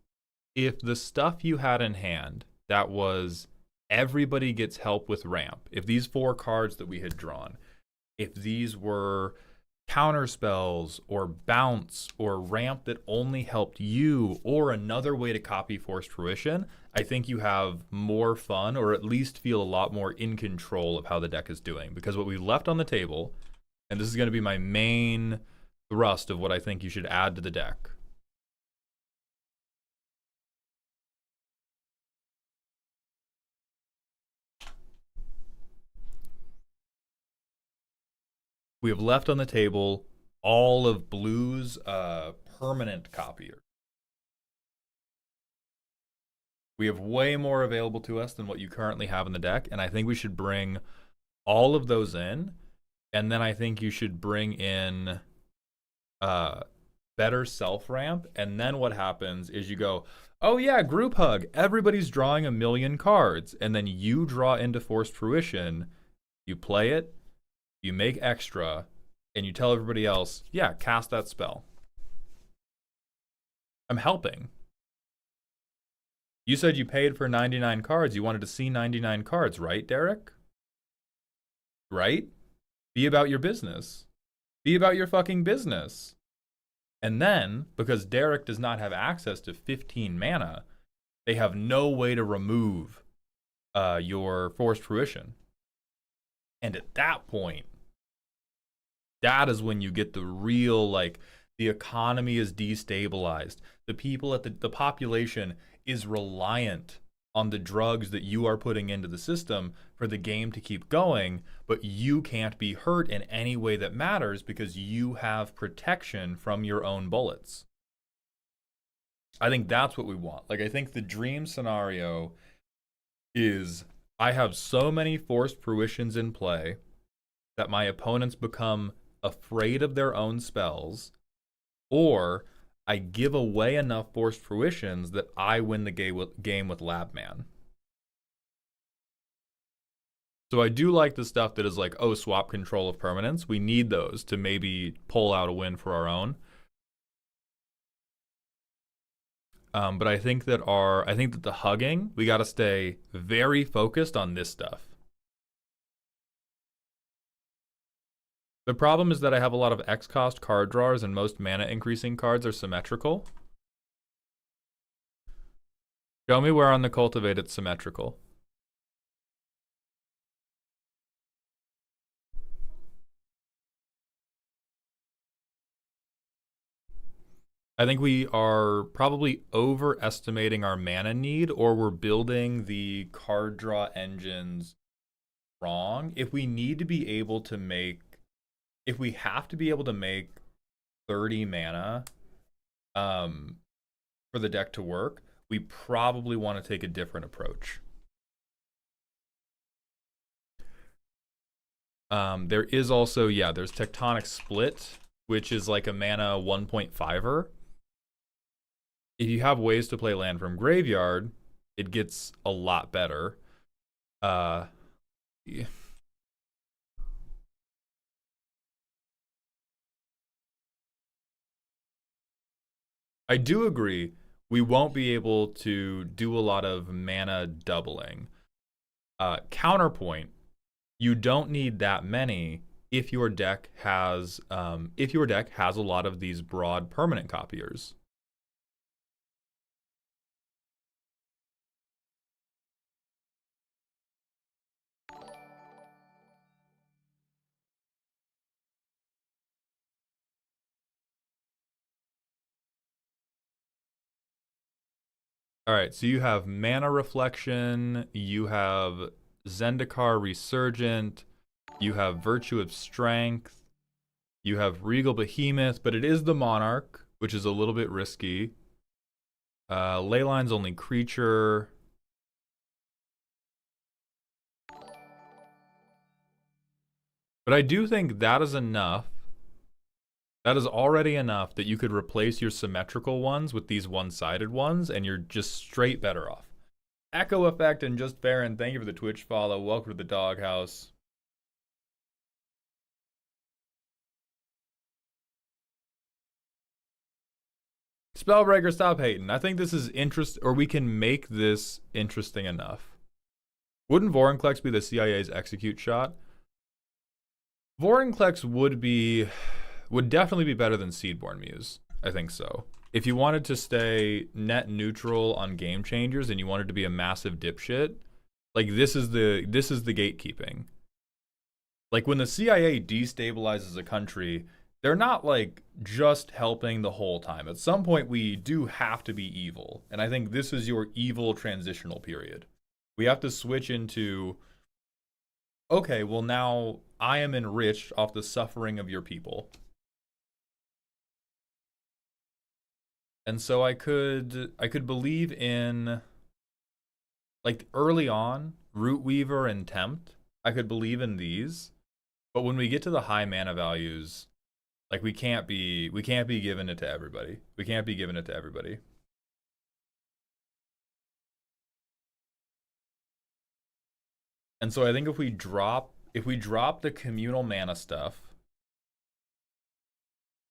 [SPEAKER 1] if the stuff you had in hand that was everybody gets help with ramp, if these 4 cards that we had drawn, if these were counter spells or bounce or ramp that only helped you or another way to copy Forced Fruition, I think you have more fun or at least feel a lot more in control of how the deck is doing. Because what we left on the table, and this is going to be my main thrust of what I think you should add to the deck. We have left on the table all of Blue's permanent copier. We have way more available to us than what you currently have in the deck, and I think we should bring all of those in, and then I think you should bring in better self-ramp, and then what happens is you go, oh yeah, group hug, everybody's drawing 1,000,000 cards, and then you draw into Forced Fruition, you play it, you make extra, and you tell everybody else, yeah, cast that spell. I'm helping. You said you paid for 99 cards. You wanted to see 99 cards, right, Derek? Right? Be about your business. Be about your fucking business. And then, because Derek does not have access to 15 mana, they have no way to remove your Forced Fruition. And at that point, that is when you get the real, like, the economy is destabilized. The people at the population is reliant on the drugs that you are putting into the system for the game to keep going, but you can't be hurt in any way that matters because you have protection from your own bullets. I think that's what we want. Like, I think the dream scenario is I have so many Forced Fruitions in play that my opponents become afraid of their own spells, or I give away enough forced fruitions that I win the game with Labman. So I do like the stuff that is like, oh, swap control of permanence. We need those to maybe pull out a win for our own. But I think that the hugging, we got to stay very focused on this stuff. The problem is that I have a lot of X cost card drawers and most mana increasing cards are symmetrical. Show me where on the cultivate it's symmetrical. I think we are probably overestimating our mana need, or we're building the card draw engines wrong. If we need to be able to make, if we have to be able to make 30 mana for the deck to work, we probably want to take a different approach. There is also, yeah, there's Tectonic Split, which is like a mana 1.5er. If you have ways to play land from graveyard, it gets a lot better. Yeah. I do agree. We won't be able to do a lot of mana doubling. Counterpoint, you don't need that many if your deck has a lot of these broad permanent copiers. All right, so you have Mana Reflection, you have Zendikar Resurgent, you have Virtue of Strength, you have Regal Behemoth, but it is the Monarch, which is a little bit risky. Leyline's only creature. But I do think that is enough. That is already enough that you could replace your symmetrical ones with these one-sided ones, and you're just straight better off. Echo Effect and Just Baron, thank you for the Twitch follow. Welcome to the doghouse. Spellbreaker, stop hating. I think this is or we can make this interesting enough. Wouldn't Vorinclex be the CIA's execute shot? Vorinclex would definitely be better than Seedborn Muse. I think so. If you wanted to stay net neutral on game changers and you wanted to be a massive dipshit, like this is the gatekeeping. Like when the CIA destabilizes a country, they're not like just helping the whole time. At some point we do have to be evil. And I think this is your evil transitional period. We have to switch into, okay, well now I am enriched off the suffering of your people. And so I could believe in, like early on, Root Weaver and Tempt. I could believe in these, but when we get to the high mana values, like we can't be giving it to everybody. We can't be giving it to everybody. And so I think if we drop the communal mana stuff,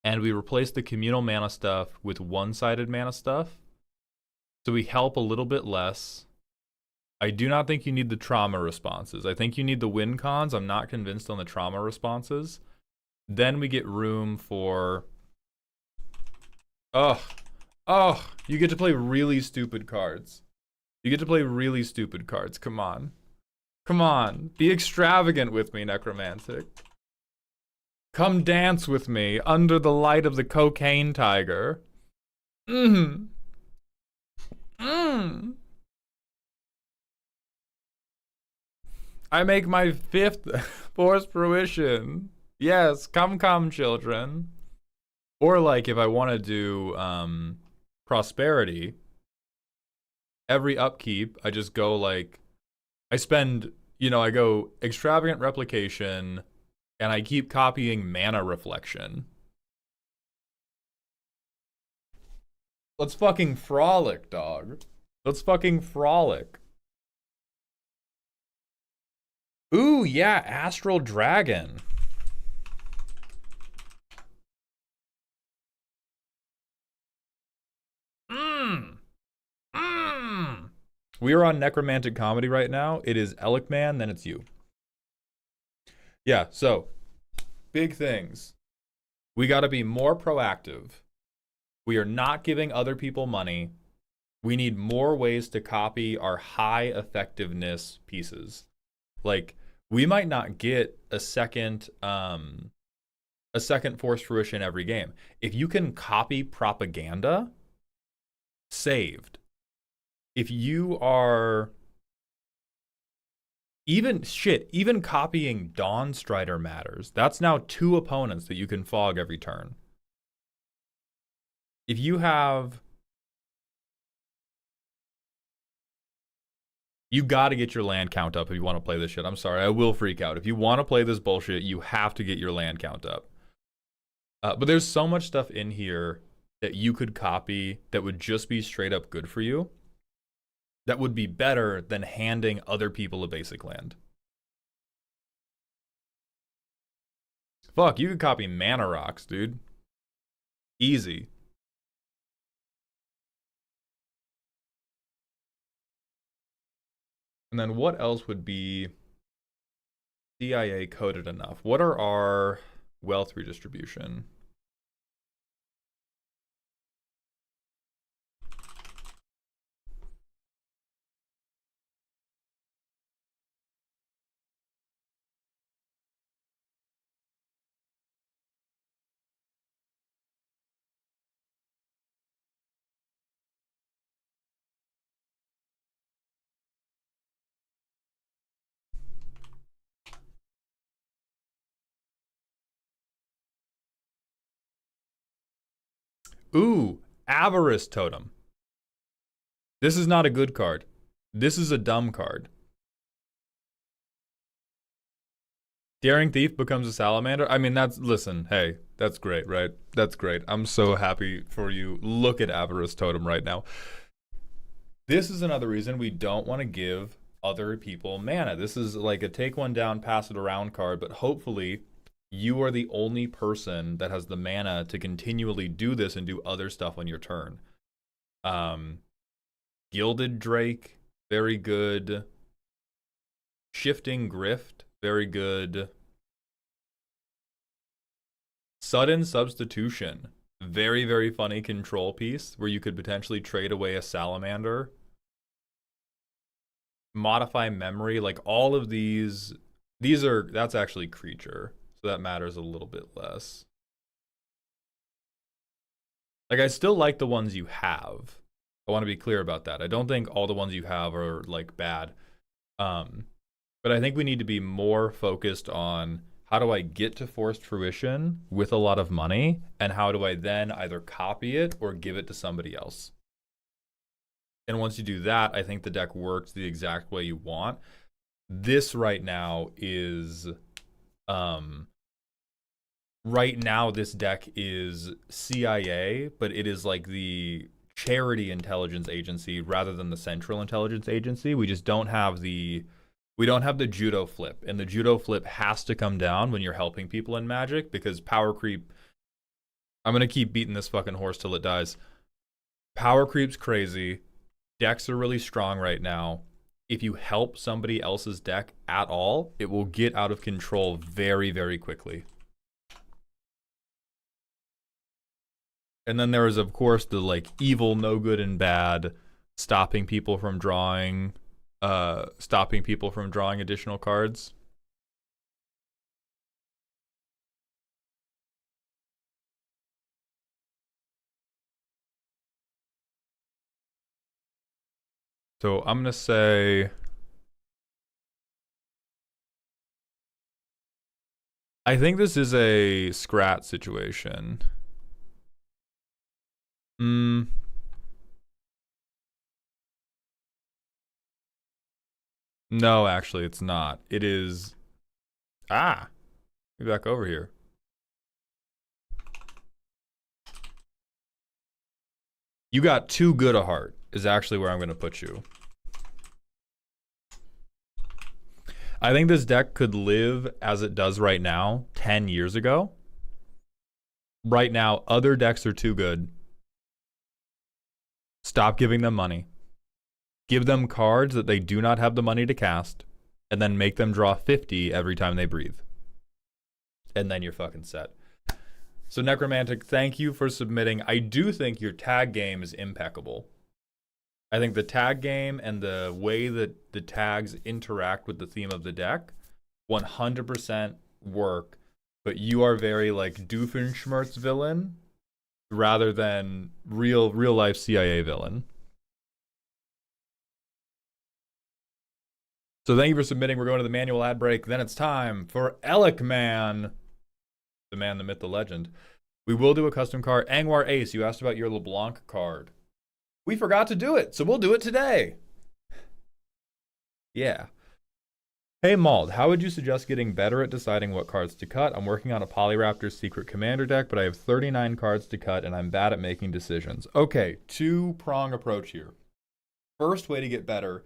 [SPEAKER 1] and we replace the communal mana stuff with one-sided mana stuff, so we help a little bit less. I do not think you need the trauma responses. I think you need the win cons. I'm not convinced on the trauma responses. Then we get room for... you get to play really stupid cards. You get to play really stupid cards. Come on. Come on. Be extravagant with me, Necromantic. Come dance with me under the light of the cocaine tiger. I make my 5th forced fruition. Yes, come, children. Or like if I want to do prosperity, every upkeep, I just go like, I go extravagant replication, and I keep copying Mana Reflection. Let's fucking frolic, dog. Let's fucking frolic. Ooh, yeah, Astral Dragon. Mmm. Mmm. We are on Necromantic Comedy right now. It is Elikman, then it's you. Yeah, so big things. We got to be more proactive. We are not giving other people money. We need more ways to copy our high effectiveness pieces. Like, we might not get a second forced fruition every game. If you can copy propaganda, saved. If you are even copying Dawn Strider matters. That's now 2 opponents that you can fog every turn. If you have, you got to get your land count up if you want to play this shit. I'm sorry, I will freak out. If you want to play this bullshit, you have to get your land count up. But there's so much stuff in here that you could copy that would just be straight up good for you. That would be better than handing other people a basic land. Fuck, you could copy mana rocks, dude. Easy. And then what else would be CIA coded enough? What are our wealth redistribution? Ooh, Avarice Totem. This is not a good card. This is a dumb card. Daring Thief becomes a Salamander. I mean, listen, hey, that's great, right? That's great. I'm so happy for you. Look at Avarice Totem right now. This is another reason we don't want to give other people mana. This is like a take one down, pass it around card, but hopefully you are the only person that has the mana to continually do this and do other stuff on your turn. Gilded Drake, very good. Shifting Grift, very good. Sudden Substitution, very, very funny control piece where you could potentially trade away a Salamander. Modify Memory, like all of these that's actually creature. So that matters a little bit less. Like, I still like the ones you have. I want to be clear about that. I don't think all the ones you have are, like, bad. But I think we need to be more focused on how do I get to forced fruition with a lot of money, and how do I then either copy it or give it to somebody else. And once you do that, I think the deck works the exact way you want. This right now is... right now, this deck is CIA, but it is like the charity intelligence agency rather than the central intelligence agency. We just don't have the judo flip, and the judo flip has to come down when you're helping people in Magic, because power creep, I'm gonna keep beating this fucking horse till it dies. Power creep's crazy. Decks are really strong right now. If you help somebody else's deck at all, it will get out of control very, very quickly. And then there is, of course, the like evil, no good, and bad, stopping people from drawing additional cards. So I'm gonna say, I think this is a Scrat situation. No, actually, it's not. It is... Ah! Get back over here. You got too good a heart is actually where I'm going to put you. I think this deck could live as it does right now 10 years ago. Right now, other decks are too good. Stop giving them money. Give them cards that they do not have the money to cast, and then make them draw 50 every time they breathe. And then you're fucking set. So Necromantic, thank you for submitting. I do think your tag game is impeccable. I think the tag game and the way that the tags interact with the theme of the deck 100% work, but you are very like Doofenshmirtz villain rather than real life CIA villain. So thank you for submitting. We're going to the manual ad break. Then it's time for Alec Man, the man, the myth, the legend. We will do a custom card. Angwar Ace, you asked about your LeBlanc card. We forgot to do it, so we'll do it today. Yeah. Hey Mald, how would you suggest getting better at deciding what cards to cut? I'm working on a Polyraptor Secret Commander deck, but I have 39 cards to cut and I'm bad at making decisions. Okay, two-prong approach here. First way to get better,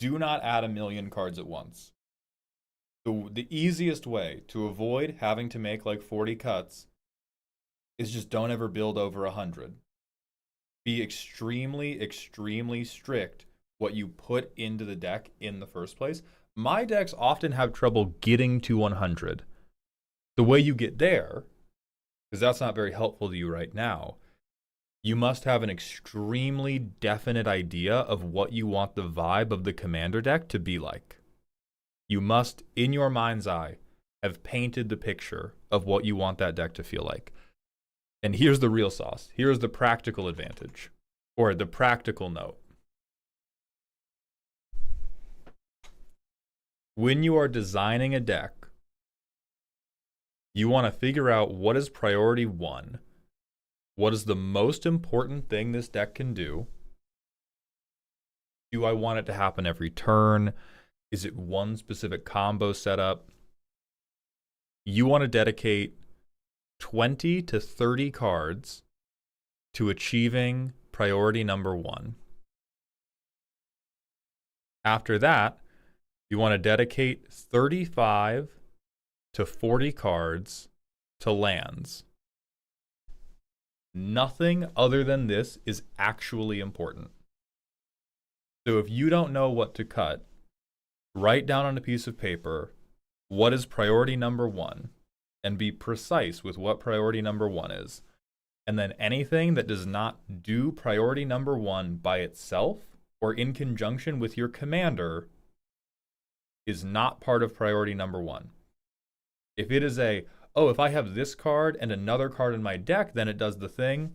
[SPEAKER 1] do not add 1,000,000 cards at once. The easiest way to avoid having to make like 40 cuts is just don't ever build over 100. Be extremely, extremely strict what you put into the deck in the first place. My decks often have trouble getting to 100. The way you get there, because that's not very helpful to you right now, you must have an extremely definite idea of what you want the vibe of the commander deck to be like. You must, in your mind's eye, have painted the picture of what you want that deck to feel like. And here's the real sauce. Here's the practical advantage, or the practical note. When you are designing a deck, you want to figure out what is priority 1. What is the most important thing this deck can do? Do I want it to happen every turn? Is it one specific combo setup? You want to dedicate 20 to 30 cards to achieving priority number 1. After that, you want to dedicate 35 to 40 cards to lands. Nothing other than this is actually important. So if you don't know what to cut, write down on a piece of paper what is priority number 1 and be precise with what priority number 1 is. And then anything that does not do priority number 1 by itself or in conjunction with your commander is not part of priority number 1. If it is if I have this card and another card in my deck, then it does the thing.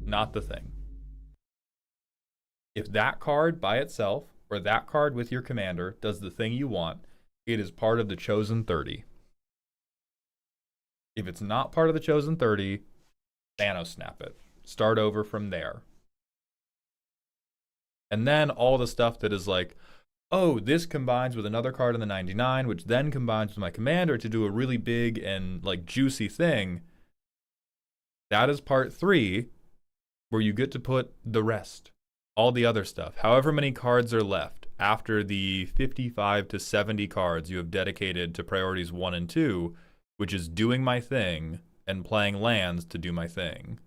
[SPEAKER 1] Not the thing. If that card by itself or that card with your commander does the thing you want, it is part of the chosen 30. If it's not part of the chosen 30, Thanos snap it. Start over from there. And then all the stuff that is like, oh, this combines with another card in the 99, which then combines with my commander to do a really big and like juicy thing. That is part 3, where you get to put the rest, all the other stuff. However many cards are left after the 55 to 70 cards you have dedicated to priorities 1 and 2, which is doing my thing and playing lands to do my thing.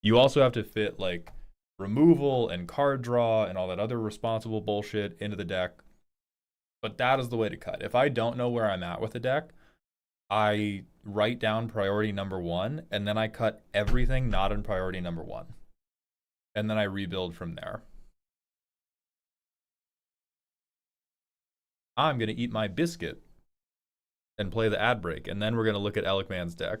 [SPEAKER 1] You also have to fit like removal and card draw and all that other responsible bullshit into the deck. But that is the way to cut. If I don't know where I'm at with the deck, I write down priority number 1 and then I cut everything not in priority number 1. And then I rebuild from there. I'm going to eat my biscuit and play the ad break, and then we're going to look at Alec Man's deck.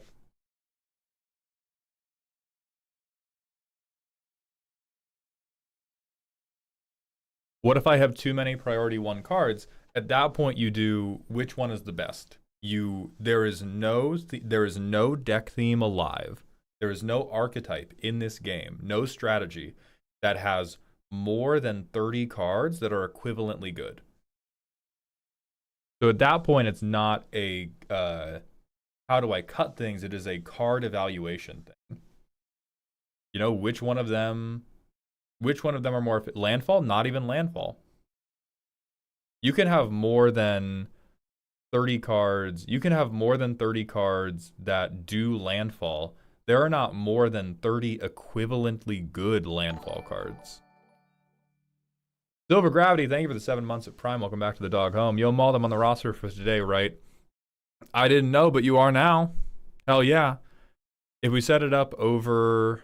[SPEAKER 1] What if I have too many priority 1 cards? At that point, you do which one is the best. There is no deck theme alive. There is no archetype in this game, no strategy that has more than 30 cards that are equivalently good. So at that point, it's not a how do I cut things? It is a card evaluation thing. You know, which one of them are more landfall? Not even landfall. You can have more than 30 cards. You can have more than 30 cards that do landfall. There are not more than 30 equivalently good landfall cards. Silver Gravity, thank you for the 7 months at Prime. Welcome back to the dog home. Yo, Maul, I'm on the roster for today, right? I didn't know, but you are now. Hell yeah. If we set it up over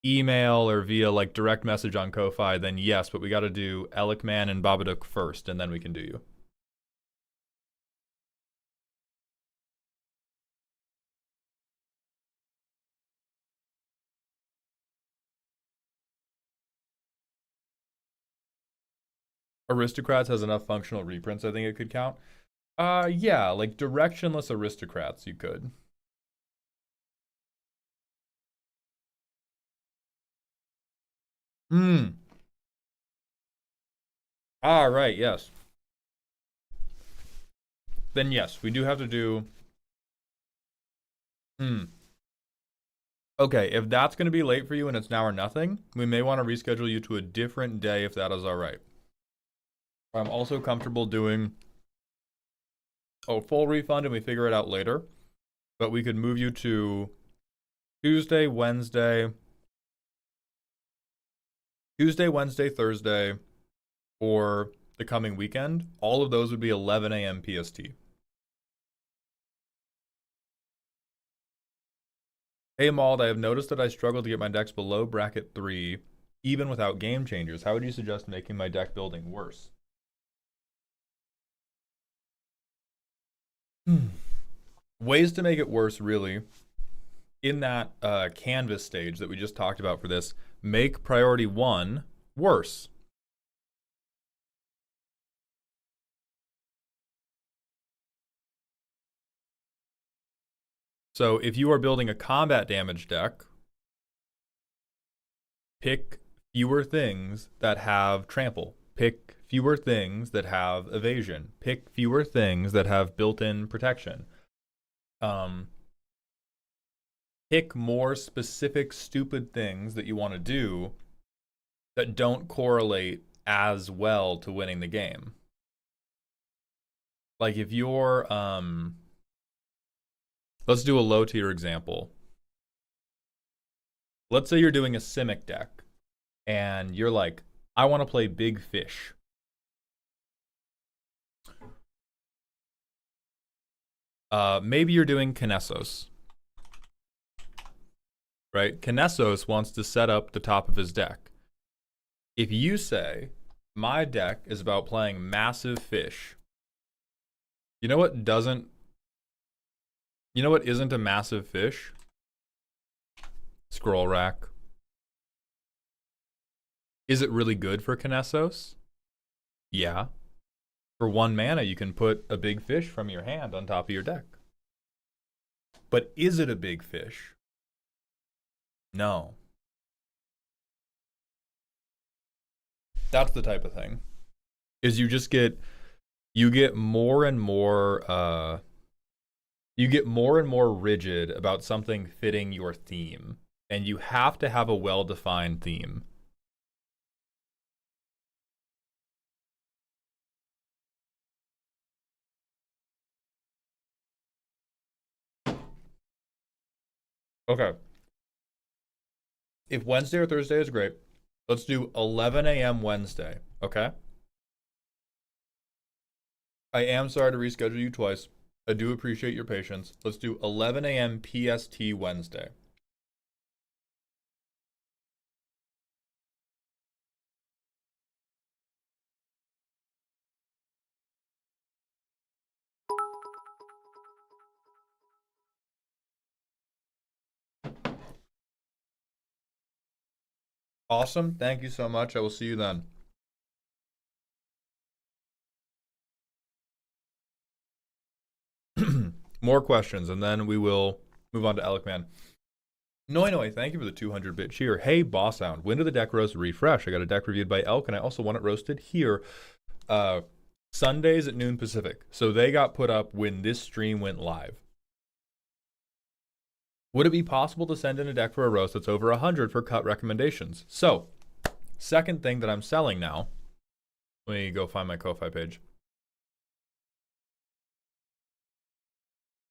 [SPEAKER 1] email or via like direct message on Ko-Fi, then yes, but we got to do Elikman and Babadook first, and then we can do you. Aristocrats has enough functional reprints, I think it could count. Yeah, like directionless Aristocrats, you could. Ah, right, yes. Then yes, we do have to do... Okay, if that's going to be late for you and it's now or nothing, we may want to reschedule you to a different day if that is alright. I'm also comfortable doing a full refund and we figure it out later. But we could move you to Tuesday, Wednesday, Thursday, or the coming weekend. All of those would be 11 a.m. PST. Hey Mauled, I have noticed that I struggle to get my decks below bracket 3, even without game changers. How would you suggest making my deck building worse? Ways to make it worse, really. In that canvas stage that we just talked about for this, make priority 1 worse. So if you are building a combat damage deck, pick fewer things that have trample. Pick fewer things that have evasion. Pick fewer things that have built-in protection. Pick more specific stupid things that you want to do that don't correlate as well to winning the game. Like if you're let's do a low tier example. Let's say you're doing a Simic deck and you're like, I want to play big fish. Maybe you're doing Kinesos. Right? Kinesos wants to set up the top of his deck. If you say, my deck is about playing massive fish, you know what isn't a massive fish? Scroll Rack. Is it really good for Kinesos? Yeah. For 1 mana, you can put a big fish from your hand on top of your deck. But is it a big fish? No. That's the type of thing. Is you get more and more rigid about something fitting your theme. And you have to have a well-defined theme. Okay. If Wednesday or Thursday is great, let's do 11 a.m. Wednesday, okay? I am sorry to reschedule you twice. I do appreciate your patience. Let's do 11 a.m. PST Wednesday. Awesome. Thank you so much. I will see you then. More questions, and then we will move on to Elikman. Noi, thank you for the 200-bit cheer. Hey, Boss Sound, when did the deck roast refresh? I got a deck reviewed by Elk, and I also want it roasted here. Sundays at noon Pacific. So they got put up when this stream went live. Would it be possible to send in a deck for a roast that's over 100 for cut recommendations? So, second thing that I'm selling now. Let me go find my Ko-Fi page.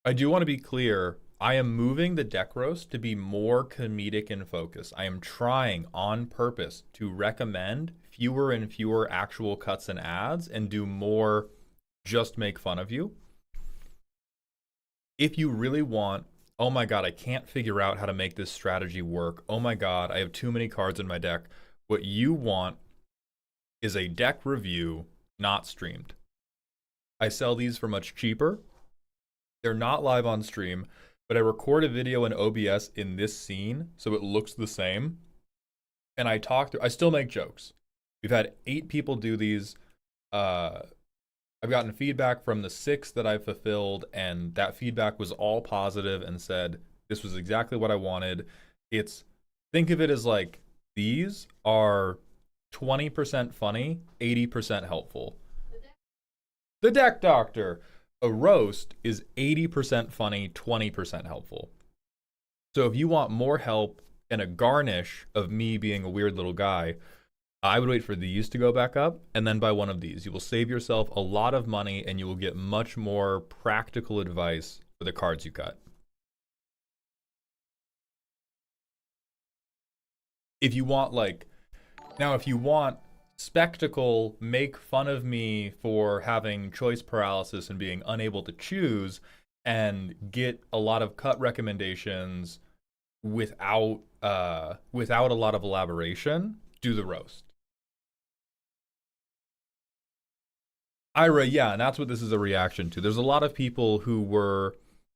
[SPEAKER 1] I do want to be clear. I am moving the deck roast to be more comedic in focus. I am trying on purpose to recommend fewer and fewer actual cuts and ads and do more just make fun of you. If you really want, oh my god, I can't figure out how to make this strategy work. Oh my god, I have too many cards in my deck. What you want is a deck review, not streamed. I sell these for much cheaper. They're not live on stream, but I record a video in OBS in this scene so it looks the same. And I still make jokes. We've had 8 people do these. I've gotten feedback from the 6 that I've fulfilled, and that feedback was all positive and said, this was exactly what I wanted. Think of it as like, these are 20% funny, 80% helpful. The Deck Doctor. A roast is 80% funny, 20% helpful. So if you want more help and a garnish of me being a weird little guy, I would wait for these to go back up and then buy one of these. You will save yourself a lot of money and you will get much more practical advice for the cards you cut. If you want if you want spectacle, make fun of me for having choice paralysis and being unable to choose, and get a lot of cut recommendations without a lot of elaboration, do the roast. Ira, yeah, and that's what this is a reaction to. There's a lot of people who were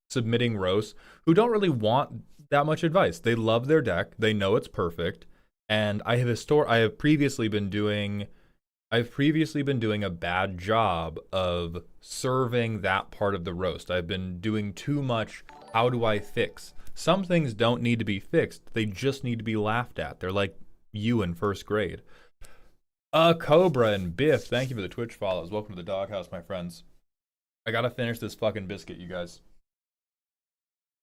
[SPEAKER 1] submitting roasts who don't really want that much advice. They love their deck, they know it's perfect. And I've previously been doing a bad job of serving that part of the roast. I've been doing too much, how do I fix? Some things don't need to be fixed. They just need to be laughed at. They're like you in first grade. Cobra and Biff, thank you for the Twitch follows. Welcome to the doghouse, my friends. I gotta finish this fucking biscuit, you guys.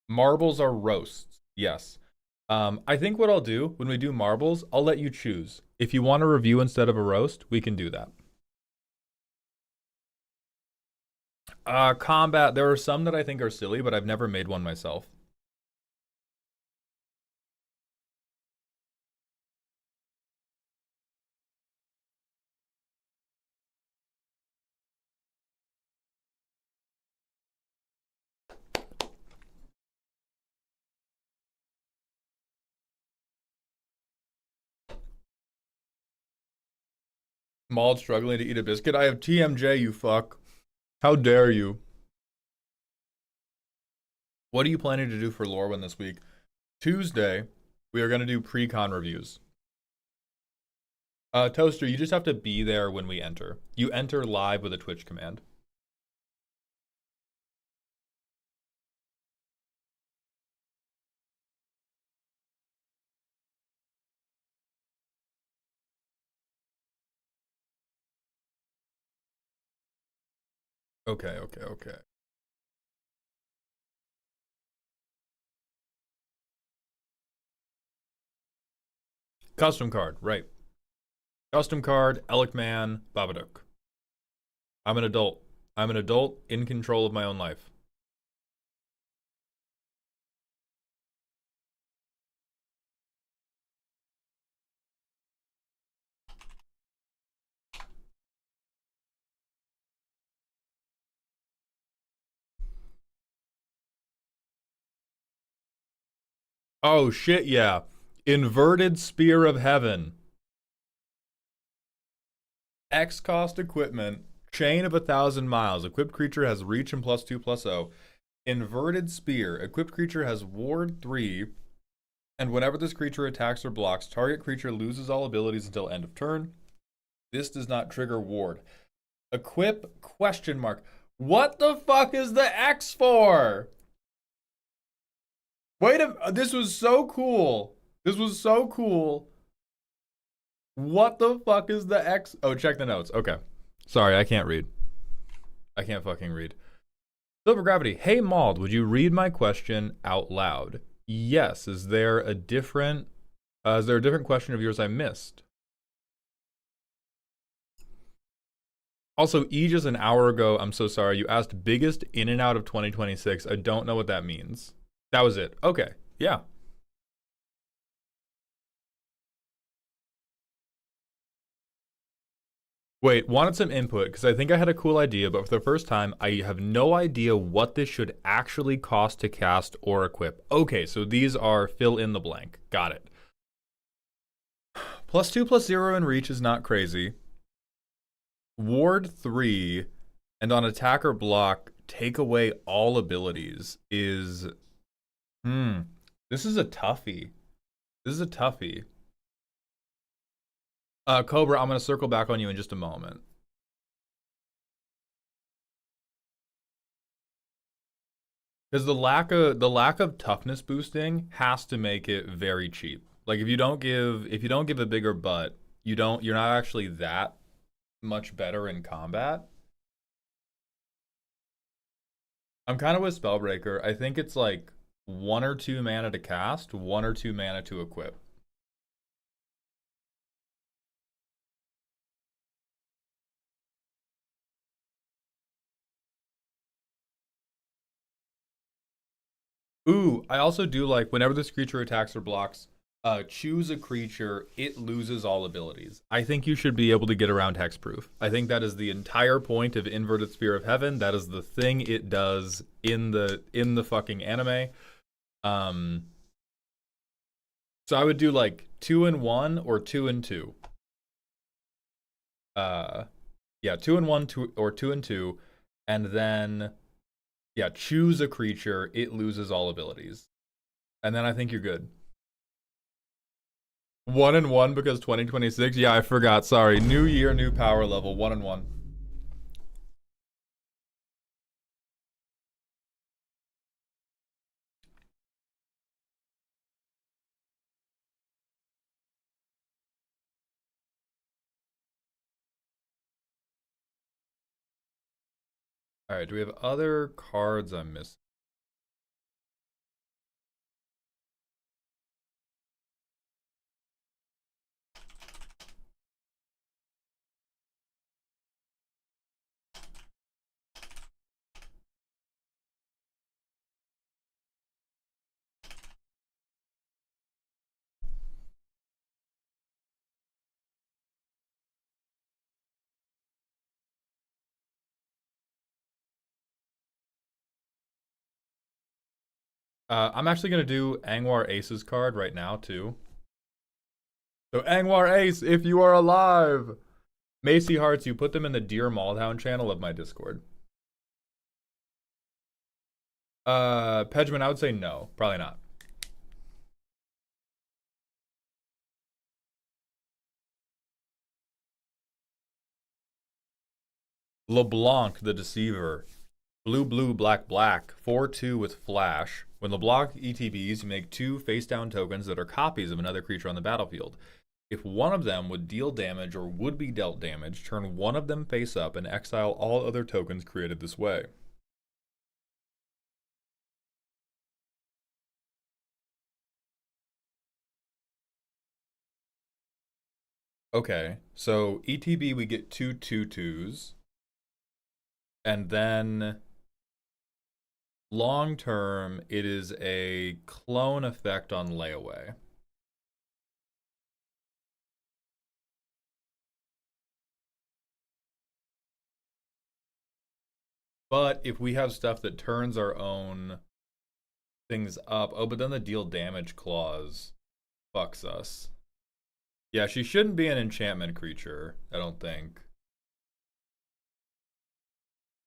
[SPEAKER 1] Marbles are roasts, yes. I think what I'll do when we do marbles, I'll let you choose. If you want a review instead of a roast, we can do that. Combat, there are some that I think are silly, but I've never made one myself. Mauled struggling to eat a biscuit. I have TMJ, you fuck. How dare you? What are you planning to do for Lorwyn this week? Tuesday, we are going to do pre-con reviews. Toaster, you just have to be there when we enter. You enter live with a Twitch command. Okay. Custom card, right. Custom card, Elikman, Babadook. I'm an adult. I'm an adult in control of my own life. Oh shit, yeah. Inverted Spear of Heaven. X cost equipment. Chain of 1,000 miles. Equipped creature has reach and +2/+0. Inverted Spear. Equipped creature has ward 3. And whenever this creature attacks or blocks, target creature loses all abilities until end of turn. This does not trigger ward. Equip ? What the fuck is the X for? This was so cool. This was so cool. What the fuck is the X? Oh, check the notes. Okay. Sorry, I can't read. I can't fucking read. Silver Gravity. Hey, Mauled, would you read my question out loud? Yes. Is there a different question of yours I missed? Also, E just an hour ago, I'm so sorry, you asked biggest in and out of 2026. I don't know what that means. That was it. Okay. Yeah. Wait, wanted some input because I think I had a cool idea, but for the first time, I have no idea what this should actually cost to cast or equip. Okay, so these are fill in the blank. Got it. +2/+0 in reach is not crazy. Ward 3 and on attack or block, take away all abilities is. This is a toughie. This is a toughie. Cobra, I'm going to circle back on you in just a moment. Because the lack of toughness boosting has to make it very cheap. Like if you don't give a bigger butt, you're not actually that much better in combat. I'm kind of with Spellbreaker. I think it's like 1 or 2 mana to cast, 1 or 2 mana to equip. Ooh, I also do like whenever this creature attacks or blocks, choose a creature, it loses all abilities. I think you should be able to get around hexproof. I think that is the entire point of Inverted Sphere of Heaven. That is the thing it does in the fucking anime. Um, so I would do like 2-1 or 2-2. Yeah, 2-1 or 2-2, and then yeah, choose a creature, it loses all abilities. And then I think you're good. 1-1 because 2026? Yeah, I forgot. Sorry. New year, new power level. 1-1. Alright, do we have other cards I'm missing? I'm actually going to do Angwar Ace's card right now, too. So, Angwar Ace, if you are alive! Macy Hearts, you put them in the Dear Maldhound channel of my Discord. Pedgman, I would say no. Probably not. LeBlanc, the Deceiver. Blue, blue, black, black. 4/2 with flash. When LeBlanc ETBs, you make 2 face-down tokens that are copies of another creature on the battlefield. If one of them would deal damage or would be dealt damage, turn one of them face up and exile all other tokens created this way. Okay, so ETB we get 2 2/2s. And then long term, it is a clone effect on layaway. But if we have stuff that turns our own things up, oh, but then the deal damage clause fucks us. Yeah, she shouldn't be an enchantment creature, I don't think.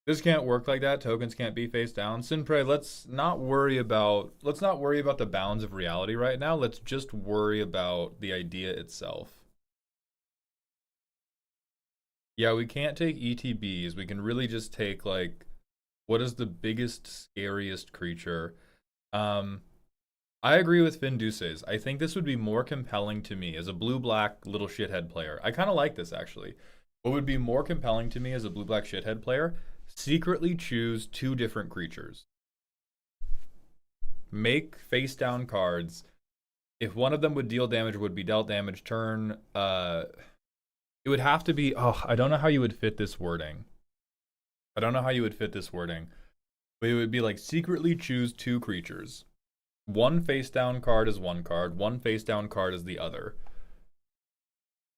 [SPEAKER 1] This can't work like that. Tokens can't be face down. Sinpray, let's not worry about the bounds of reality right now. Let's just worry about the idea itself. Yeah, we can't take ETBs. We can really just take like what is the biggest, scariest creature? I agree with Finduces. I think this would be more compelling to me as a blue-black little shithead player. I kind of like this actually. What would be more compelling to me as a blue-black shithead player? Secretly choose 2 different creatures. make face down cards. If one of them would deal damage, it would be dealt damage turn. It would have to be, oh, I don't know how you would fit this wording. I don't know how you would fit this wording. But it would be like secretly choose 2 creatures. One face down card is one card, one face down card is the other.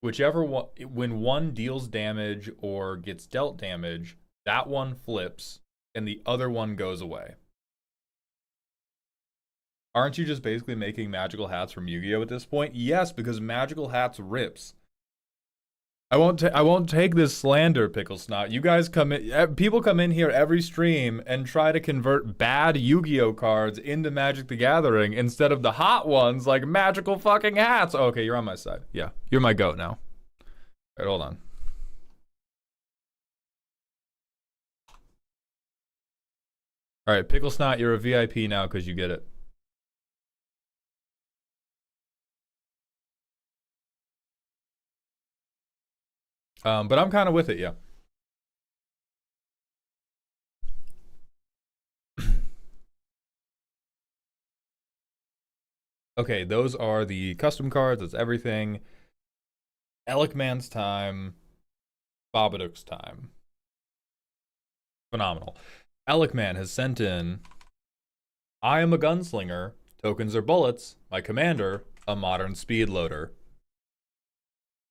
[SPEAKER 1] Whichever one, when one deals damage or gets dealt damage, that one flips and the other one goes away. Aren't you just basically making magical hats from Yu-Gi-Oh at this point? Yes, because magical hats rips. I won't take this slander, Pickle Snot. You guys come in, people come in here every stream and try to convert bad Yu-Gi-Oh cards into Magic the Gathering instead of the hot ones like magical fucking hats. Oh, okay, you're on my side. Yeah, you're my goat now. All right, hold on. All right, Pickle Snot, you're a VIP now because you get it. But I'm kind of with it, yeah. Okay, those are the custom cards. That's everything. Elikman's time. Babadook's time. Phenomenal. Elikman has sent in, I am a gunslinger. Tokens are bullets. My commander, a modern speed loader.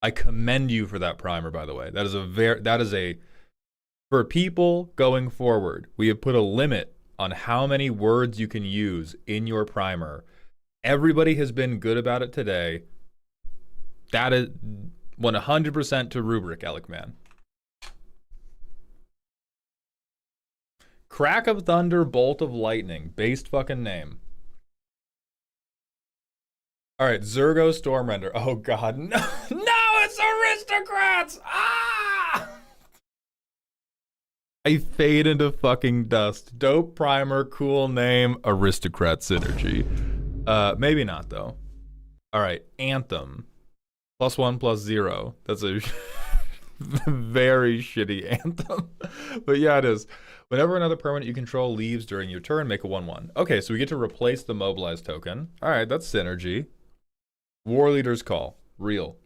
[SPEAKER 1] I commend you for that primer, by the way. That is a for people going forward, we have put a limit on how many words you can use in your primer. Everybody has been good about it today. That is 100% to rubric, Elikman. Crack of Thunder, Bolt of Lightning. Based fucking name. Alright, Zergo Stormrender. Oh god, no! No, it's aristocrats! Ah! I fade into fucking dust. Dope primer, cool name, aristocrat synergy. Maybe not though. Alright, Anthem. +1/+0. That's a very shitty Anthem. But yeah, it is. Whenever another permanent you control leaves during your turn, make a 1/1. Okay, so we get to replace the mobilized token. Alright, that's synergy. War Leader's Call. Real.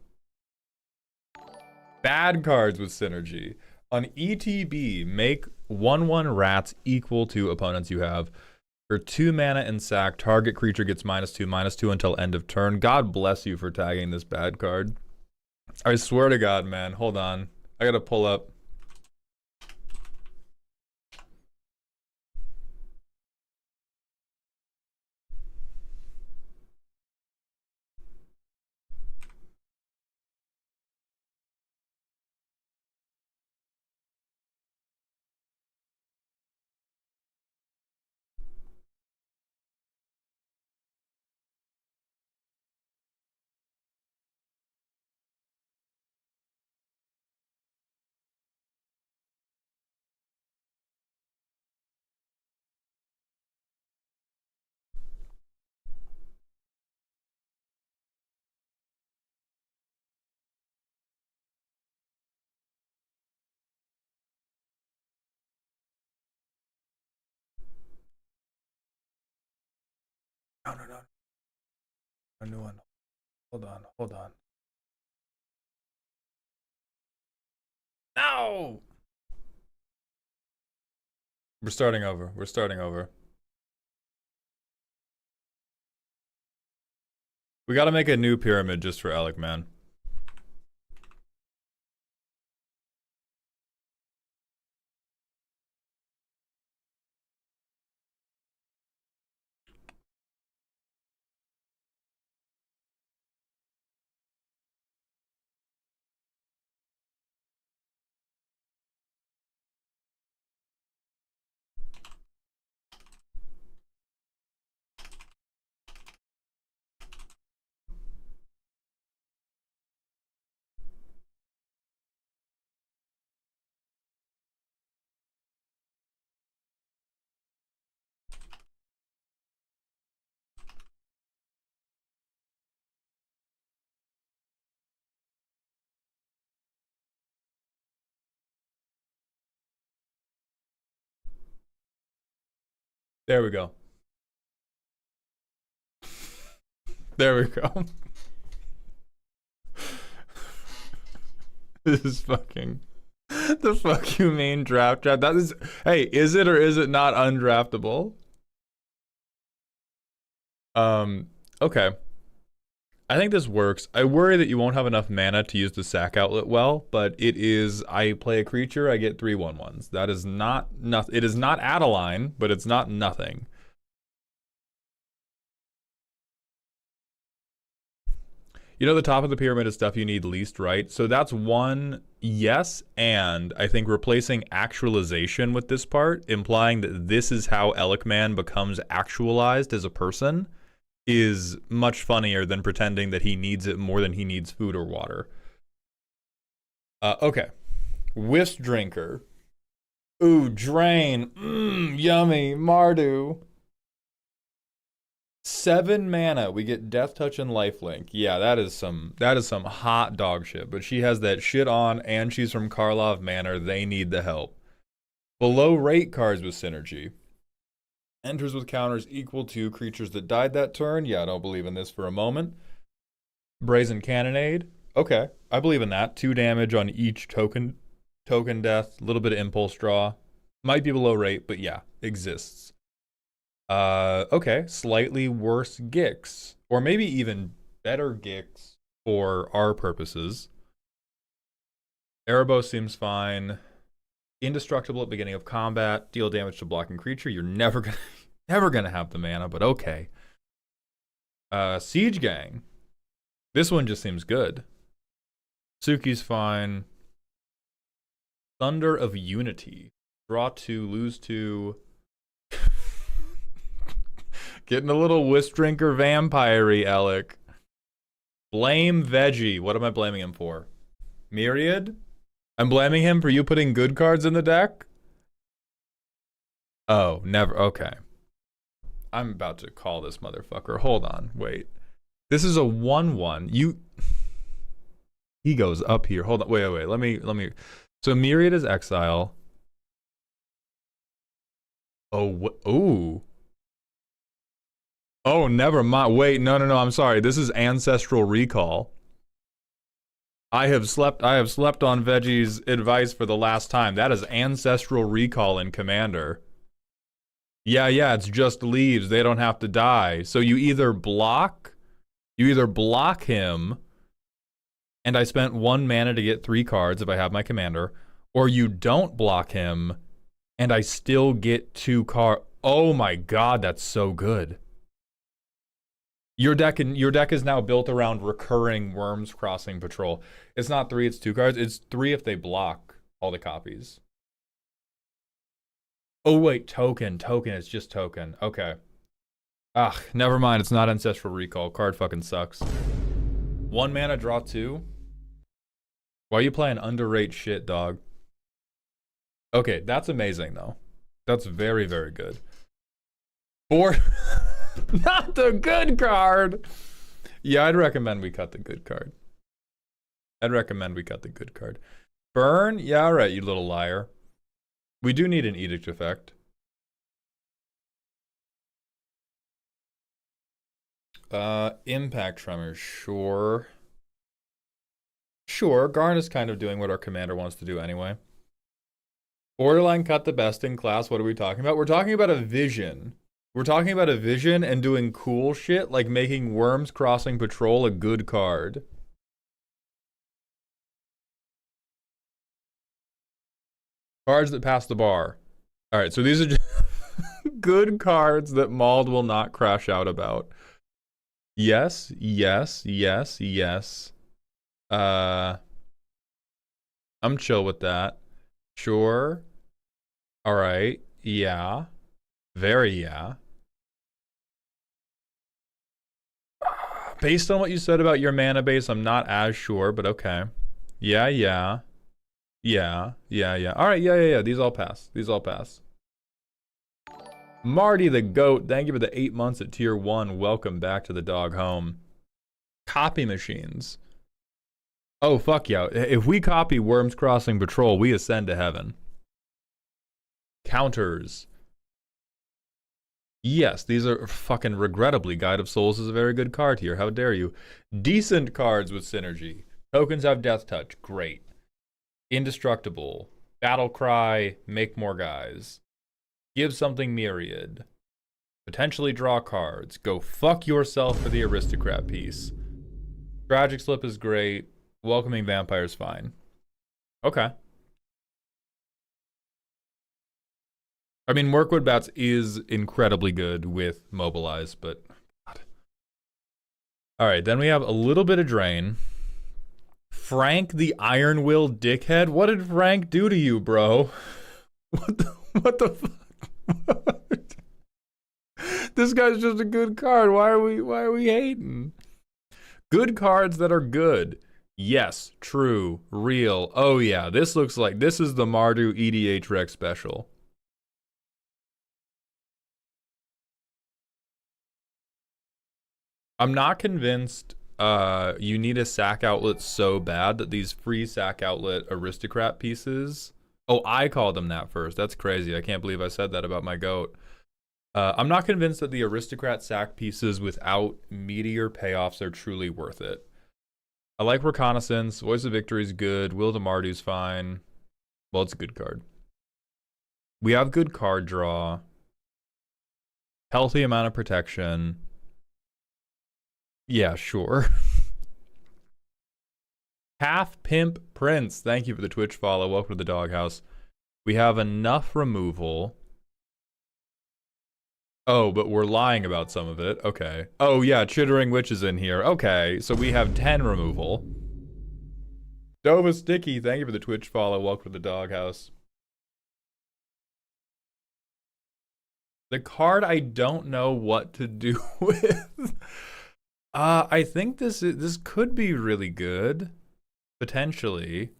[SPEAKER 1] Bad cards with synergy. On ETB, make 1/1 rats equal to opponents you have. For 2 mana and sack, target creature gets -2/-2 until end of turn. God bless you for tagging this bad card. I swear to God, man. Hold on. I gotta pull up. No. A new one. Hold on. No! We're starting over. We gotta make a new pyramid just for Alec, man. There we go. There we go. This is fucking... The fuck you mean draft? That is... Hey, is it or is it not undraftable? Okay. I think this works. I worry that you won't have enough mana to use the sack outlet well, but it is... I play a creature, I get 3 1/1s. That is not... It is not Adeline, but it's not nothing. You know, the top of the pyramid is stuff you need least, right? So that's one, yes, and I think replacing actualization with this part, implying that this is how Elikman becomes actualized as a person, is much funnier than pretending that he needs it more than he needs food or water. Okay. Whist Drinker. Ooh, Drain. Yummy. Mardu. 7 mana, we get Death Touch and Lifelink. Yeah, that is some hot dog shit. But she has that shit on, and she's from Karlov Manor. They need the help. Below rate cards with synergy. Enters with counters equal to creatures that died that turn. Yeah, I don't believe in this for a moment. Brazen Cannonade. Okay, I believe in that. 2 damage on each token death. A little bit of impulse draw. Might be below rate, but yeah, exists. Okay, slightly worse Gix, or maybe even better Gix for our purposes. Erebos seems fine. Indestructible at beginning of combat, deal damage to blocking creature. You're never gonna have the mana, but okay. Siege Gang. This one just seems good. Suki's fine. Thunder of Unity. Draw 2, lose 2. Getting a little Whist Drinker vampire-y, Alec. Blame Veggie. What am I blaming him for? Myriad? I'm blaming him for you putting good cards in the deck? Oh, never. Okay. I'm about to call this motherfucker. Hold on. Wait. This is a 1/1. He goes up here. Hold on. Wait. Let me. So Myriad is exile. Ooh. Oh, never mind. Wait, no. I'm sorry. This is Ancestral Recall. I have slept on Veggie's advice for the last time. That is Ancestral Recall in Commander. Yeah, it's just leaves. They don't have to die. So you either block him, and I spent 1 mana to get 3 cards if I have my commander, or you don't block him, and I still get 2 cards. Oh my god, that's so good. Your deck is now built around recurring Worms Crossing Patrol. It's not 3, it's 2 cards. It's 3 if they block all the copies. Oh wait, token. It's just token. Okay. Never mind. It's not Ancestral Recall. Card fucking sucks. 1 mana, draw 2. Why are you playing underrate shit, dog? Okay, that's amazing though. That's very, very good. 4. Not the good card. Yeah, I'd recommend we cut the good card. Burn? Yeah, alright, you little liar. We do need an edict effect. Impact Tremors, sure. Garn is kind of doing what our commander wants to do anyway. Borderline cut the best in class. What are we talking about? We're talking about a vision. We're talking about a vision and doing cool shit like making Worms Crossing Patrol a good card. Cards that pass the bar. Alright, so these are just good cards that Mauled will not crash out about. Yes. I'm chill with that. Sure. Alright. Yeah. Very yeah. Based on what you said about your mana base, I'm not as sure, but okay. Yeah. Alright, yeah. These all pass. Marty the Goat, thank you for the 8 months at tier 1. Welcome back to the dog home. Copy machines. Oh, fuck yeah. If we copy Worms Crossing Patrol, we ascend to heaven. Counters. Yes, these are fucking regrettably. Guide of Souls is a very good card here. How dare you? Decent cards with synergy. Tokens have Death Touch. Great. Indestructible. Battle Cry. Make more guys. Give something myriad. Potentially draw cards. Go fuck yourself for the aristocrat piece. Tragic Slip is great. Welcoming Vampire is fine. Okay. I mean, Mirkwood Bats is incredibly good with Mobilize, but... God. All right, then we have a little bit of Drain. Frank the Iron Will dickhead? What did Frank do to you, bro? What the fuck? This guy's just a good card. Why are we hating? Good cards that are good. Yes, true, real. Oh yeah, this looks like this is the Mardu EDH Rec special. I'm not convinced you need a sack outlet so bad that these free sack outlet aristocrat pieces. Oh, I called them that first. That's crazy. I can't believe I said that about my goat. I'm not convinced that the aristocrat sack pieces without meteor payoffs are truly worth it. I like Reconnaissance. Voice of Victory is good. Will to Mardu's fine. Well, it's a good card. We have good card draw. Healthy amount of protection. Yeah, sure. Half Pimp Prince. Thank you for the Twitch follow. Welcome to the doghouse. We have enough removal. Oh, but we're lying about some of it. Okay. Oh, yeah, Chittering Witch is in here. Okay, so we have 10 removal. Dova Sticky, thank you for the Twitch follow. Welcome to the doghouse. The card I don't know what to do with. I think this could be really good. Potentially.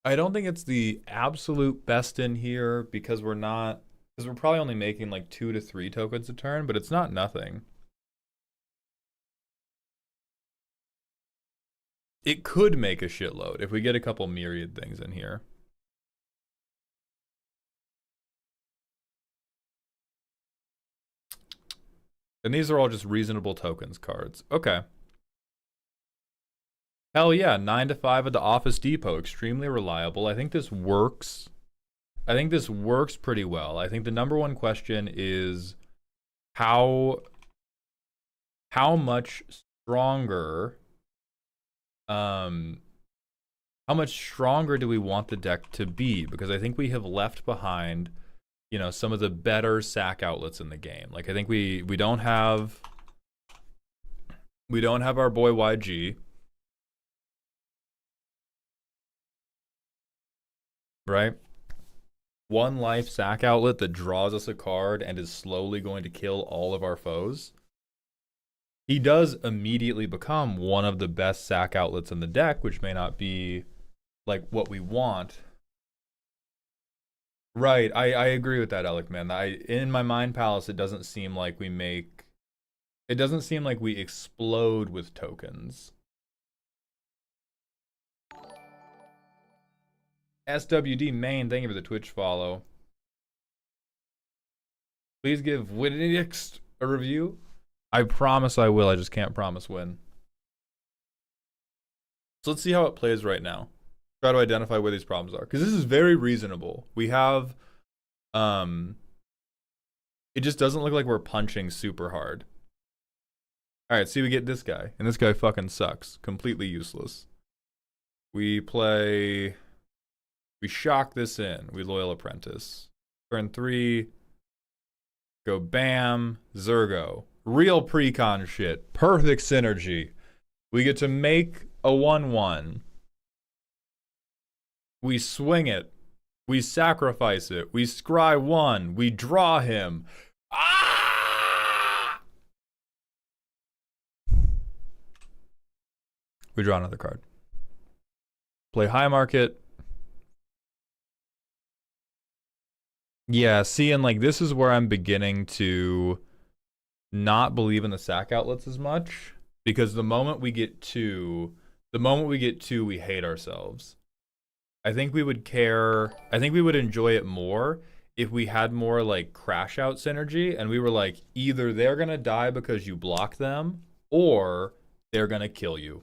[SPEAKER 1] I don't think it's the absolute best in here because we're probably only making like 2 to 3 tokens a turn, but it's not nothing. It could make a shitload if we get a couple myriad things in here. And these are all just reasonable tokens cards. Okay. Hell yeah, 9 to 5 at the Office Depot. Extremely reliable. I think this works. I think this works pretty well. I think the number one question is how much stronger do we want the deck to be? Because I think we have left behind, you know, some of the better sack outlets in the game. Like I think we don't have our boy YG. Right? One life sack outlet that draws us a card and is slowly going to kill all of our foes. He does immediately become one of the best sack outlets in the deck, which may not be like what we want. Right, I agree with that, Alec, man. In my mind palace, it doesn't seem like we explode with tokens. SWD Main, thank you for the Twitch follow. Please give Winnix a review. I promise I will, I just can't promise when. So let's see how it plays right now. Try to identify where these problems are. Because this is very reasonable. We have, it just doesn't look like we're punching super hard. Alright, see, we get this guy. And this guy fucking sucks. Completely useless. We shock this in. We Loyal Apprentice. Turn 3. Go bam. Zergo. Real precon shit. Perfect synergy. We get to make a 1/1. We swing it. We sacrifice it. We scry 1. We draw him. Ah! We draw another card. Play high market. Yeah, see, and like this is where I'm beginning to not believe in the sack outlets as much, because the moment we get 2, we hate ourselves. I think we would enjoy it more if we had more like crash out synergy and we were like, either they're gonna die because you block them or they're gonna kill you.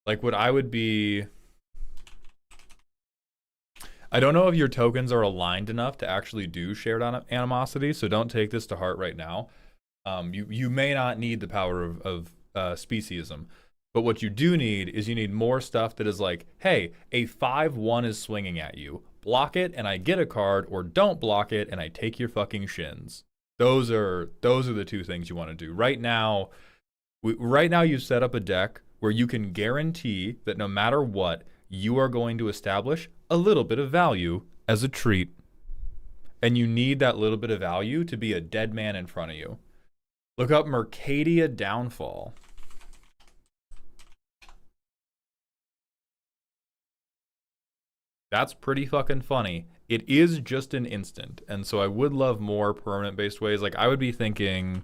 [SPEAKER 1] Like what I would be, I don't know if your tokens are aligned enough to actually do shared animosity, so don't take this to heart right now. You may not need the power of speciesism, but what you do need is you need more stuff that is like, hey, a 5/1 is swinging at you. Block it and I get a card, or don't block it and I take your fucking shins. Those are the two things you want to do. Right now, you set up a deck where you can guarantee that no matter what, you are going to establish a little bit of value as a treat. And you need that little bit of value to be a dead man in front of you. Look up Mercadia Downfall. That's pretty fucking funny. It is just an instant, and so I would love more permanent-based ways. Like, I would be thinking...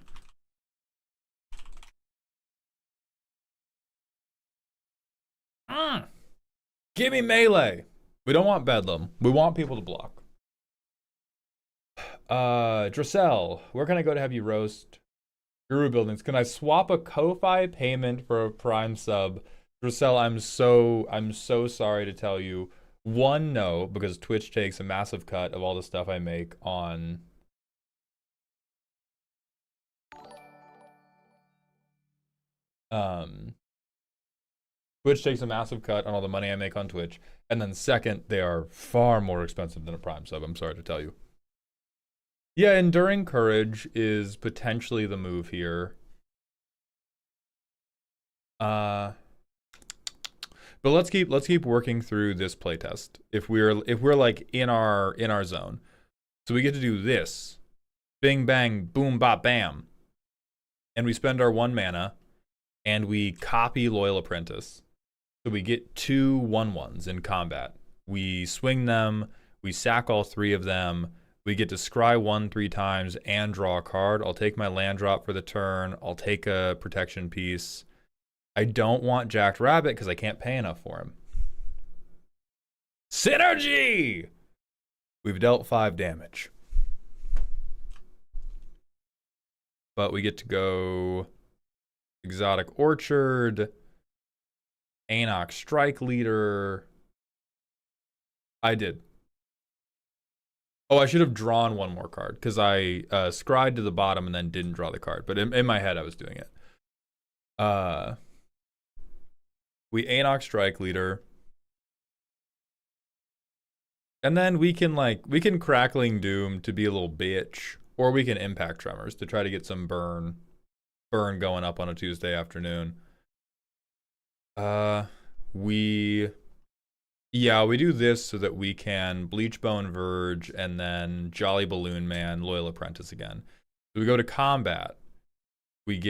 [SPEAKER 1] Give me melee! We don't want Bedlam. We want people to block. Dracel, where can I go to have you roast? Guru Buildings. Can I swap a Ko-Fi payment for a Prime sub? Dracel, I'm so sorry to tell you. One, no, because Twitch takes a massive cut of all the stuff I make on... Twitch takes a massive cut on all the money I make on Twitch. And then second, they are far more expensive than a Prime sub, I'm sorry to tell you. Yeah, Enduring Courage is potentially the move here. But let's keep working through this playtest. If we're like in our zone. So we get to do this. Bing bang boom bop bam. And we spend our 1 mana and we copy Loyal Apprentice. So we get 2 1/1s in combat. We swing them, we sack all 3 of them. We get to scry 1 3 times and draw a card. I'll take my land drop for the turn. I'll take a protection piece. I don't want Jacked Rabbit because I can't pay enough for him. Synergy! We've dealt 5 damage. But we get to go Exotic Orchard, Anarch Strike Leader. I did. Oh, I should have drawn 1 more card because I scried to the bottom and then didn't draw the card. But in my head, I was doing it. We Anarch Strike Leader. And then we can Crackling Doom to be a little bitch. Or we can Impact Tremors to try to get some burn going up on a Tuesday afternoon. We do this so that we can Bleachbone Verge and then Jolly Balloon Man, Loyal Apprentice again. So we go to combat. We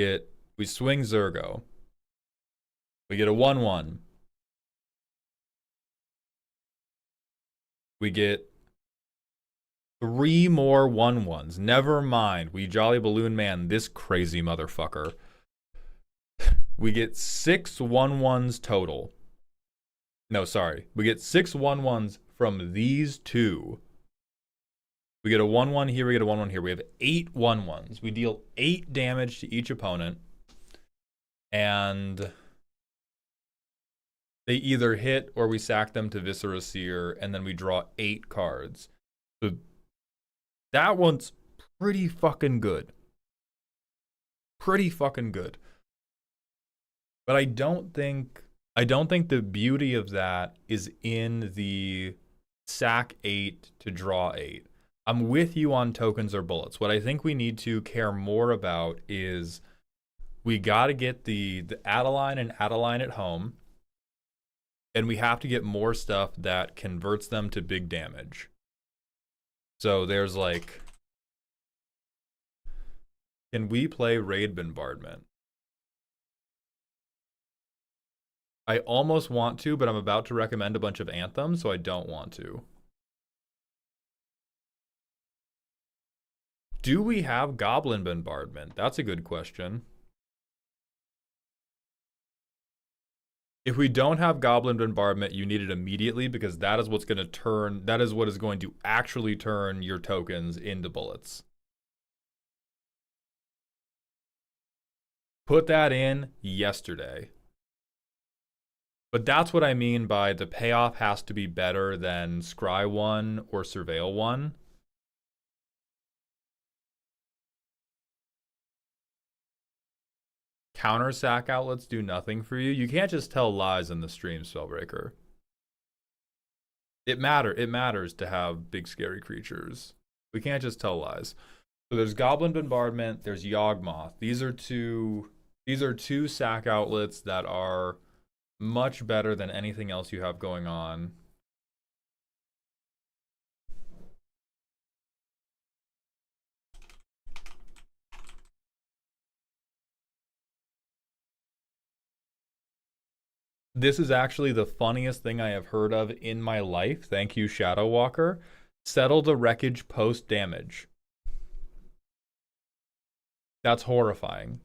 [SPEAKER 1] swing Zergo. We get a 1/1. We get 3 more 1/1s. Never mind. We Jolly Balloon Man this crazy motherfucker. We get 6 1/1s total. No, sorry. We get 6 1/1s from these 2. We get a 1/1 here, we get a 1/1 here. We have 8 1/1s. We deal 8 damage to each opponent. And they either hit or we sack them to Viscera Seer, and then we draw 8 cards. So that one's pretty fucking good. Pretty fucking good. But I don't think the beauty of that is in the sack 8 to draw 8. I'm with you on tokens or bullets. What I think we need to care more about is we got to get the Adeline and Adeline at home. And we have to get more stuff that converts them to big damage. So there's like... Can we play Raid Bombardment? I almost want to, but I'm about to recommend a bunch of anthems, so I don't want to. Do we have Goblin Bombardment? That's a good question. If we don't have Goblin Bombardment, you need it immediately because that is what's going to turn, that is what is going to actually turn your tokens into bullets. Put that in yesterday. But that's what I mean by the payoff has to be better than Scry 1 or Surveil 1. Counter sack outlets do nothing for you. You can't just tell lies in the stream, Spellbreaker. It matters to have big scary creatures. We can't just tell lies. So there's Goblin Bombardment, there's Yawgmoth. These are two sack outlets that are much better than anything else you have going on. This is actually the funniest thing I have heard of in my life. Thank you, Shadow Walker. Settle the wreckage post damage. That's horrifying.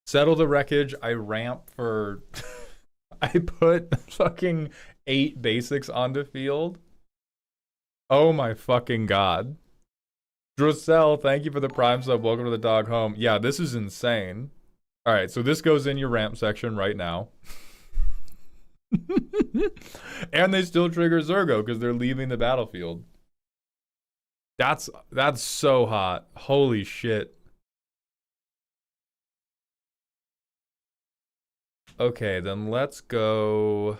[SPEAKER 1] Settle the wreckage. I ramp for... I put fucking 8 basics onto field. Oh my fucking god. Drosel, thank you for the prime sub. Welcome to the dog home. Yeah, this is insane. Alright, so this goes in your ramp section right now. And they still trigger Zergo because they're leaving the battlefield. That's so hot. Holy shit. Okay, then let's go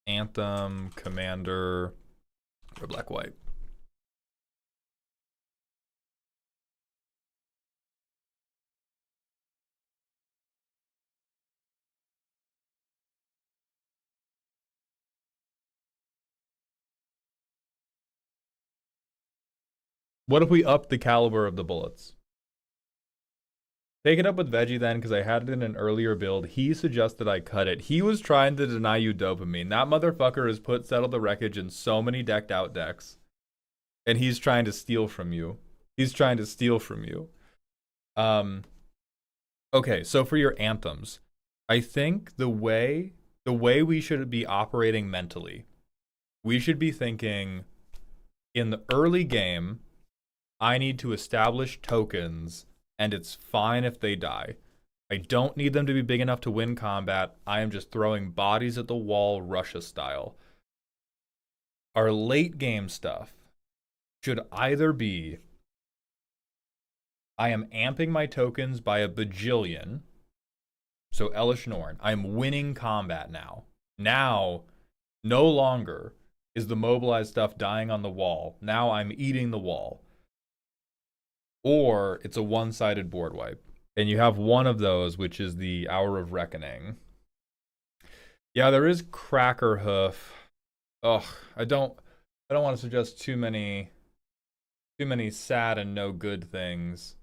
[SPEAKER 1] Anthem, Commander, or Black White. What if we up the caliber of the bullets? Take it up with Veggie then, because I had it in an earlier build. He suggested I cut it. He was trying to deny you dopamine. That motherfucker has put Settle the Wreckage in so many decked out decks. And he's trying to steal from you. He's trying to steal from you. Okay, so for your anthems, I think the way we should be operating mentally, we should be thinking in the early game, I need to establish tokens and it's fine if they die. I don't need them to be big enough to win combat. I am just throwing bodies at the wall Russia style. Our late game stuff should either be I am amping my tokens by a bajillion. So Elish Norn, I'm winning combat now. Now, no longer is the mobilized stuff dying on the wall. Now I'm eating the wall. Or it's a one-sided board wipe. And you have one of those, which is the Hour of Reckoning. Yeah, there is Cracker Hoof. Ugh, I don't want to suggest too many sad and no good things.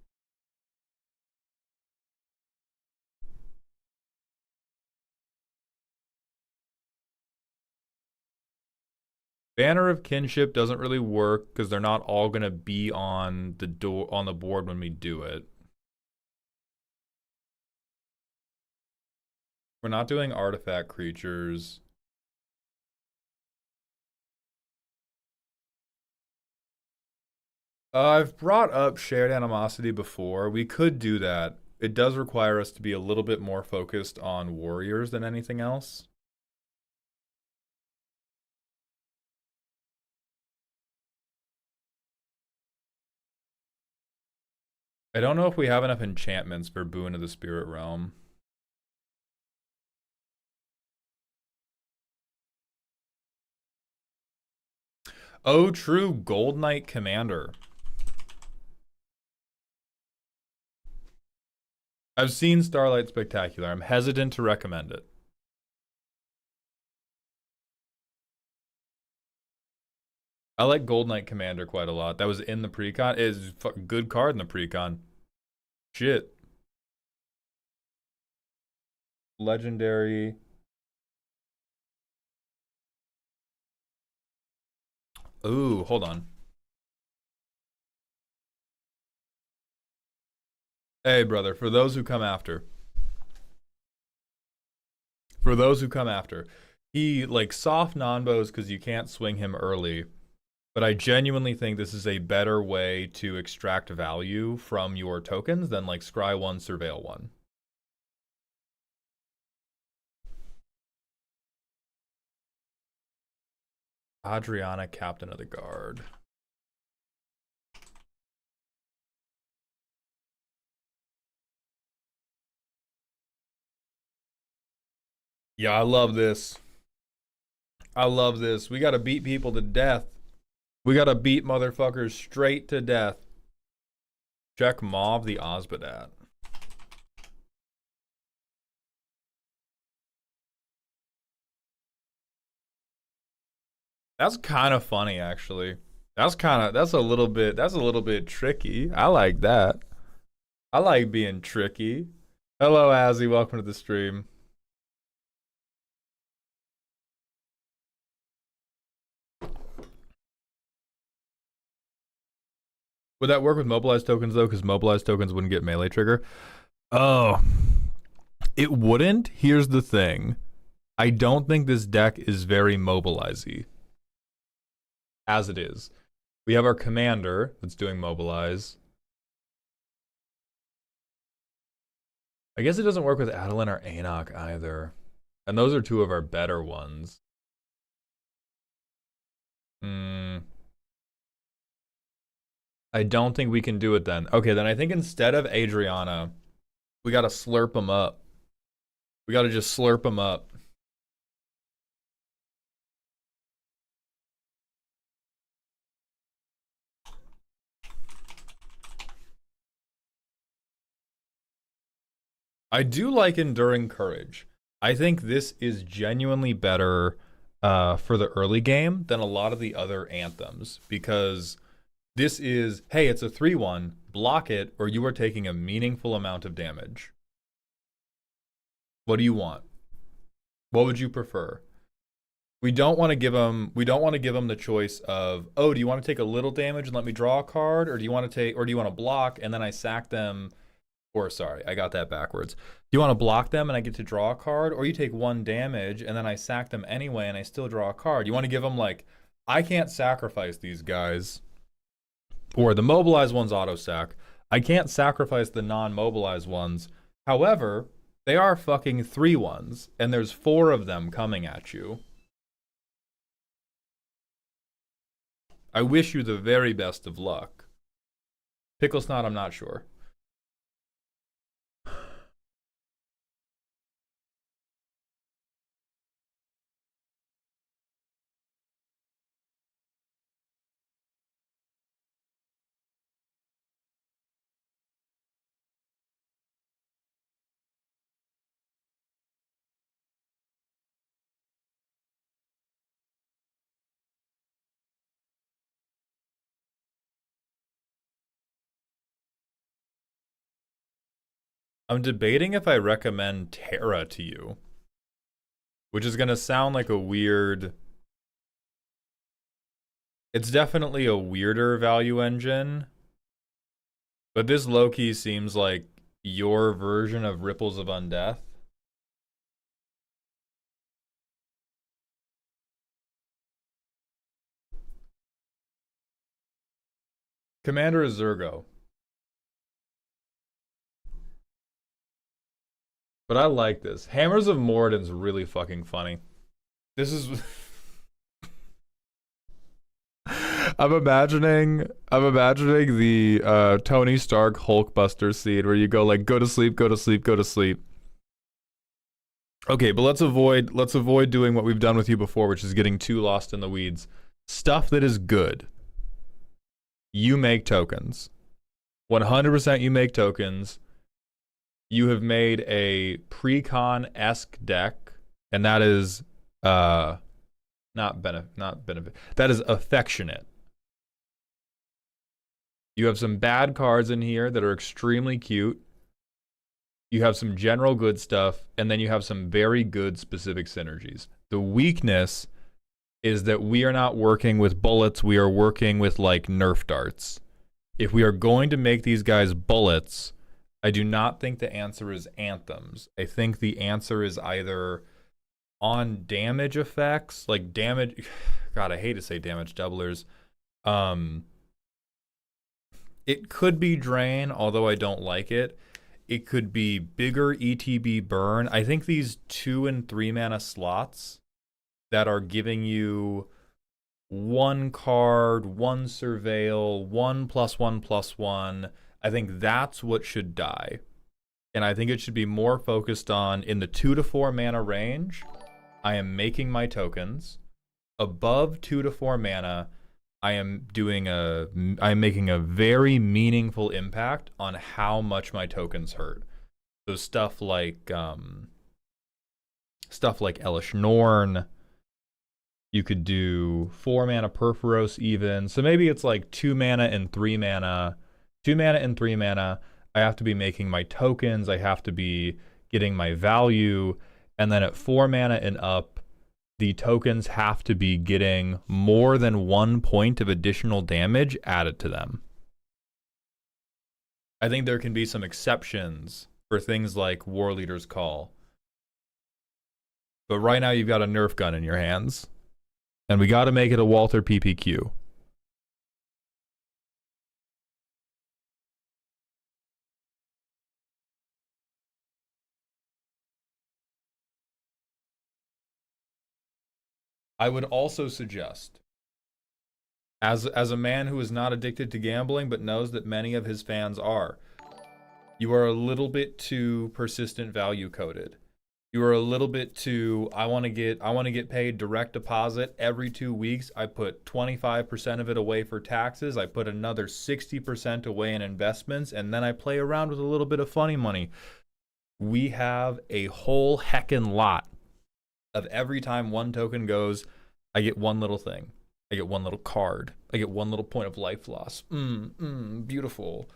[SPEAKER 1] Banner of Kinship doesn't really work because they're not all gonna be on the board when we do it. We're not doing artifact creatures. I've brought up Shared Animosity before. We could do that. It does require us to be a little bit more focused on warriors than anything else. I don't know if we have enough enchantments for Boon of the Spirit Realm. Oh, true. Gold Knight Commander. I've seen Starlight Spectacular. I'm hesitant to recommend it. I like Gold Knight Commander quite a lot. That was in the precon. It is a good card in the precon. Shit. Legendary. Ooh, hold on. Hey, brother, for those who come after. For those who come after. He, like, soft non-bows because you can't swing him early. But I genuinely think this is a better way to extract value from your tokens than, like, Scry 1, Surveil 1. Adriana, Captain of the Guard. Yeah, I love this. I love this. We gotta beat people to death. We gotta beat motherfuckers straight to death. Check Mauve the Osbadat. That's kind of funny, actually. That's a little bit tricky. I like that. I like being tricky. Hello, Azzy. Welcome to the stream. Would that work with mobilized tokens, though? Because mobilized tokens wouldn't get melee trigger. Oh. It wouldn't? Here's the thing. I don't think this deck is very mobilize-y. As it is. We have our commander that's doing mobilize. I guess it doesn't work with Adeline or Anarch either. And those are two of our better ones. I don't think we can do it then. Okay, then I think instead of Adriana, we gotta slurp them up. We gotta just slurp them up. I do like Enduring Courage. I think this is genuinely better for the early game than a lot of the other anthems because this is, hey, it's a 3-1, block it, or you are taking a meaningful amount of damage. What do you want? What would you prefer? We don't want to give them the choice of, oh, do you want to take a little damage and let me draw a card, or do you want to block and then I sack them? Or sorry, I got that backwards. Do you want to block them and I get to draw a card, or you take 1 damage and then I sack them anyway and I still draw a card? You want to give them like, I can't sacrifice these guys. Or the mobilized ones auto-sack. I can't sacrifice the non-mobilized ones. However, they are fucking 3-1s, and there's 4 of them coming at you. I wish you the very best of luck. Pickle Snot, I'm not sure. I'm debating if I recommend Terra to you, which is going to sound like a weird... It's definitely a weirder value engine, but this low-key seems like your version of Ripples of Undeath. Commander is Zergo. But I like this. Hammers of Moradin's really fucking funny. This is... I'm imagining the Tony Stark Hulkbuster scene where you go like, go to sleep, go to sleep, go to sleep. Okay, but let's avoid doing what we've done with you before, which is getting too lost in the weeds. Stuff that is good. You make tokens. 100% you make tokens. You have made a pre-con-esque deck, and that is not benefit. That is affectionate. You have some bad cards in here that are extremely cute. You have some general good stuff, and then you have some very good specific synergies. The weakness is that we are not working with bullets, we are working with like Nerf darts. If we are going to make these guys bullets, I do not think the answer is anthems. I think the answer is either on damage effects, like damage. God, I hate to say damage doublers. Um, it could be drain, although I don't like it. It could be bigger ETB burn. I think these 2 and 3 mana slots that are giving you 1 card, 1 surveil, 1+1/+1. I think that's what should die. And I think it should be more focused on in the 2 to 4 mana range. I am making my tokens. Above 2 to 4 mana, I am making a very meaningful impact on how much my tokens hurt. So stuff like Elish Norn. You could do 4 mana Perforos even. So maybe it's like 2 mana and 3 mana. 2 mana and 3 mana. I have to be making my tokens. I have to be getting my value. And then at 4 mana and up, the tokens have to be getting more than 1 point of additional damage added to them. I think there can be some exceptions for things like War Leader's Call. But right now you've got a Nerf gun in your hands. And we got to make it a Walther PPQ. I would also suggest, as a man who is not addicted to gambling but knows that many of his fans are, you are a little bit too persistent value coded. You are a little bit too, I want to get paid direct deposit every 2 weeks. I put 25% of it away for taxes. I put another 60% away in investments, and then I play around with a little bit of funny money. We have a whole heckin' lot of every time 1 token goes, I get 1 little thing. I get 1 little card. I get 1 little point of life loss. Beautiful.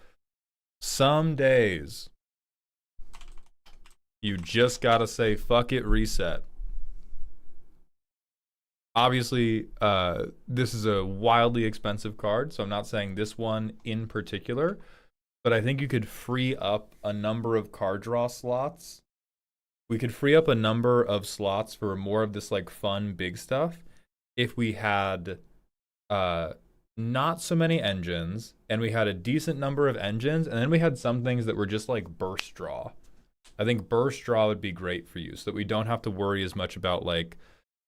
[SPEAKER 1] Some days, you just gotta say, fuck it, reset. Obviously, this is a wildly expensive card, so I'm not saying this one in particular, but I think you could free up a number of card draw slots. We could free up a number of slots for more of this like fun big stuff if we had not so many engines, and we had a decent number of engines, and then we had some things that were just like burst draw. I think burst draw would be great for you so that we don't have to worry as much about like,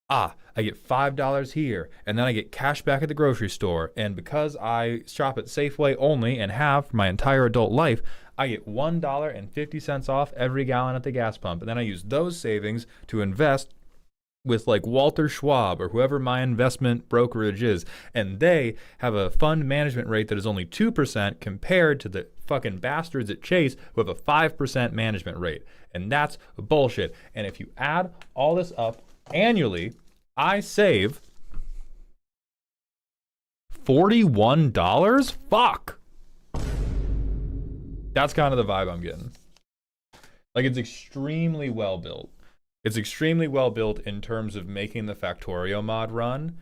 [SPEAKER 1] I get $5 here, and then I get cash back at the grocery store, and because I shop at Safeway only and have for my entire adult life, I get $1.50 off every gallon at the gas pump, and then I use those savings to invest with like Walter Schwab or whoever my investment brokerage is, and they have a fund management rate that is only 2% compared to the fucking bastards at Chase who have a 5% management rate, and that's bullshit. And if you add all this up annually, I save $41? Fuck! That's kind of the vibe I'm getting. Like, it's extremely well built. It's extremely well built in terms of making the Factorio mod run.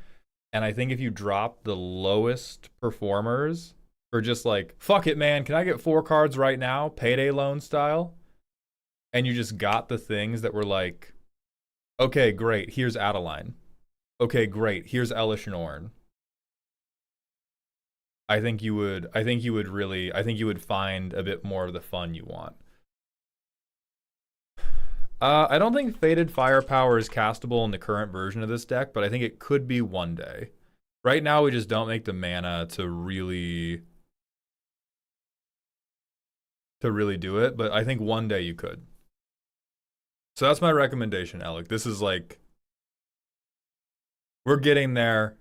[SPEAKER 1] And I think if you drop the lowest performers, or just like, fuck it, man, can I get 4 cards right now? Payday loan style. And you just got the things that were like, okay, great, here's Adeline. Okay, great, here's Elish Norn. I think you would find a bit more of the fun you want. I don't think Fated Firepower is castable in the current version of this deck, but I think it could be one day. Right now, we just don't make the mana to really do it, but I think one day you could. So that's my recommendation, Alec. This is like, we're getting there.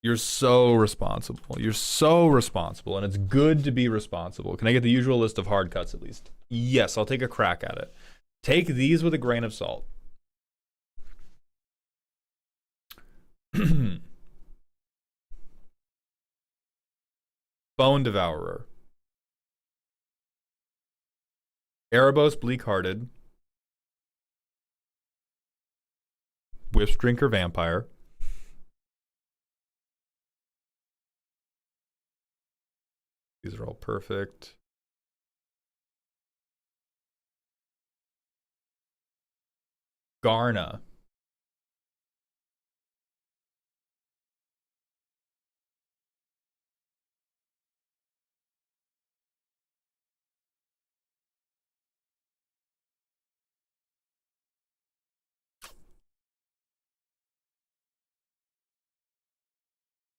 [SPEAKER 1] You're so responsible. You're so responsible, and it's good to be responsible. Can I get the usual list of hard cuts at least? Yes, I'll take a crack at it. Take these with a grain of salt. Bone Devourer. Erebos Bleak-Hearted. Wisp Drinker Vampire. These are all perfect. Garna.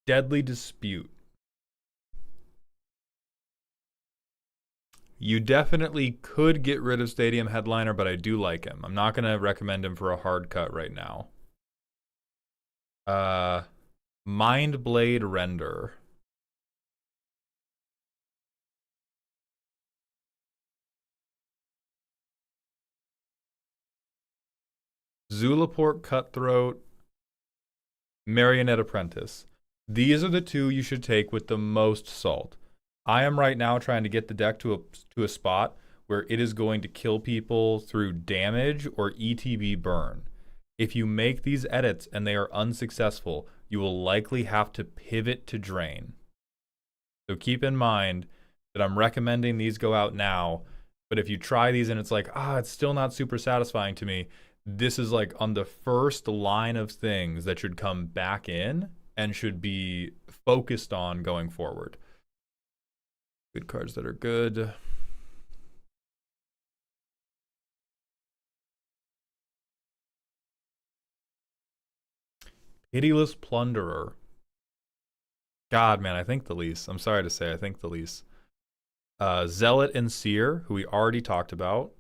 [SPEAKER 1] Deadly Dispute. You definitely could get rid of Stadium Headliner, but I do like him. I'm not going to recommend him for a hard cut right now. Mind Blade Render. Zulaport Cutthroat. Marionette Apprentice. These are the two you should take with the most salt. I am right now trying to get the deck to a spot where it is going to kill people through damage or ETB burn. If you make these edits and they are unsuccessful, you will likely have to pivot to drain. So keep in mind that I'm recommending these go out now, but if you try these and it's like, it's still not super satisfying to me, this is like on the first line of things that should come back in and should be focused on going forward. Good cards that are good. Pitiless Plunderer. God, man, I think the least. I'm sorry to say, I think the least. Zealot and Seer, who we already talked about.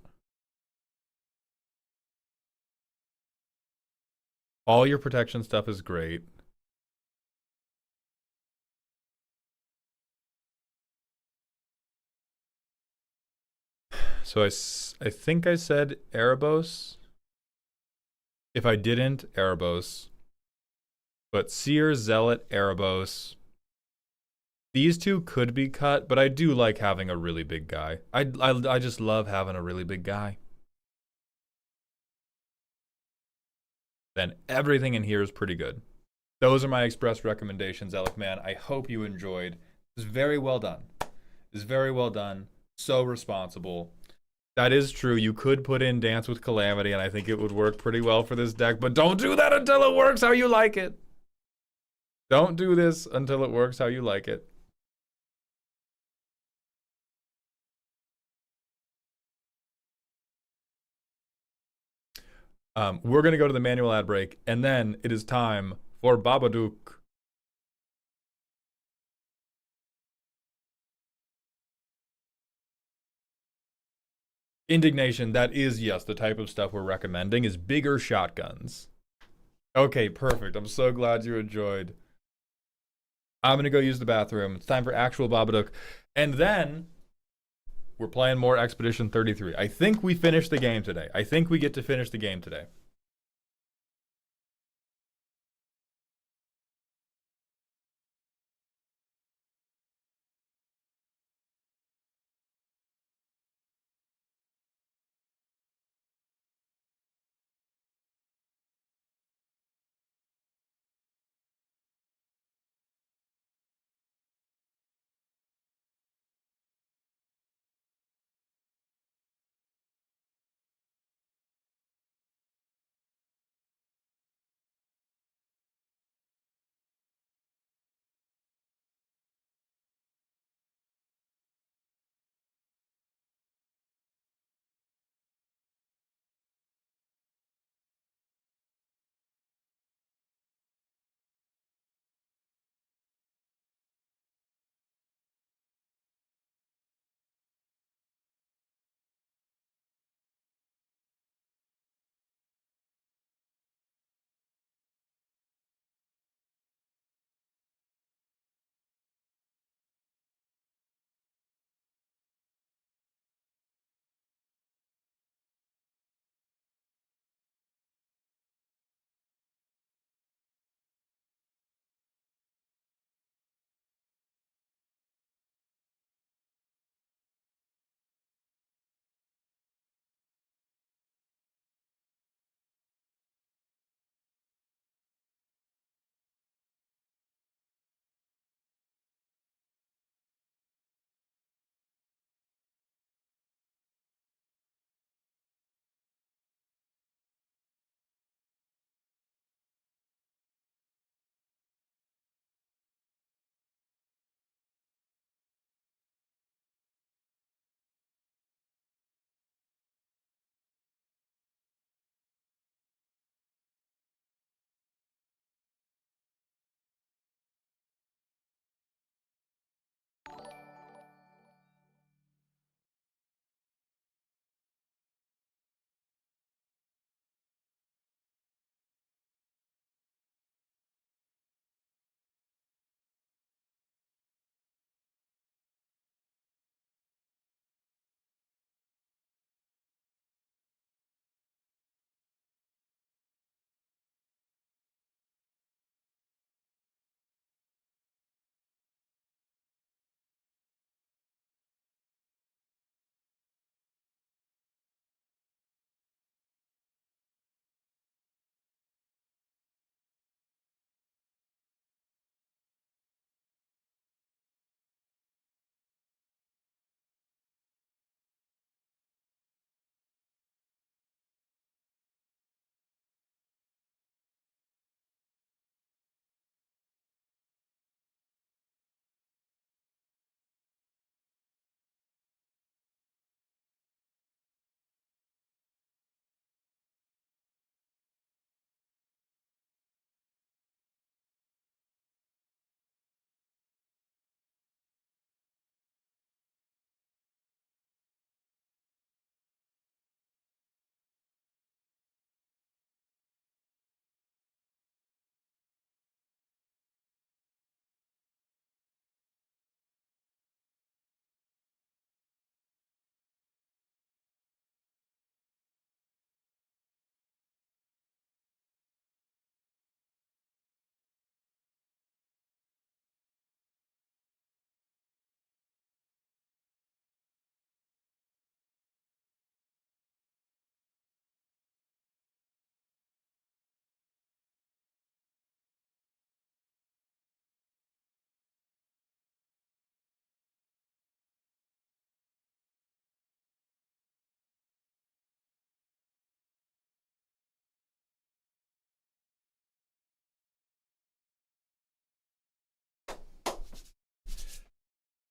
[SPEAKER 1] All your protection stuff is great. So I think I said Erebos. If I didn't, Erebos. But Seer, Zealot, Erebos. These two could be cut, but I do like having a really big guy. I just love having a really big guy. Then everything in here is pretty good. Those are my express recommendations, Alec man. I hope you enjoyed. It was very well done. It was very well done. So responsible. That is true. You could put in Dance with Calamity, and I think it would work pretty well for this deck, but don't do that until it works how you like it. Don't do this until it works how you like it. We're going to go to the manual ad break, and then it is time for Babadook. Indignation, that is, yes, the type of stuff we're recommending is bigger shotguns. Okay, perfect. I'm so glad you enjoyed. I'm going to go use the bathroom. It's time for actual Babadook. And then we're playing more Expedition 33. I think we finished the game today. I think we get to finish the game today.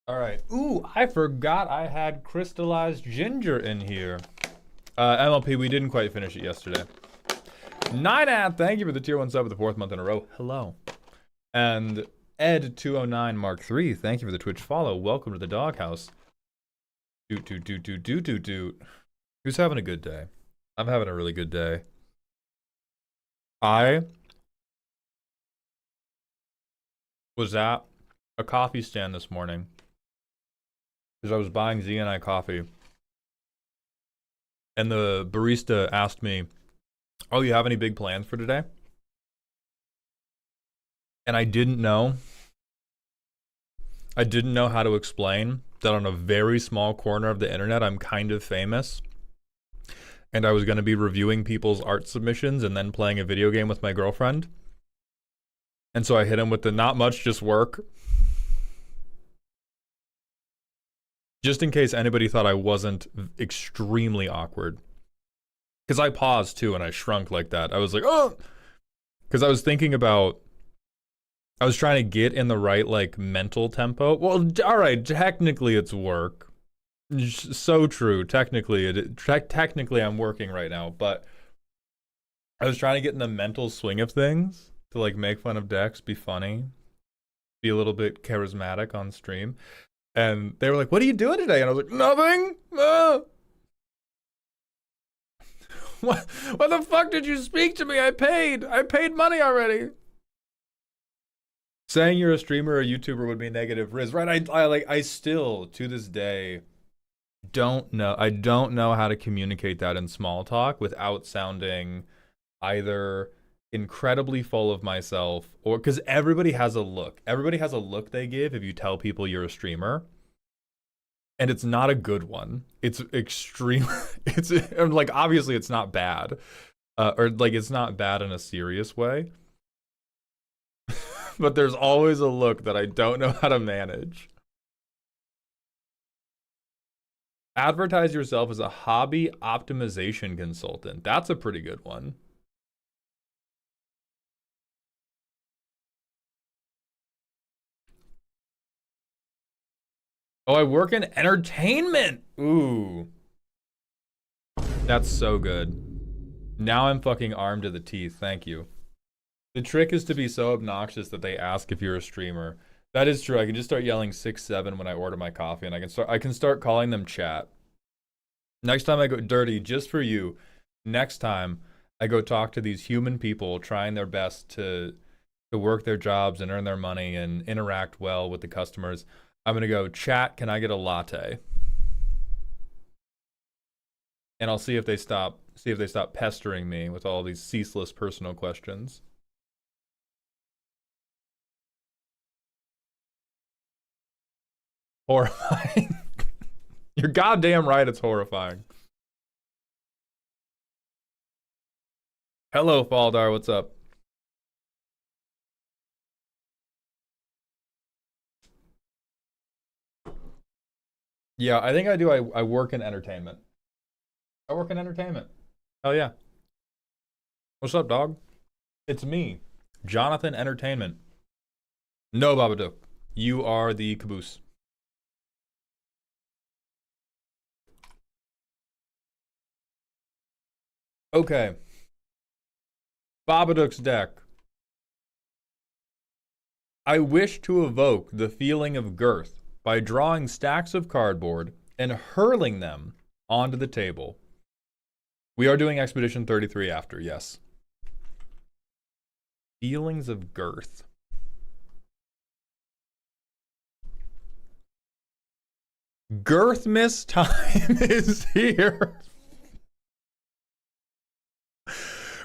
[SPEAKER 1] All right. Ooh, I forgot I had crystallized ginger in here. MLP, we didn't quite finish it yesterday. Ninad, thank you for the tier 1 sub for the 4th month in a row. Hello. And Ed209 Mark 3, thank you for the Twitch follow. Welcome to the doghouse. Doot, doot, doot, doot, doot, doot, doot. Who's having a good day? I'm having a really good day. I was at a coffee stand this morning because I was buying Z and I coffee. And the barista asked me, "Oh, you have any big plans for today?" And I didn't know how to explain that on a very small corner of the internet, I'm kind of famous. And I was going to be reviewing people's art submissions and then playing a video game with my girlfriend. And so I hit him with the not much, just work. Just in case anybody thought I wasn't extremely awkward. Because I paused too and I shrunk like that. I was like, oh! Because I was thinking about, I was trying to get in the right, like, mental tempo. Well, alright, technically it's work. So true. Technically, technically I'm working right now, but I was trying to get in the mental swing of things to, like, make fun of Dex, be funny, be a little bit charismatic on stream. And they were like, "What are you doing today?" And I was like, "Nothing. What the fuck did you speak to me? I paid money already." Saying you're a streamer or a YouTuber would be negative riz, right? I still to this day don't know. I don't know how to communicate that in small talk without sounding either incredibly full of myself or because everybody has a look. Everybody has a look they give if you tell people you're a streamer. And it's not a good one. It's extreme. It's like, obviously it's not bad. Or like it's not bad in a serious way. But there's always a look that I don't know how to manage. Advertise yourself as a hobby optimization consultant. That's a pretty good one. Oh, I work in entertainment. Ooh. That's so good. Now I'm fucking armed to the teeth. Thank you. The trick is to be so obnoxious that they ask if you're a streamer. That is true. I can just start yelling 6-7 when I order my coffee, and I can start calling them chat. Next time I go dirty, just for you, next time I go talk to these human people trying their best to work their jobs and earn their money and interact well with the customers, I'm gonna go, "Chat, can I get a latte?" And I'll see if they stop pestering me with all these ceaseless personal questions. Horrifying. You're goddamn right, it's horrifying. Hello, Faldar, what's up? Yeah, I think I do. I work in entertainment. I work in entertainment. Hell yeah. What's up, dog? It's me, Jonathan Entertainment. No, Babadook. You are the caboose. Okay. Babadook's deck. I wish to evoke the feeling of girth by drawing stacks of cardboard and hurling them onto the table. We are doing Expedition 33 after, yes. Feelings of girth. Girthmas time is here.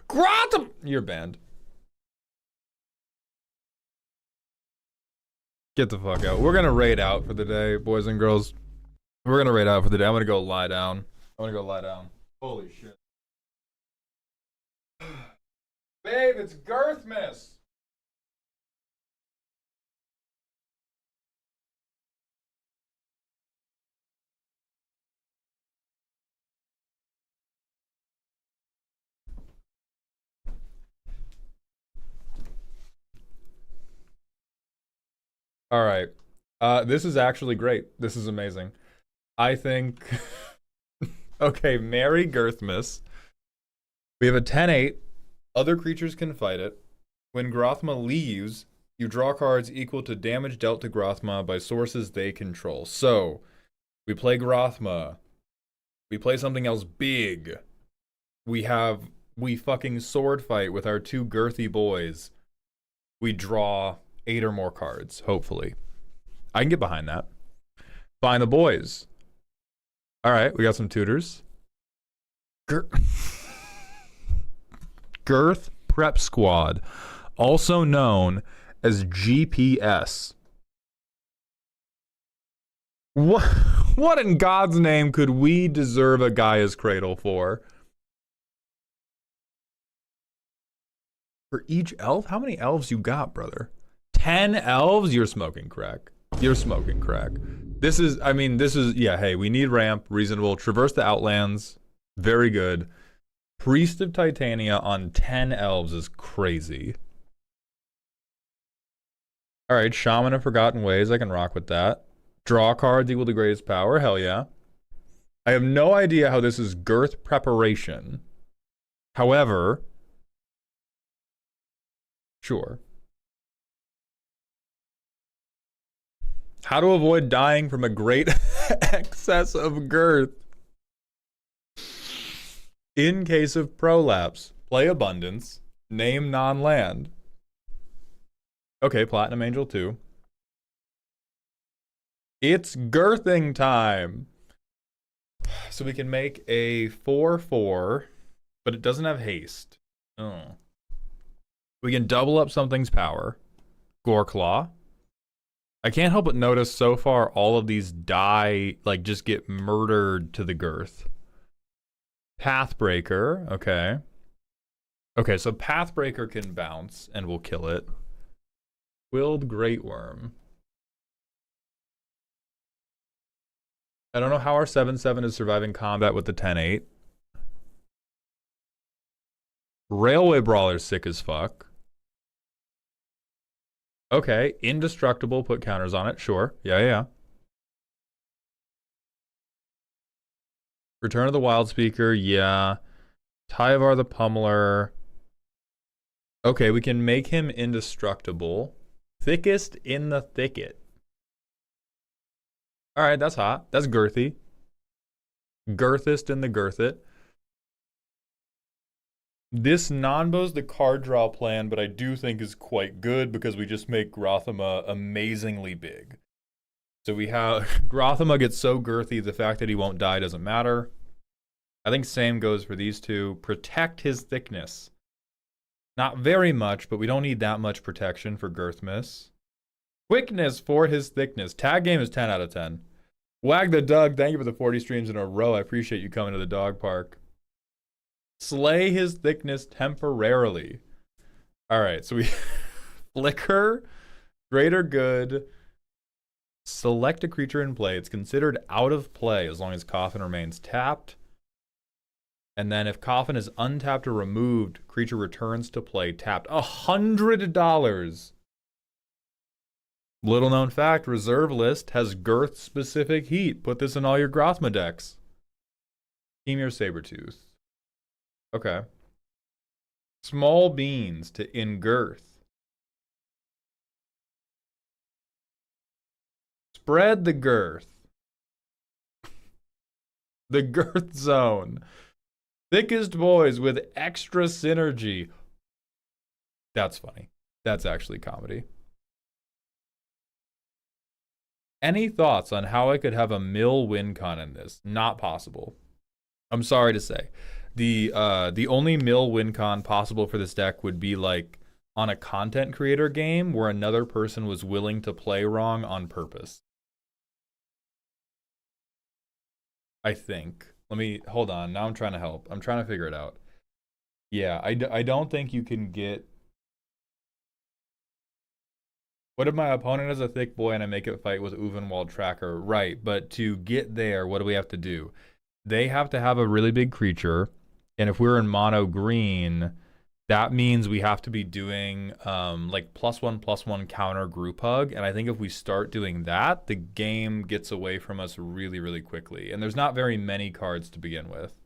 [SPEAKER 1] Gratum! You're banned. Get the fuck out. We're gonna raid out for the day, boys and girls. We're gonna raid out for the day. I'm gonna go lie down. I'm gonna go lie down. Holy shit. Babe, it's Girthmas! Alright. This is actually great. This is amazing. I think. Okay, Mary Girthmas. We have a 10/8. Other creatures can fight it. When Grothma leaves, you draw cards equal to damage dealt to Grothma by sources they control. So, we play Grothma. We play something else big. We fucking sword fight with our two girthy boys. We draw 8 or more cards, hopefully. I can get behind that. Find the boys. All right, we got some tutors. Girth Prep Squad, also known as GPS. What in God's name could we deserve a Gaia's Cradle for? For each elf? How many elves you got, brother? 10 elves? You're smoking crack. You're smoking crack. This is, yeah, hey, we need ramp, reasonable. Traverse the Outlands, very good. Priest of Titania on 10 elves is crazy. Alright, Shaman of Forgotten Ways, I can rock with that. Draw cards equal to greatest power, hell yeah. I have no idea how this is Girth preparation. However, sure. How to avoid dying from a great excess of girth. In case of prolapse, play abundance, name non-land. Okay, Platinum Angel 2. It's girthing time. So we can make a 4/4, but it doesn't have haste. Oh. We can double up something's power. Goreclaw. I can't help but notice so far all of these die, like just get murdered to the girth. Pathbreaker, okay. Okay, so Pathbreaker can bounce and we'll kill it. Willed Greatworm. I don't know how our 7/7 is surviving combat with the 10/8. Railway Brawler's sick as fuck. Okay, Indestructible, put counters on it, sure. Yeah. Return of the Wild Speaker, yeah. Tyvar the Pummeler. Okay, we can make him indestructible. Thickest in the thicket. Alright, that's hot. That's girthy. Girthest in the girthit. This non-bow's the card draw plan, but I do think is quite good because we just make Grothama amazingly big. So we have Grothama gets so girthy, the fact that he won't die doesn't matter. I think same goes for these two. Protect his thickness. Not very much, but we don't need that much protection for Girthmas. Quickness for his thickness. Tag game is 10 out of 10. Wag the Doug, thank you for the 40 streams in a row. I appreciate you coming to the dog park. Slay his thickness temporarily. Alright, so we flicker, greater good. Select a creature in play. It's considered out of play as long as Coffin remains tapped. And then if Coffin is untapped or removed, creature returns to play tapped. $100. Little known fact, reserve list has girth specific heat. Put this in all your Grothma decks. Team your Sabretooth. Okay. Small beans to ingirth. Spread the girth. The girth zone. Thickest boys with extra synergy. That's funny. That's actually comedy. Any thoughts on how I could have a mill win con in this? Not possible. I'm sorry to say. The only mill win con possible for this deck would be like on a content creator game where another person was willing to play wrong on purpose. I think. Let me, hold on. Now I'm trying to help. I'm trying to figure it out. Yeah, I don't think you can get... What if my opponent is a thick boy and I make it fight with Uvenwald Tracker? Right, but to get there, what do we have to do? They have to have a really big creature, and if we're in mono green, that means we have to be doing like +1/+1 counter group hug. And I think if we start doing that, the game gets away from us really, really quickly. And there's not very many cards to begin with.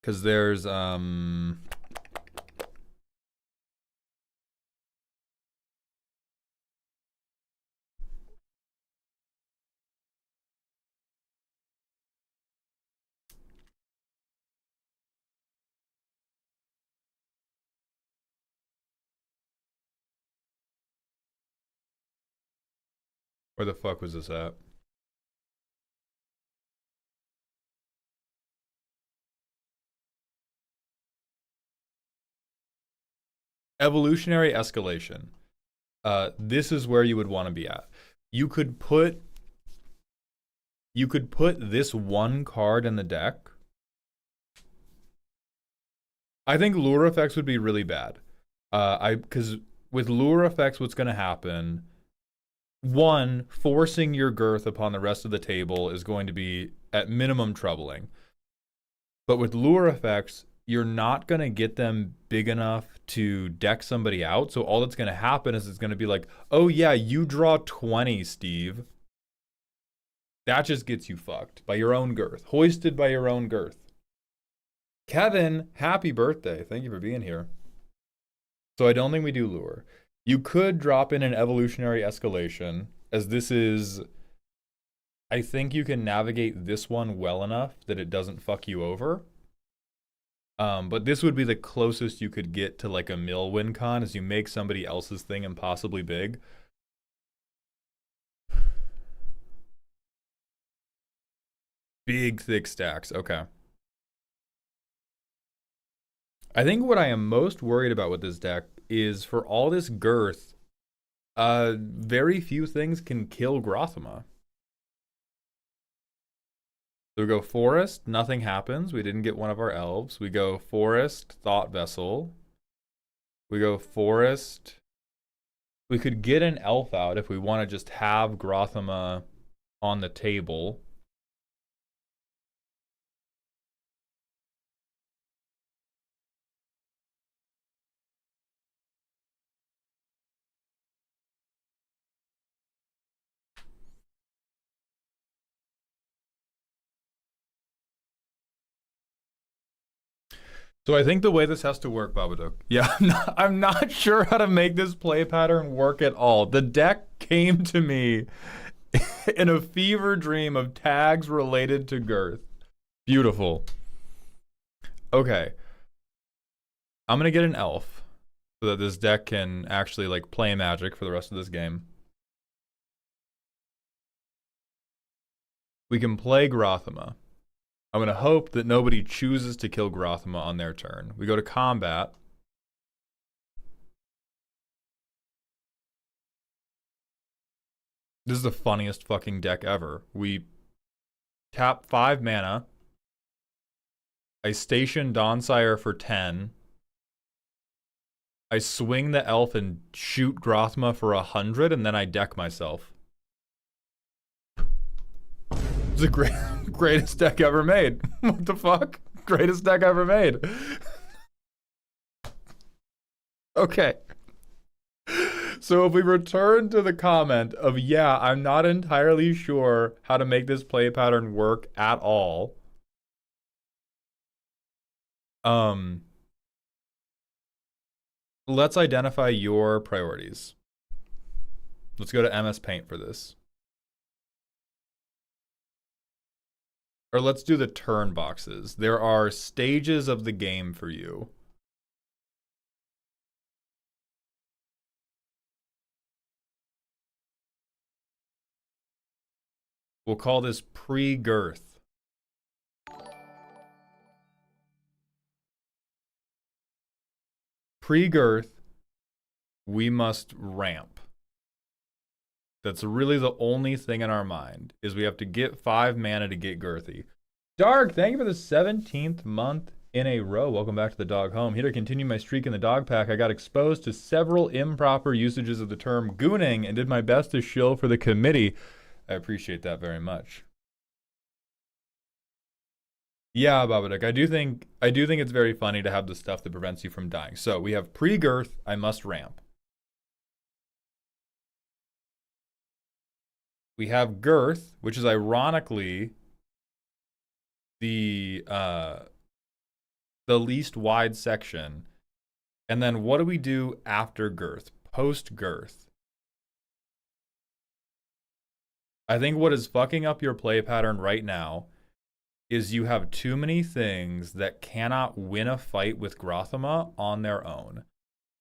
[SPEAKER 1] Because there's where the fuck was this at? Evolutionary escalation. This is where you would want to be at. You could put this one card in the deck. I think lure effects would be really bad. Because with lure effects, what's going to happen? One, forcing your girth upon the rest of the table is going to be at minimum troubling. But with lure effects, you're not going to get them big enough to deck somebody out. So all that's going to happen is it's going to be like, oh yeah, you draw 20, Steve. That just gets you fucked by your own girth. Hoisted by your own girth. Kevin, happy birthday. Thank you for being here. So I don't think we do lure. You could drop in an evolutionary escalation, as this is... I think you can navigate this one well enough that it doesn't fuck you over. But this would be the closest you could get to like a mill win con, as you make somebody else's thing impossibly big. Big, thick stacks. Okay. I think what I am most worried about with this deck is for all this girth, very few things can kill Grothama. So we go Forest, nothing happens. We didn't get one of our elves. We go Forest, Thought Vessel. We go Forest. We could get an elf out if we want to just have Grothama on the table. So I think the way this has to work, Babadook. Yeah, I'm not sure how to make this play pattern work at all. The deck came to me in a fever dream of tags related to girth. Beautiful. Okay. I'm gonna get an elf so that this deck can actually like play Magic for the rest of this game. We can play Grothama. I'm going to hope that nobody chooses to kill Grothama on their turn. We go to combat. This is the funniest fucking deck ever. We tap 5 mana. I station Dawnsire for 10. I swing the elf and shoot Grothama for 100, and then I deck myself. It's the greatest deck ever made. What the fuck? Greatest deck ever made. Okay. So if we return to the comment of, yeah, I'm not entirely sure how to make this play pattern work at all. Let's identify your priorities. Let's go to MS Paint for this. Or let's do the turn boxes. There are stages of the game for you. We'll call this pre-girth. Pre-girth, we must ramp. That's really the only thing in our mind, is we have to get 5 mana to get girthy. Dark, thank you for the 17th month in a row. Welcome back to the dog home. Here to continue my streak in the dog pack, I got exposed to several improper usages of the term gooning and did my best to shill for the committee. I appreciate that very much. Yeah, Babadook, I do think it's very funny to have the stuff that prevents you from dying. So we have pre-girth, I must ramp. We have girth, which is ironically the least wide section. And then what do we do after girth? Post girth. I think what is fucking up your play pattern right now is you have too many things that cannot win a fight with Grothama on their own.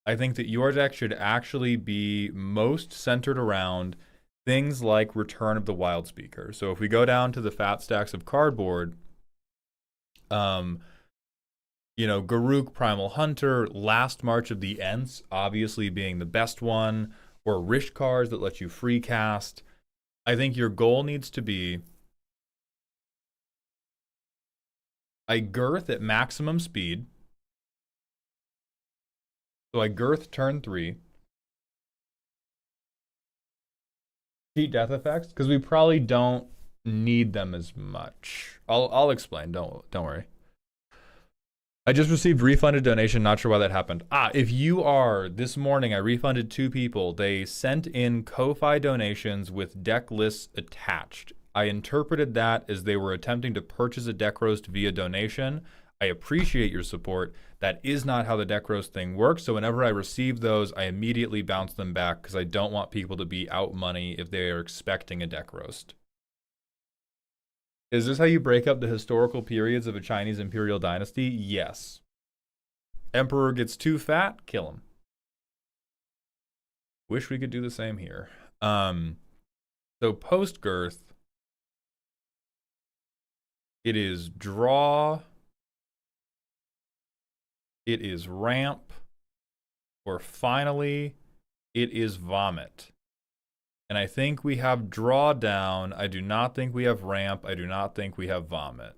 [SPEAKER 1] I think that your deck should actually be most centered around things like Return of the Wild Speaker. So if we go down to the fat stacks of cardboard, Garruk, Primal Hunter, Last March of the Ents, obviously being the best one, or Rish cards that let you free cast. I think your goal needs to be I girth at maximum speed. So I girth turn 3. Cheat death effects, because we probably don't need them as much. I'll explain. Don't worry. I just received refunded donation. Not sure why that happened. If you are, this morning I refunded 2 people. They sent in Ko-Fi donations with deck lists attached. I interpreted that as they were attempting to purchase a deck roast via donation. I appreciate your support. That is not how the deck roast thing works. So whenever I receive those, I immediately bounce them back because I don't want people to be out money if they are expecting a deck roast. Is this how you break up the historical periods of a Chinese imperial dynasty? Yes. Emperor gets too fat, kill him. Wish we could do the same here. So post-girth, it is draw, it is ramp, or finally, it is vomit. And I think we have draw down. I do not think we have ramp. I do not think we have vomit.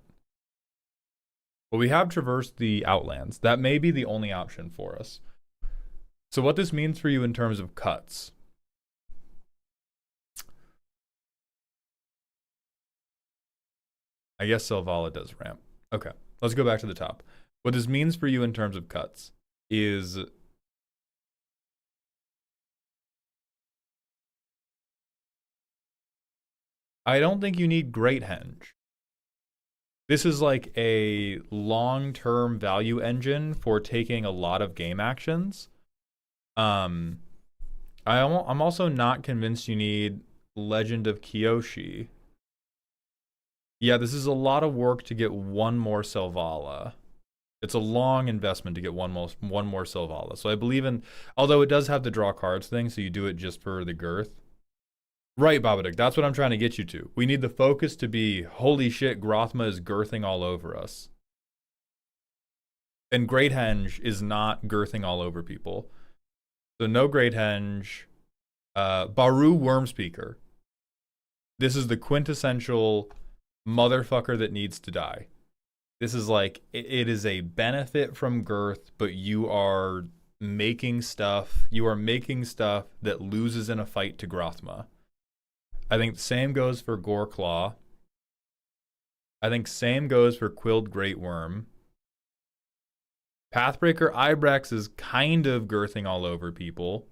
[SPEAKER 1] But we have traversed the outlands. That may be the only option for us. So what this means for you in terms of cuts. I guess Selvala does ramp. Okay, let's go back to the top. What this means for you in terms of cuts is I don't think you need Great Henge. This is like a long-term value engine for taking a lot of game actions. I'm also not convinced you need Legend of Kyoshi. Yeah, this is a lot of work to get one more Selvala. It's a long investment to get one more Selvala. So I believe in, although it does have the draw cards thing, so you do it just for the girth. Right, Babadook, that's what I'm trying to get you to. We need the focus to be, holy shit, Grothma is girthing all over us. And Great Henge is not girthing all over people. So no Great Henge. Baru Wormspeaker. This is the quintessential motherfucker that needs to die. This is like, it is a benefit from girth, but you are making stuff that loses in a fight to Grothma. I think the same goes for Goreclaw. I think same goes for Quilled Great Worm. Pathbreaker Ibrex is kind of girthing all over people.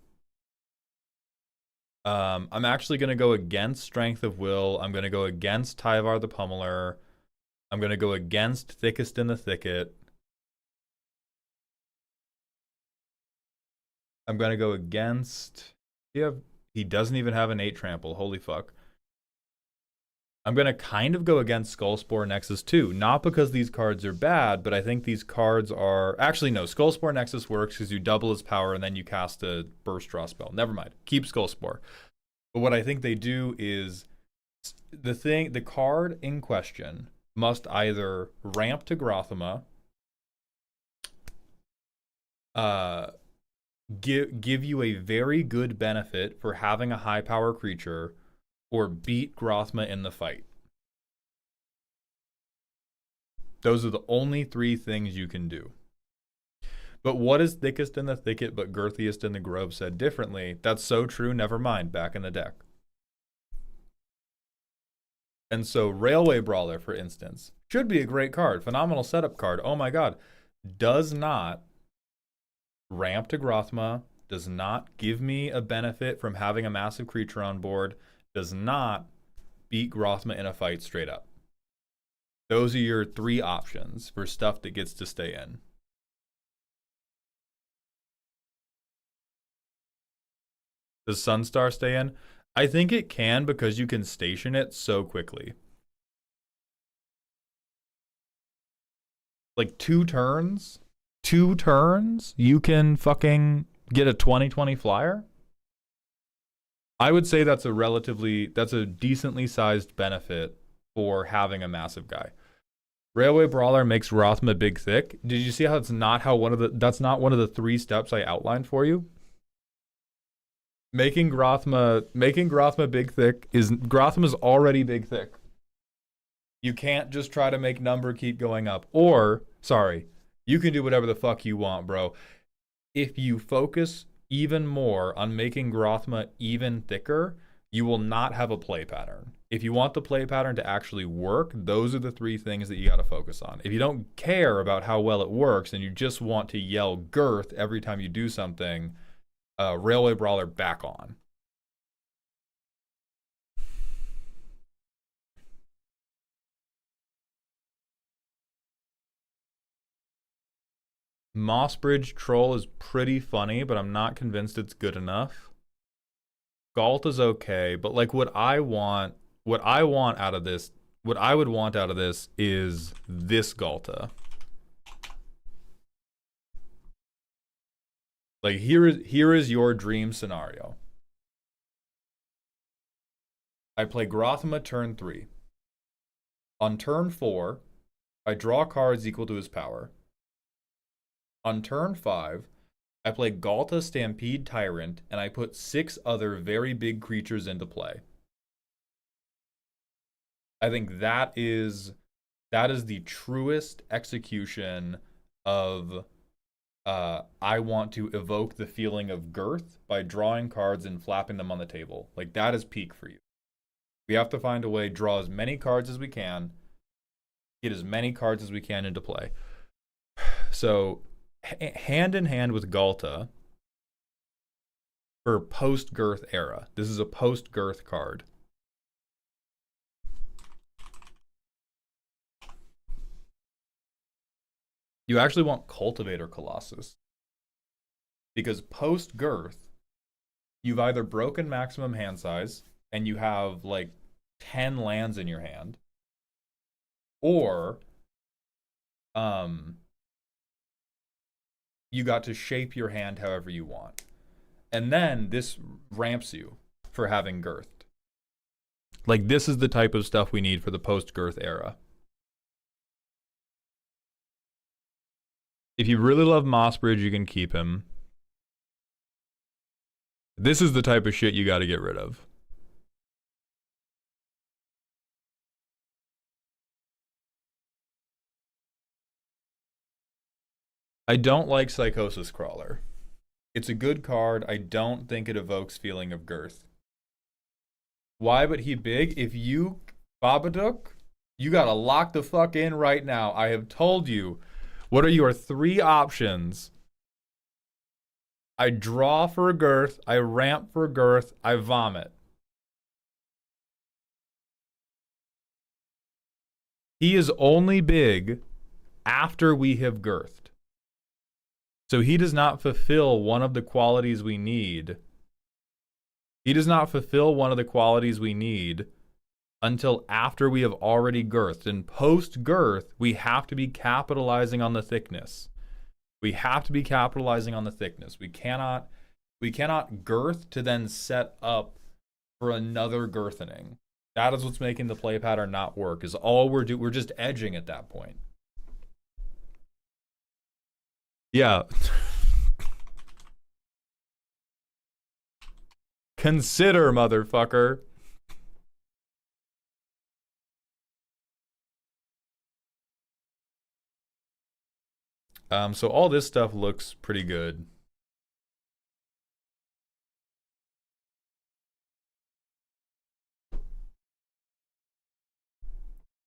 [SPEAKER 1] I'm actually going to go against Strength of Will. I'm going to go against Tyvar the Pummeler. I'm going to go against Thickest in the Thicket. I'm going to go against... He doesn't even have an 8 trample. Holy fuck. I'm going to kind of go against Skullspore Nexus too. Not because these cards are bad, but I think these cards are... Actually, no. Skullspore Nexus works because you double his power and then you cast a burst draw spell. Never mind. Keep Skullspore. But what I think they do is... The card in question must either ramp to Grothama, give you a very good benefit for having a high power creature, or beat Grothma in the fight. Those are the only 3 things you can do. But what is thickest in the thicket but girthiest in the grove said differently? That's so true, never mind, back in the deck. And so Railway Brawler, for instance, should be a great card. Phenomenal setup card. Oh my god. Does not ramp to Grothma, does not give me a benefit from having a massive creature on board, does not beat Grothma in a fight straight up. Those are your 3 options for stuff that gets to stay in. Does Sunstar stay in? I think it can because you can station it so quickly. Like 2 turns? 2 turns? You can fucking get a 20/20 flyer? I would say that's a decently sized benefit for having a massive guy. Railway Brawler makes Grothma big thick. Did you see how that's not one of the 3 steps I outlined for you? Making Grothma big thick is Grothma's already big thick. You can't just try to make number keep going up. Or, sorry, you can do whatever the fuck you want, bro. If you focus even more on making Grothma even thicker, you will not have a play pattern. If you want the play pattern to actually work, those are the 3 things that you got to focus on. If you don't care about how well it works and you just want to yell girth every time you do something, Railway Brawler back on. Mossbridge Troll is pretty funny, but I'm not convinced it's good enough. Galt is okay, but like what I would want out of this is this Galta. Like here is your dream scenario. I play Grothma turn 3. On turn 4, I draw cards equal to his power. On turn 5, I play Galta Stampede Tyrant, and I put 6 other very big creatures into play. I think that is the truest execution of I want to evoke the feeling of girth by drawing cards and flapping them on the table. Like, that is peak for you. We have to find a way, draw as many cards as we can, get as many cards as we can into play. So, hand in hand with Galta for post-girth era. This is a post-girth card. You actually want Cultivator Colossus. Because post-girth, you've either broken maximum hand size and you have like 10 lands in your hand, or you got to shape your hand however you want. And then this ramps you for having girthed. Like, this is the type of stuff we need for the post-girth era. If you really love Mossbridge, you can keep him. This is the type of shit you got to get rid of. I don't like Psychosis Crawler. It's a good card. I don't think it evokes feeling of girth. Why but he big? If you Babadook, you gotta lock the fuck in right now. I have told you. What are your 3 options? I draw for girth, I ramp for girth, I vomit. He is only big after we have girthed. So he does not fulfill one of the qualities we need. He does not fulfill one of the qualities we need until after we have already girthed. And post-girth, we have to be capitalizing on the thickness. We have to be capitalizing on the thickness. We cannot girth to then set up for another girthening. That is what's making the play pattern not work, is all we're just edging at that point. Yeah. Consider, motherfucker. So all this stuff looks pretty good.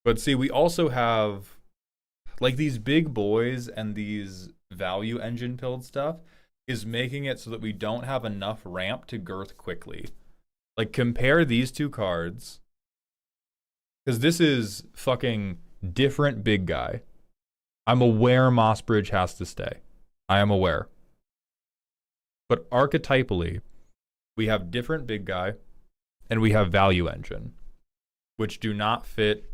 [SPEAKER 1] But see, we also have like these big boys and these value engine build stuff is making it so that we don't have enough ramp to girth quickly. Like compare these two cards. Because this is fucking different big guy. I'm aware Mossbridge has to stay. I am aware. But archetypally, we have different big guy and we have value engine, which do not fit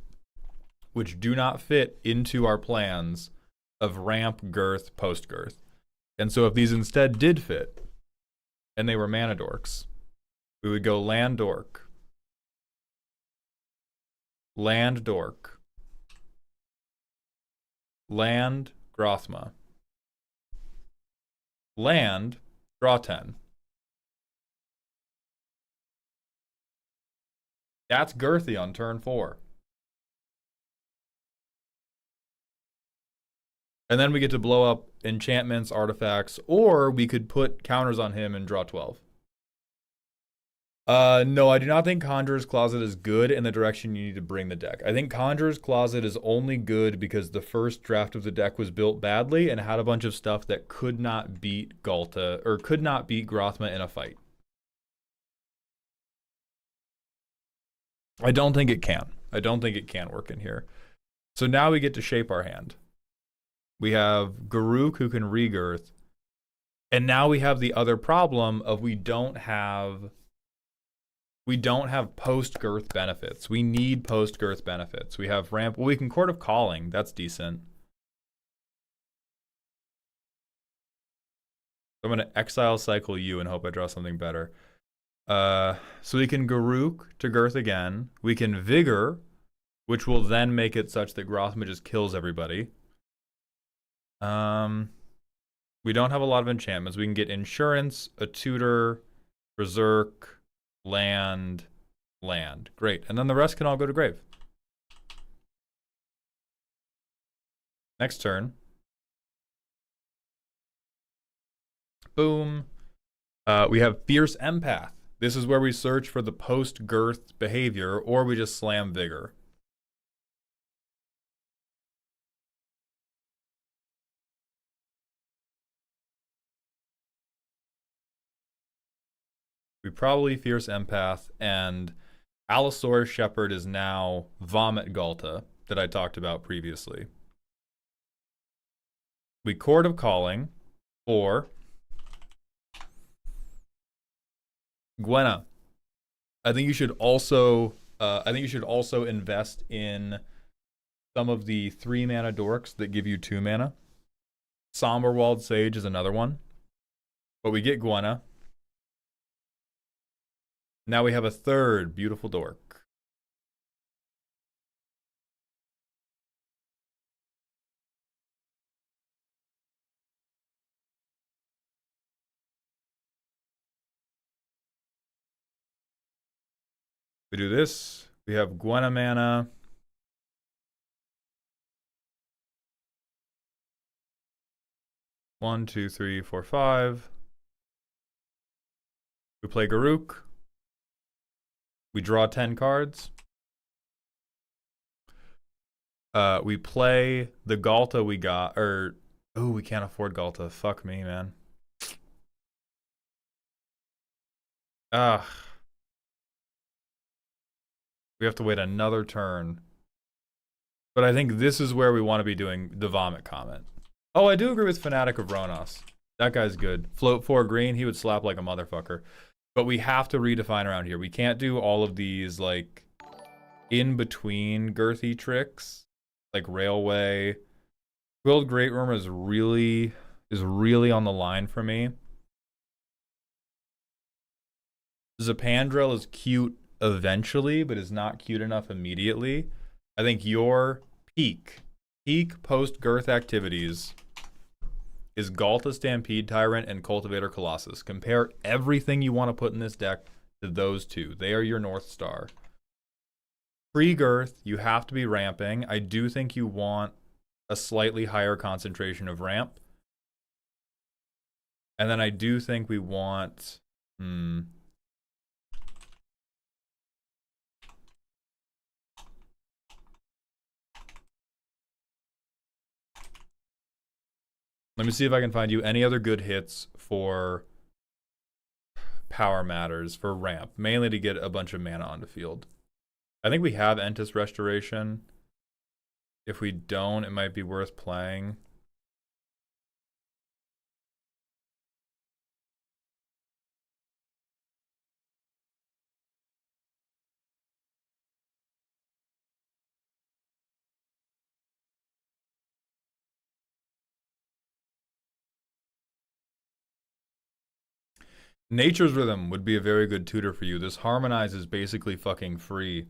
[SPEAKER 1] into our plans of ramp, girth, post girth. And so if these instead did fit and they were mana dorks, we would go land dork, land dork, land Grothma, land draw 10. That's girthy on turn 4. And then we get to blow up enchantments, artifacts, or we could put counters on him and draw 12. No, I do not think Conjurer's Closet is good in the direction you need to bring the deck. I think Conjurer's Closet is only good because the first draft of the deck was built badly and had a bunch of stuff that could not beat Galta, or could not beat Grothma in a fight. I don't think it can. I don't think it can work in here. So now we get to shape our hand. We have Garruk who can regirth. And now we have the other problem of we don't have post-girth benefits. We need post-girth benefits. We have ramp. Well, we can Court of Calling. That's decent. I'm going to exile cycle you and hope I draw something better. So we can Garruk to girth again. We can Vigor, which will then make it such that Grothma just kills everybody. We don't have a lot of enchantments. We can get Insurance, a Tutor, Berserk, land. Great. And then the rest can all go to grave. Next turn. Boom. We have Fierce Empath. This is where we search for the post-girth behavior, or we just slam Vigor. We probably Fierce Empath, and Allosaurus Shepherd is now Vomit Galta that I talked about previously. We Court of Calling, or Gwenna. I think you should also invest in some of the 3 mana dorks that give you 2 mana. Somberwald Sage is another one. But we get Gwenna. Now we have a third beautiful dork. We do this. We have Gwenna mana. One, two, three, four, five. We play Garruk. We draw 10 cards. We play the Galta we got, we can't afford Galta. Fuck me, man. We have to wait another turn. But I think this is where we want to be doing the Vomit comment. Oh, I do agree with Fanatic of Ronos. That guy's good. Float 4 green, he would slap like a motherfucker. But we have to redefine around here. We can't do all of these, like, in-between girthy tricks. Like Railway. Quilled Great Worm is really on the line for me. Zapandrel is cute eventually, but is not cute enough immediately. I think your peak post-girth activities is Galta Stampede Tyrant and Cultivator Colossus. Compare everything you want to put in this deck to those two. They are your North Star. Pre-girth, you have to be ramping. I do think you want a slightly higher concentration of ramp. And then I do think we want... Let me see if I can find you any other good hits for Power Matters for ramp, mainly to get a bunch of mana on the field. I think we have Entis Restoration. If we don't, it might be worth playing. Nature's Rhythm would be a very good tutor for you. This Harmonize is basically fucking free.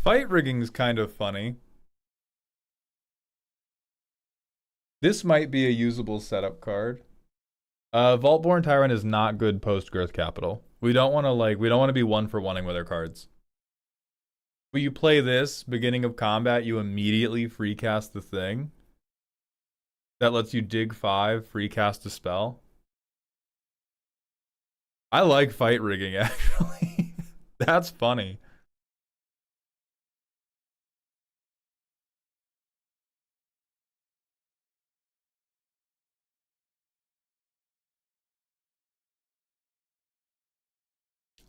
[SPEAKER 1] Fight rigging is kind of funny. This might be a usable setup card. Vaultborn Tyrant is not good post Girth Capital. We don't want to be one for one-ing with our cards. When you play this, beginning of combat, you immediately free cast the thing. That lets you dig 5, free cast a spell. I like fight rigging, actually. That's funny.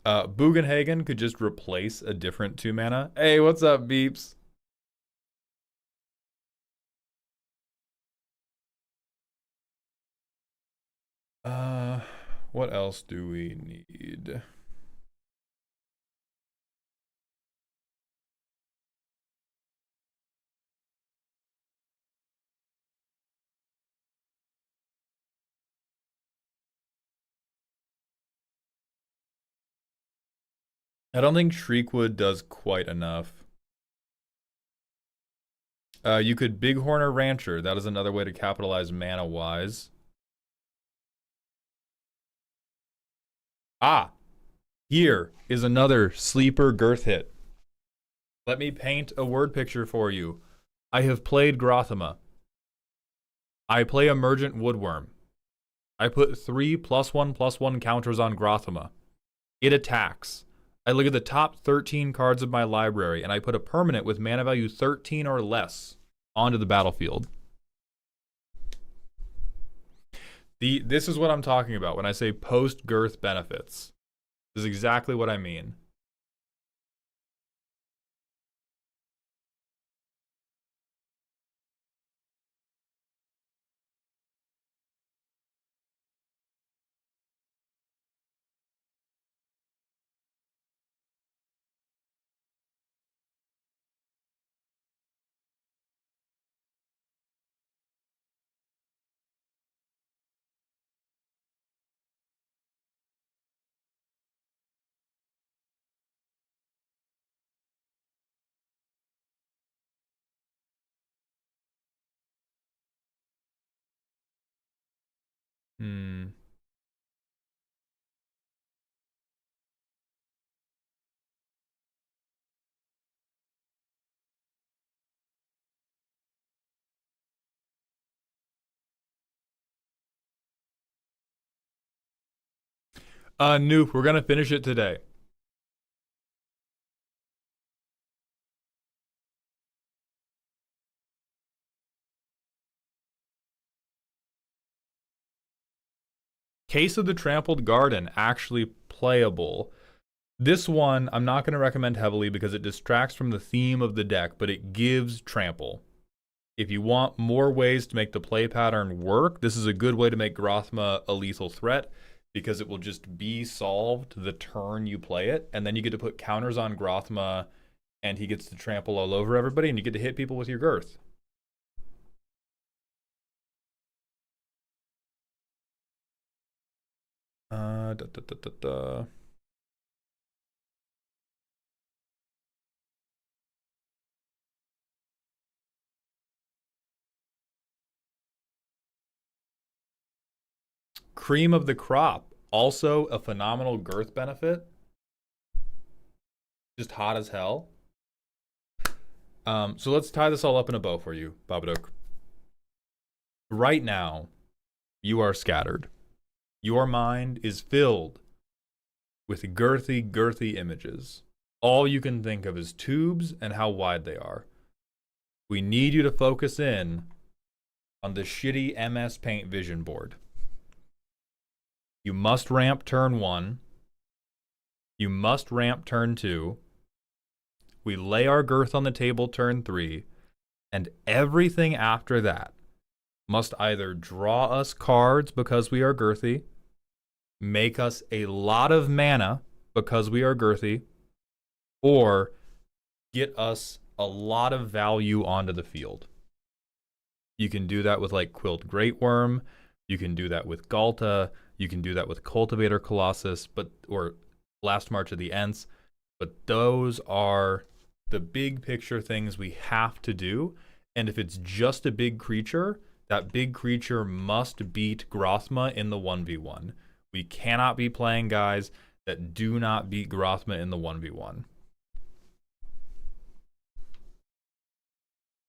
[SPEAKER 1] Bugenhagen could just replace a different 2 mana. Hey, what's up, Beeps? What else do we need? I don't think Shriekwood does quite enough. You could Bighorn or Rancher. That is another way to capitalize mana-wise. Ah! Here is another sleeper Girth hit. Let me paint a word picture for you. I have played Grothama. I play Emergent Woodworm. I put 3 +1/+1 counters on Grothama. It attacks. I look at the top 13 cards of my library, and I put a permanent with mana value 13 or less onto the battlefield. This is what I'm talking about when I say post-Girth benefits. This is exactly what I mean. Noop, we're gonna finish it today. Case of the Trampled Garden, actually playable. This one, I'm not going to recommend heavily because it distracts from the theme of the deck, but it gives trample. If you want more ways to make the play pattern work, this is a good way to make Grothma a lethal threat because it will just be solved the turn you play it, and then you get to put counters on Grothma, and he gets to trample all over everybody, and you get to hit people with your girth. Cream of the crop, also a phenomenal girth benefit. Just hot as hell. So let's tie this all up in a bow for you, Babadook. Right now, you are scattered. Your mind is filled with girthy images. All you can think of is tubes and how wide they are. We need you to focus in on the shitty MS Paint vision board. You must ramp turn 1. You must ramp turn 2. We lay our girth on the table turn 3. And everything after that must either draw us cards because we are girthy, make us a lot of mana because we are girthy, or get us a lot of value onto the field. You can do that with like Quilt Greatworm. You can do that with Galta. You can do that with Cultivator Colossus, or Last March of the Ents. But those are the big picture things we have to do. And if it's just a big creature, that big creature must beat Grothma in the 1v1. We cannot be playing guys that do not beat Grothma in the 1v1.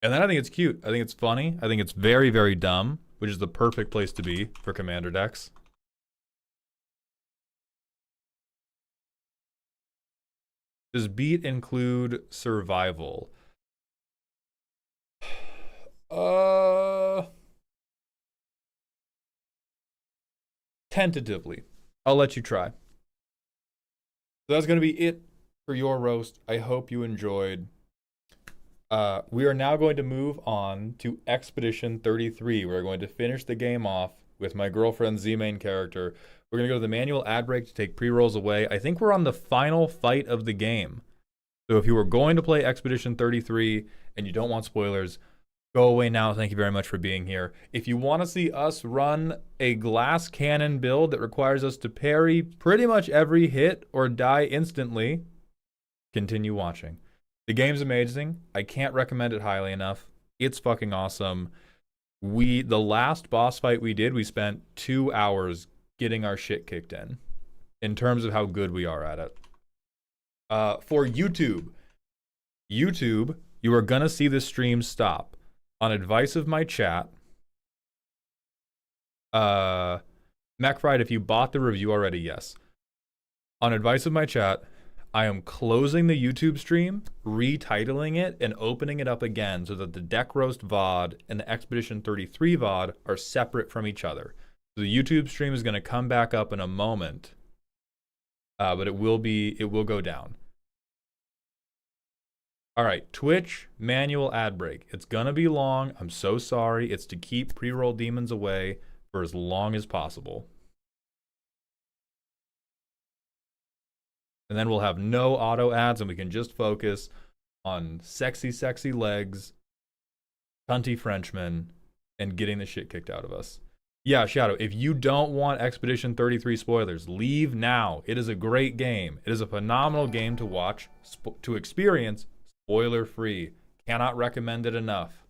[SPEAKER 1] And then I think it's cute. I think it's funny. I think it's very, very dumb, which is the perfect place to be for commander decks. Does beat include survival? Tentatively. I'll let you try. So that's going to be it for your roast. I hope you enjoyed. We are now going to move on to Expedition 33. We're going to finish the game off with my girlfriend's Z-main character. We're going to go to the manual ad break to take pre-rolls away. I think we're on the final fight of the game. So if you were going to play Expedition 33 and you don't want spoilers, go away now. Thank you very much for being here. If you want to see us run a glass cannon build that requires us to parry pretty much every hit or die instantly, continue watching. The game's amazing. I can't recommend it highly enough. It's fucking awesome. The last boss fight we did, we spent 2 hours getting our shit kicked in terms of how good we are at it. For YouTube, you are gonna see this stream stop. On advice of my chat, MacFried, if you bought the review already, yes. On advice of my chat, I am closing the YouTube stream, retitling it, and opening it up again so that the Deck Roast VOD and the Expedition 33 VOD are separate from each other. So the YouTube stream is going to come back up in a moment, but it will go down. All right, Twitch manual ad break. It's going to be long. I'm so sorry. It's to keep pre-roll demons away for as long as possible. And then we'll have no auto ads and we can just focus on sexy, sexy legs, cunty Frenchmen, and getting the shit kicked out of us. Yeah, Shadow, if you don't want Expedition 33 spoilers, leave now. It is a great game. It is a phenomenal game to watch, to experience, spoiler-free. Cannot recommend it enough.